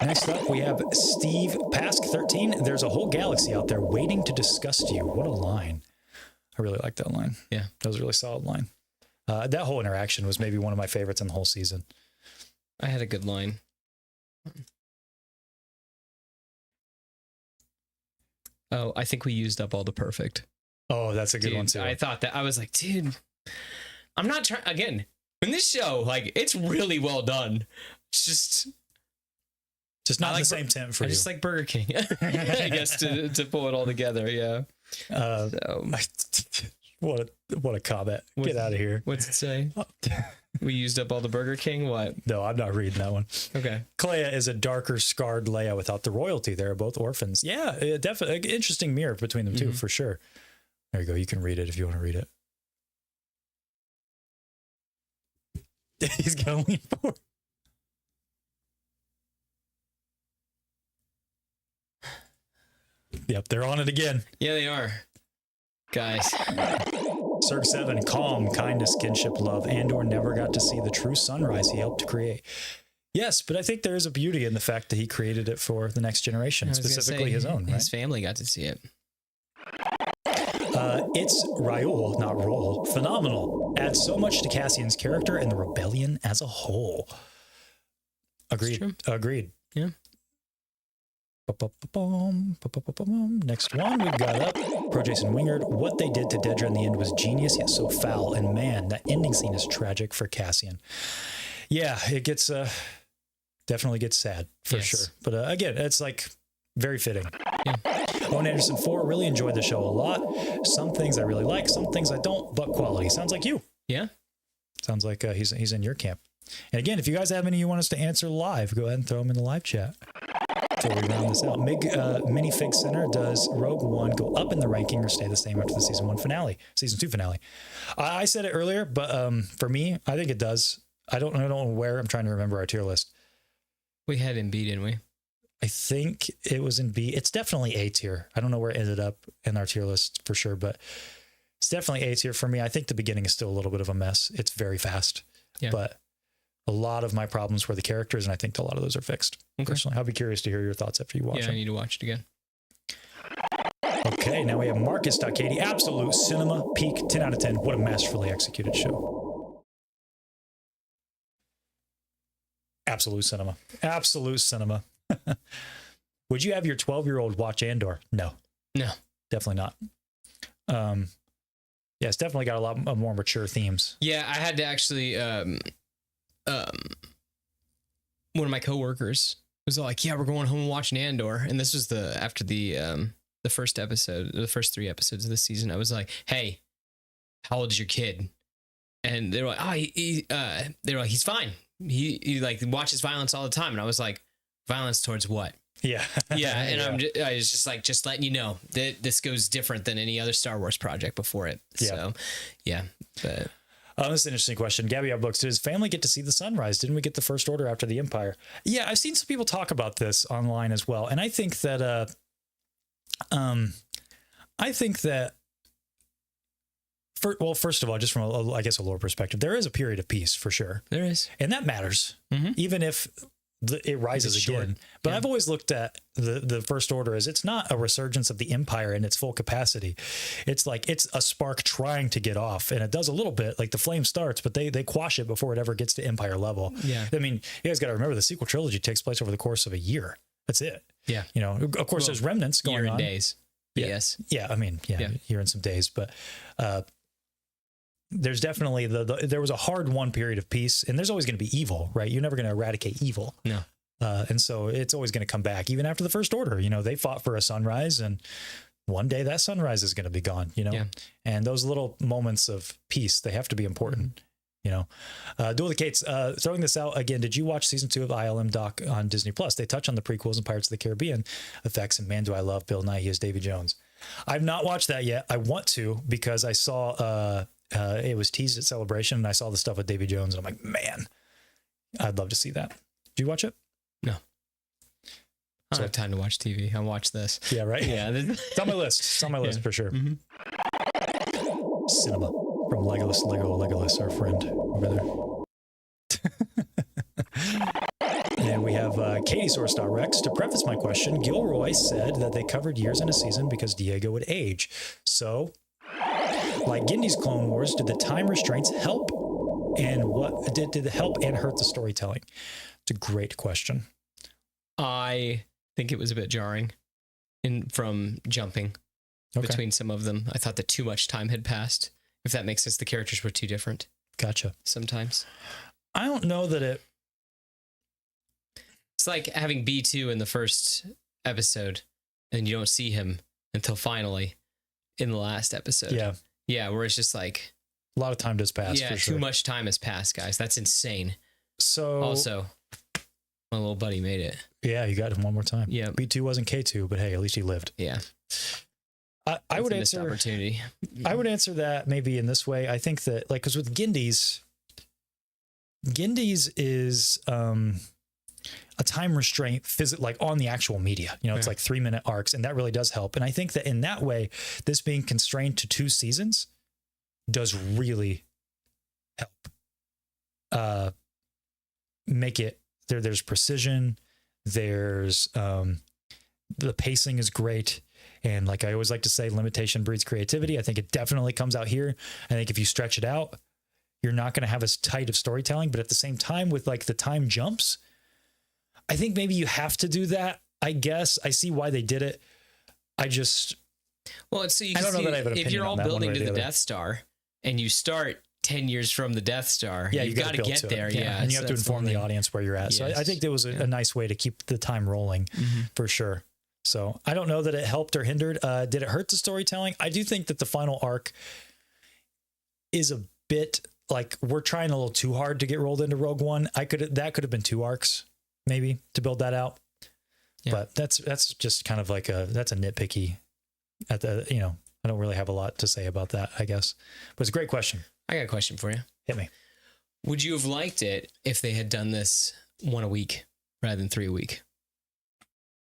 Next up, we have Steve Pask 13. There's a whole galaxy out there waiting to disgust you. What a line. I really like that line. Yeah. That was a really solid line. That whole interaction was maybe one of my favorites in the whole season. I had a good line. Oh, I think we used up all the perfect. Oh, that's a good one too. I thought that. I was like, dude, I'm not trying. Again, in this show, like, it's really well done. It's just not like the same tent for I you. just like Burger King, I guess, to pull it all together. Yeah. What a comment. Get out of here. What's it say? We used up all the Burger King? What? No, I'm not reading that one. Okay. Clea is a darker, scarred Leia without the royalty. They're both orphans. Yeah, definitely. Interesting mirror between them two, for sure. There you go. You can read it if you want to read it. He's going to lean forward. Yep, they're on it again. Yeah, they are. Guys. Cirque 7, calm, kindness, kinship, love. Andor never got to see the true sunrise he helped to create. Yes, but I think there is a beauty in the fact that he created it for the next generation, specifically his own, right? His family got to see it. It's Raul, not Roll. Phenomenal. Adds so much to Cassian's character and the rebellion as a whole. Agreed. Agreed. Yeah. Next one we've got up. Pro Jason Wingard. What they did to Dedra in the end was genius, yet so foul. And man, that ending scene is tragic for Cassian. Yeah, it gets definitely gets sad for sure. But again, it's like very fitting. Yeah. Owen Anderson 4, really enjoyed the show a lot. Some things I really like, some things I don't, but quality. Sounds like you. Yeah. Sounds like he's in your camp. And again, if you guys have any you want us to answer live, go ahead and throw them in the live chat. Before we round this out, Minifig Center, does Rogue One go up in the ranking or stay the same after the season 2 finale? I said it earlier, but for me, I think it does. I don't know where. I'm trying to remember our tier list. We had in B, didn't we? I think it was in B. It's definitely A tier. I don't know where it ended up in our tier list for sure, but it's definitely A tier for me. I think the beginning is still a little bit of a mess. It's very fast, but a lot of my problems were the characters, and I think a lot of those are fixed. Personally, I'll be curious to hear your thoughts after you watch it. Yeah, I need to watch it again. Okay, now we have Marcus.Katie. Absolute cinema, peak, 10 out of 10. What a masterfully executed show. Absolute cinema. Absolute cinema. Would you have your 12-year-old watch Andor? No. No. Definitely not. Yeah, it's definitely got a lot more mature themes. Yeah, I had to actually one of my coworkers was like, "Yeah, we're going home and watching Andor." And this was after the first episode, the first 3 episodes of the season. I was like, "Hey, how old is your kid?" And they were like, "Oh, they were like, he's fine. He like watches violence all the time." And I was like, "Violence towards what?" Yeah. Yeah. And I was just like, just letting you know that this goes different than any other Star Wars project before it. Yeah. So, yeah. But this is an interesting question. Gabby Books, did his family get to see the sunrise? Didn't we get the First Order after the Empire? Yeah, I've seen some people talk about this online as well. And I think that, first of all, just from a lore perspective, there is a period of peace for sure. there is. And that matters, even if it rises again. short. But I've always looked at the First Order as it's not a resurgence of the Empire in its full capacity. It's like it's a spark trying to get off, and it does a little bit. Like the flame starts, but they quash it before it ever gets to Empire level. Yeah. I mean, you guys got to remember the sequel trilogy takes place over the course of a year. That's it. Yeah. You know, of course, there's remnants going Year and on. days. Yeah. Yes. Yeah. I mean, year and some days, but there's definitely there was a hard-won period of peace, and there's always going to be evil, right? You're never going to eradicate evil. No. And so it's always going to come back, even after the First Order. You know, they fought for a sunrise, and one day that sunrise is going to be gone, you know? Yeah. And those little moments of peace, they have to be important, you know? Duel of the Cates, throwing this out again, did you watch season 2 of ILM doc on Disney Plus? They touch on the prequels and Pirates of the Caribbean effects, and man, do I love Bill Nighy as Davy Jones. I've not watched that yet. I want to, because I saw it was teased at Celebration, and I saw the stuff with Davy Jones, and I'm like, man, I'd love to see that. Did you watch it? No. I don't have time to watch TV. I'll watch this. Yeah, right. Yeah. It's on my list. It's on my list for sure. Mm-hmm. Cinema from Legolas, our friend over there. And we have KatieSource.Rex. To preface my question, Gilroy said that they covered years in a season because Diego would age. So, like Gindy's Clone Wars, did the time restraints help? And what did it help and hurt the storytelling? It's a great question. I think it was a bit jarring from jumping between some of them. I thought that too much time had passed. If that makes sense, the characters were too different. Gotcha. Sometimes. I don't know that it... It's like having B2 in the first episode and you don't see him until finally in the last episode. Yeah. Yeah, where it's just like... A lot of time does pass. Yeah, for sure. too much time has passed, guys. That's insane. So... Also, my little buddy made it. Yeah, you got him one more time. Yeah. B2 wasn't K2, but hey, at least he lived. Yeah. I would answer opportunity. I would answer that maybe in this way. I think that, like, because with Gindy's is a time restraint like on the actual media. You know, it's like 3-minute arcs, and that really does help. And I think that in that way, this being constrained to 2 seasons does really help make it there's precision, there's the pacing is great, and like I always like to say, limitation breeds creativity. I think it definitely comes out here. I think if you stretch it out, you're not going to have as tight of storytelling, but at the same time, with like the time jumps, I think maybe you have to do that. I guess I see why they did it. I don't know that I have an opinion. If you're all building to the Death Star and you start 10 years from the Death Star, you've got to get there. Yeah. And you have to inform the audience where you're at. Yes. So I think there was a nice way to keep the time rolling for sure. So I don't know that it helped or hindered. Did it hurt the storytelling? I do think that the final arc is a bit like we're trying a little too hard to get rolled into Rogue One. That could have been 2 arcs maybe to build that out. Yeah. But that's just kind of like that's a nitpicky I don't really have a lot to say about that, I guess. But it's a great question. I got a question for you. Hit me. Would you have liked it if they had done this 1 a week rather than 3 a week?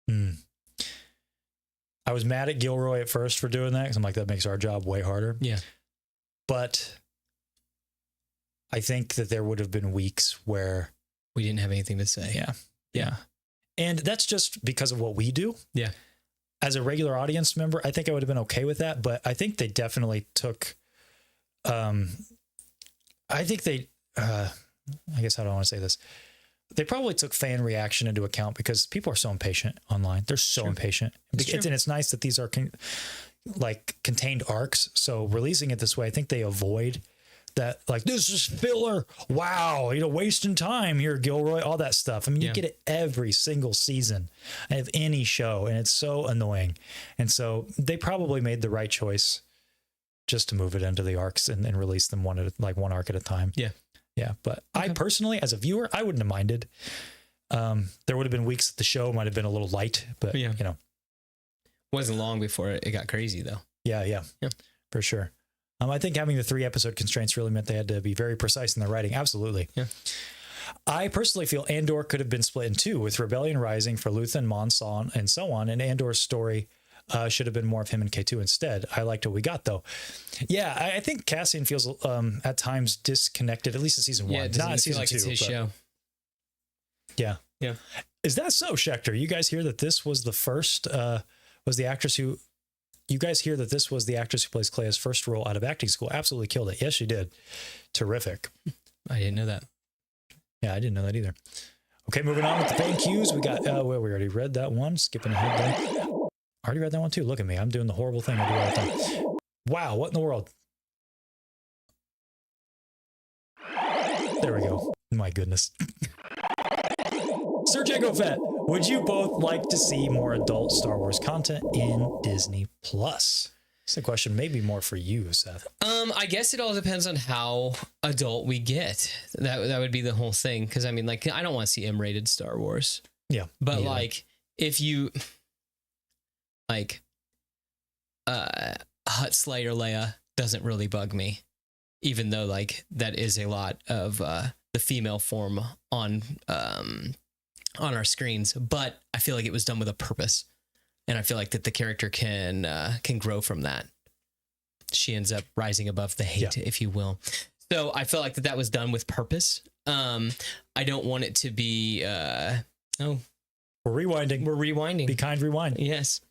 I was mad at Gilroy at first for doing that because I'm like, that makes our job way harder. Yeah. But I think that there would have been weeks where we didn't have anything to say. Yeah. And that's just because of what we do. Yeah. As a regular audience member, I think I would have been okay with that. But I think they definitely took, I guess how do I want to say this? They probably took fan reaction into account because people are so impatient online. They're so impatient. And it's nice that these are contained arcs. So releasing it this way, I think they avoid that, like, this is filler. Wow. Wasting time here, Gilroy, all that stuff. I mean, you get it every single season of any show, and it's so annoying. And so they probably made the right choice just to move it into the arcs and release them one arc at a time. Yeah. Yeah. But I personally, as a viewer, I wouldn't have minded. There would have been weeks that the show might have been a little light, but wasn't long before it got crazy though. Yeah, for sure. I think having the 3-episode constraints really meant they had to be very precise in their writing. Absolutely. Yeah. I personally feel Andor could have been split in 2 with Rebellion Rising for Luthen, Mon, and so on. And Andor's story should have been more of him and K2 instead. I liked what we got though. Yeah, I think Cassian feels at times disconnected, at least in season 1. Yeah, it not season like 2. It's his show. Yeah. Yeah. Is that so, Schechter? You guys hear that this was the first, you guys hear that this was the actress who plays Clea's first role out of acting school? Absolutely killed it. Yes, she did. Terrific. I didn't know that. Yeah, I didn't know that either. Okay, moving on with the fan cues. We got, we already read that one. Skipping ahead there. I already read that one too. Look at me. I'm doing the horrible thing I do all the time. Wow, what in the world? There we go. My goodness. Sir Jago Fett, would you both like to see more adult Star Wars content in Disney Plus? It's a question maybe more for you, Seth. I guess it all depends on how adult we get. That would be the whole thing. Because I mean, like, I don't want to see M-rated Star Wars. Yeah. But like, if you like, Hutt Slayer Leia doesn't really bug me, even though like that is a lot of the female form on on our screens, but I feel like it was done with a purpose, and I feel like that the character can grow from that. She ends up rising above the hate, if you will. So I felt like that was done with purpose. I don't want it to be. We're rewinding. We're rewinding. Be kind, rewind. Yes.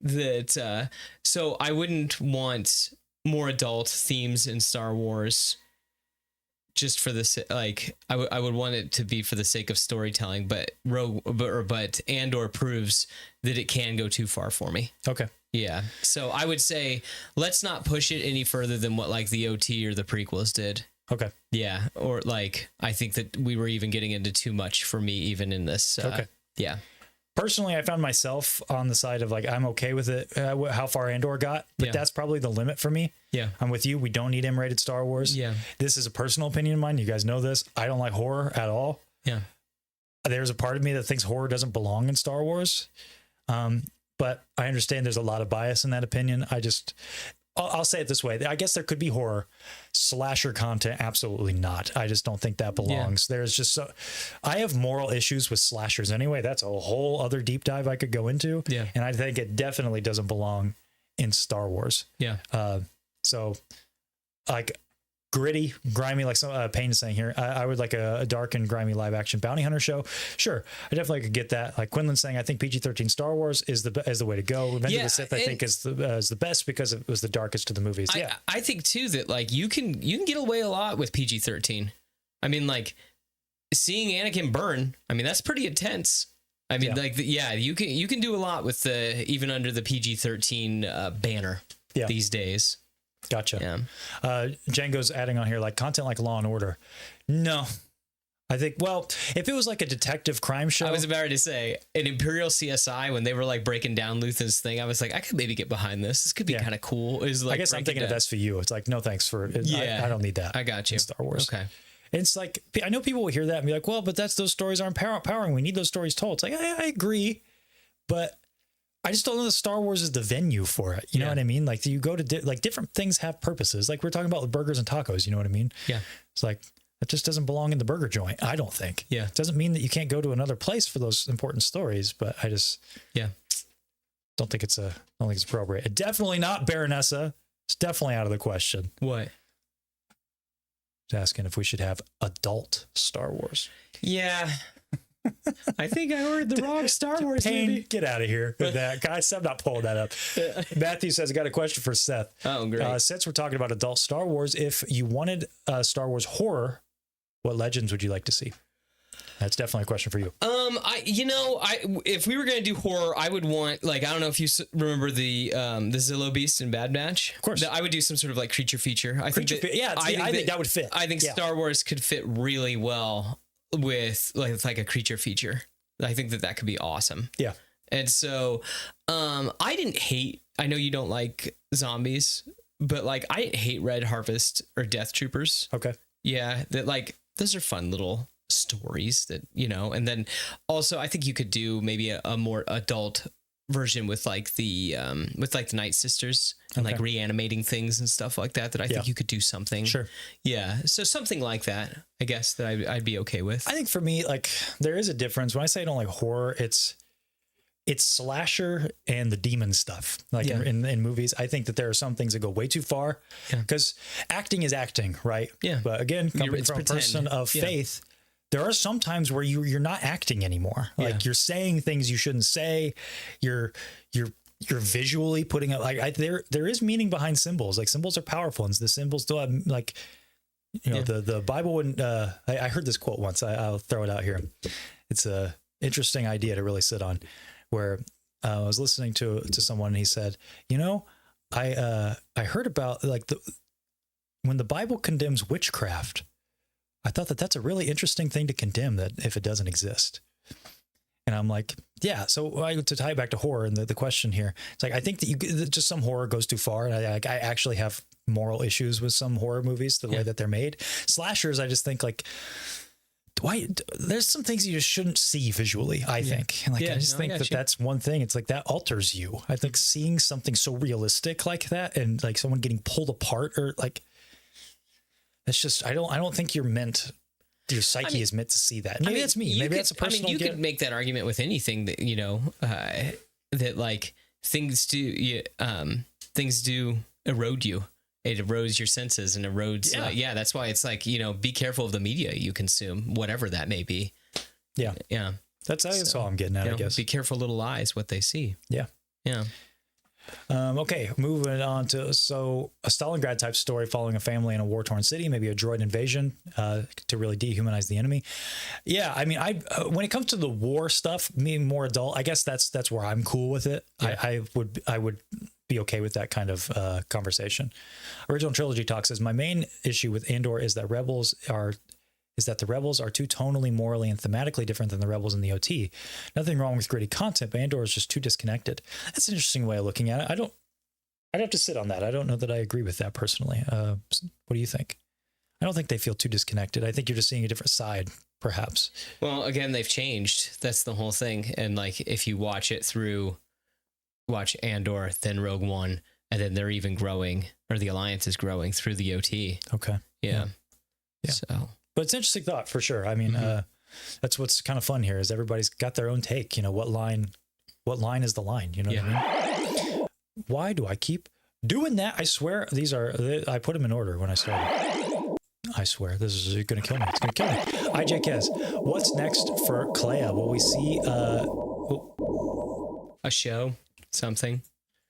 That. So I wouldn't want more adult themes in Star Wars. Just for this, like I would want it to be for the sake of storytelling, but Andor proves that it can go too far for me. Okay. Yeah. So I would say let's not push it any further than what like the OT or the prequels did. Okay. Yeah. Or like I think that we were even getting into too much for me even in this. Okay. Yeah. Personally, I found myself on the side of like, I'm okay with it, how far Andor got, but that's probably the limit for me. Yeah. I'm with you. We don't need M-rated Star Wars. Yeah. This is a personal opinion of mine. You guys know this. I don't like horror at all. Yeah. There's a part of me that thinks horror doesn't belong in Star Wars. But I understand there's a lot of bias in that opinion. I'll say it this way. I guess there could be horror. Slasher content, absolutely not. I just don't think that belongs. Yeah. There's just I have moral issues with slashers anyway. That's a whole other deep dive I could go into. Yeah. And I think it definitely doesn't belong in Star Wars. Yeah. So like gritty, grimy, like Payne is saying here, I would like a dark and grimy live action bounty hunter show. Sure. I definitely could get that. Like Quinlan's saying, I think PG-13 Star Wars is the way to go. Revenge of the Sith, I think is the best because it was the darkest of the movies. I think too that like you can get away a lot with PG-13. I mean, like seeing Anakin burn, I mean, that's pretty intense. I mean, you can do a lot with the, even under the PG-13 banner these days. Gotcha. Yeah. Django's adding on here, like content like Law and Order. No, I think, well, if it was like a detective crime show. I was about to say an Imperial CSI when they were like breaking down Luthen's thing. I was like, I could maybe get behind this. This could be kind of cool. Like, I guess I'm thinking of SVU. It's like, no, thanks for it. I don't need that. I got you. In Star Wars. Okay. It's like, I know people will hear that and be like, well, but those stories aren't powering. We need those stories told. It's like, I agree, but I just don't know that Star Wars is the venue for it. You know what I mean? Like you go to different things have purposes. Like we're talking about the burgers and tacos. You know what I mean? Yeah. It's like, that just doesn't belong in the burger joint. I don't think. Yeah. It doesn't mean that you can't go to another place for those important stories, but I just, don't think it's appropriate. Definitely not Baronessa. It's definitely out of the question. What? Just asking if we should have adult Star Wars. Yeah. I think I ordered the wrong Star Wars movie. Get out of here with that. Guys, I'm not pulling that up. Matthew says, I got a question for Seth. Oh, great. Since we're talking about adult Star Wars, if you wanted Star Wars horror, what legends would you like to see? That's definitely a question for you. If we were going to do horror, I would want, like, I don't know if you remember the Zillow Beast in Bad Batch. Of course. I would do some sort of like creature feature. I think that would fit. I think Star Wars could fit really well with like a creature feature. I think that could be awesome. Yeah. And so I know you don't like zombies, but like I didn't hate Red Harvest or Death Troopers. Okay. Yeah. That like, those are fun little stories that, and then also I think you could do maybe a more adult version with like the Night Sisters and like reanimating things and stuff like that I think you could do something. Sure. Yeah. So something like that, I guess that I'd be okay with. I think for me, like there is a difference. When I say I don't like horror, it's slasher and the demon stuff. Like in movies, I think that there are some things that go way too far because acting is acting, right? Yeah. But again, coming from a person of faith, there are some times where you're not acting anymore. Like you're saying things you shouldn't say. You're visually putting up like there is meaning behind symbols. Like symbols are powerful, and the symbols still have like the Bible wouldn't. I heard this quote once. I'll throw it out here. It's a interesting idea to really sit on. Where I was listening to someone, and he said, I heard about like when the Bible condemns witchcraft. I thought that's a really interesting thing to condemn, that if it doesn't exist. And I'm like, yeah. So to tie it back to horror and the question here, it's like, I think that just some horror goes too far. And I actually have moral issues with some horror movies, the way that they're made. Slashers, I just think like, there's some things you just shouldn't see visually, I think. And like, I just think that's one thing. It's like that alters you. I think seeing something so realistic like that and like someone getting pulled apart or like, it's just, I don't think you're meant your psyche is meant to see that. Maybe that's me. Maybe that's a personal. You could make that argument with anything that that like things do erode you. It erodes your senses and erodes. That's why it's like, be careful of the media you consume, whatever that may be. Yeah. Yeah. That's all I'm getting at, I guess. Be careful, little eyes, what they see. Yeah. Yeah. Okay, moving on to a Stalingrad type story following a family in a war-torn city, maybe a droid invasion to really dehumanize the enemy. Yeah, I mean, when it comes to the war stuff, me more adult, I guess that's where I'm cool with it. Yeah. I would be okay with that kind of conversation. Original Trilogy Talk says, my main issue with Andor is that the rebels are too tonally, morally, and thematically different than the rebels in the OT. Nothing wrong with gritty content, but Andor is just too disconnected. That's an interesting way of looking at it. I'd have to sit on that. I don't know that I agree with that personally. What do you think? I don't think they feel too disconnected. I think you're just seeing a different side, perhaps. Well, again, they've changed. That's the whole thing. And like, if you watch Andor, then Rogue One, and then they're even growing, or the Alliance is growing through the OT. Okay. Yeah. So. But it's an interesting thought for sure. I mean, that's what's kind of fun here is everybody's got their own take. What line is the line? You know what I mean? Why do I keep doing that? I swear I put them in order when I started. I swear this is going to kill me. It's going to kill me. IJ Kez, what's next for Clea? Will we see a show? Something?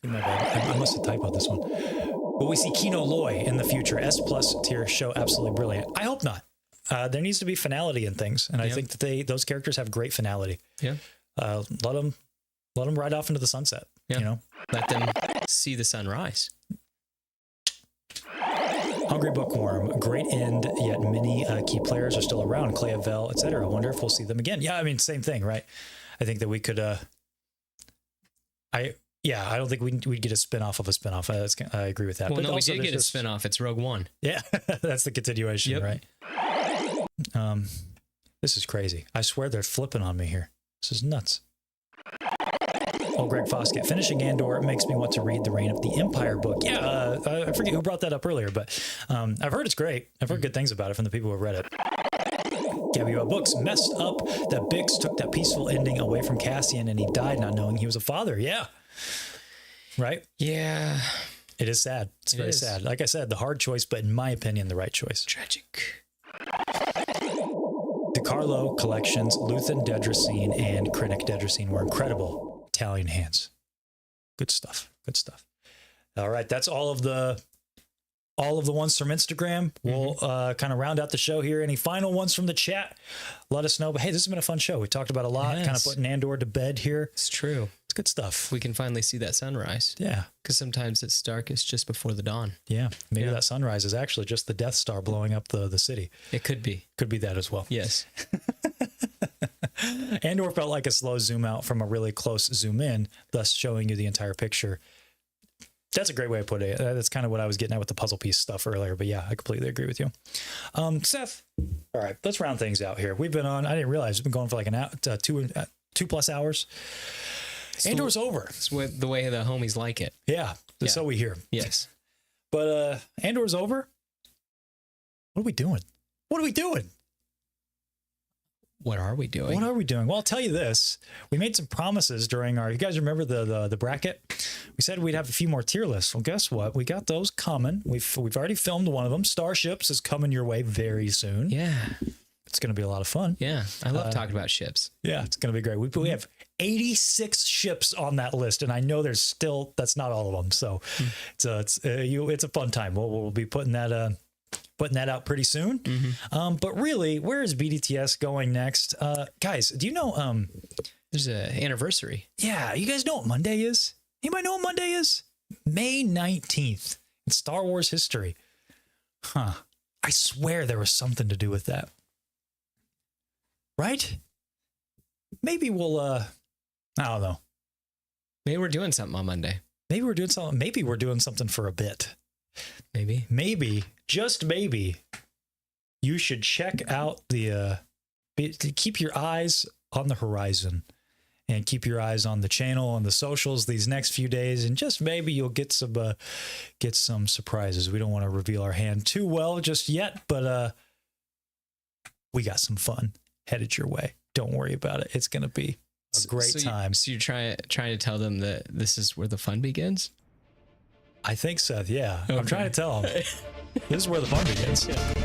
My bad. I must have typoed this one. Will we see Kino Loy in the future? S+ tier show, absolutely brilliant. I hope not. There needs to be finality in things, and I think that those characters have great finality. Yeah, let them ride off into the sunset. Yeah. Let them see the sunrise. Hungry Bookworm, great end. Yet many key players are still around. Clea, Vel, etc. I wonder if we'll see them again. Yeah, I mean, same thing, right? I think that we could. I don't think we'd get a spinoff of a spinoff. I agree with that. Well, but no, we did get a spinoff. It's Rogue One. Yeah, that's the continuation, right? This is crazy. I swear they're flipping on me here. This is nuts. Oh, Greg Foskett. Finishing Andor makes me want to read the Reign of the Empire book. Yeah, I forget who brought that up earlier, but I've heard it's great. I've heard good things about it from the people who have read it. Gabby Books messed up that Bix took that peaceful ending away from Cassian and he died not knowing he was a father. Yeah. Right? Yeah. It is sad. It's very sad. Like I said, the hard choice, but in my opinion, the right choice. Tragic. DiCarlo collections, Luthen Dedricine and Krennic Dedricine were incredible. Italian hands. Good stuff. Good stuff. All right. That's all of the ones from Instagram. We'll kind of round out the show here. Any final ones from the chat? Let us know. But hey, this has been a fun show. We talked about a lot, kind of putting Andor to bed here. It's true. It's good stuff. We can finally see that sunrise. Yeah. Because sometimes it's darkest just before the dawn. Yeah. Maybe that sunrise is actually just the Death Star blowing up the city. It could be. Could be that as well. Yes. Andor felt like a slow zoom out from a really close zoom in, thus showing you the entire picture. That's a great way to put it. That's kind of what I was getting at with the puzzle piece stuff earlier. But yeah, I completely agree with you. Seth, all right, let's round things out here. We've been on, I didn't realize we've been going for like an hour, 2+ hours. Andor's over. It's the way the homies like it. Yeah, so we hear. Yes. But Andor's over. What are we doing? What are we doing? What are we doing? What are we doing? Well, I'll tell you this. We made some promises during you guys remember the bracket? We said we'd have a few more tier lists. Well, guess what? We got those coming. We've already filmed one of them. Starships is coming your way very soon. Yeah. It's going to be a lot of fun. Yeah. I love talking about ships. Yeah, it's going to be great. We have 86 ships on that list, and I know that's not all of them. So it's a fun time. We'll be putting that out pretty soon. But really, where is BDTS going next? Guys, do you know there's an anniversary? Yeah, you guys know what Monday is? Anybody know what Monday is? May 19th in Star Wars history. I swear there was something to do with that. Right? Maybe we'll I don't know. Maybe we're doing something on Monday. Maybe we're doing something. Maybe we're doing something for a bit. Maybe, just maybe, you should check out keep your eyes on the horizon and keep your eyes on the channel and the socials these next few days. And just maybe you'll get some surprises. We don't want to reveal our hand too well just yet, but we got some fun headed your way. Don't worry about it. It's going to be a great time. So you're trying to tell them that this is where the fun begins? I think, Seth, yeah. Okay. I'm trying to tell them. This is where the fun begins.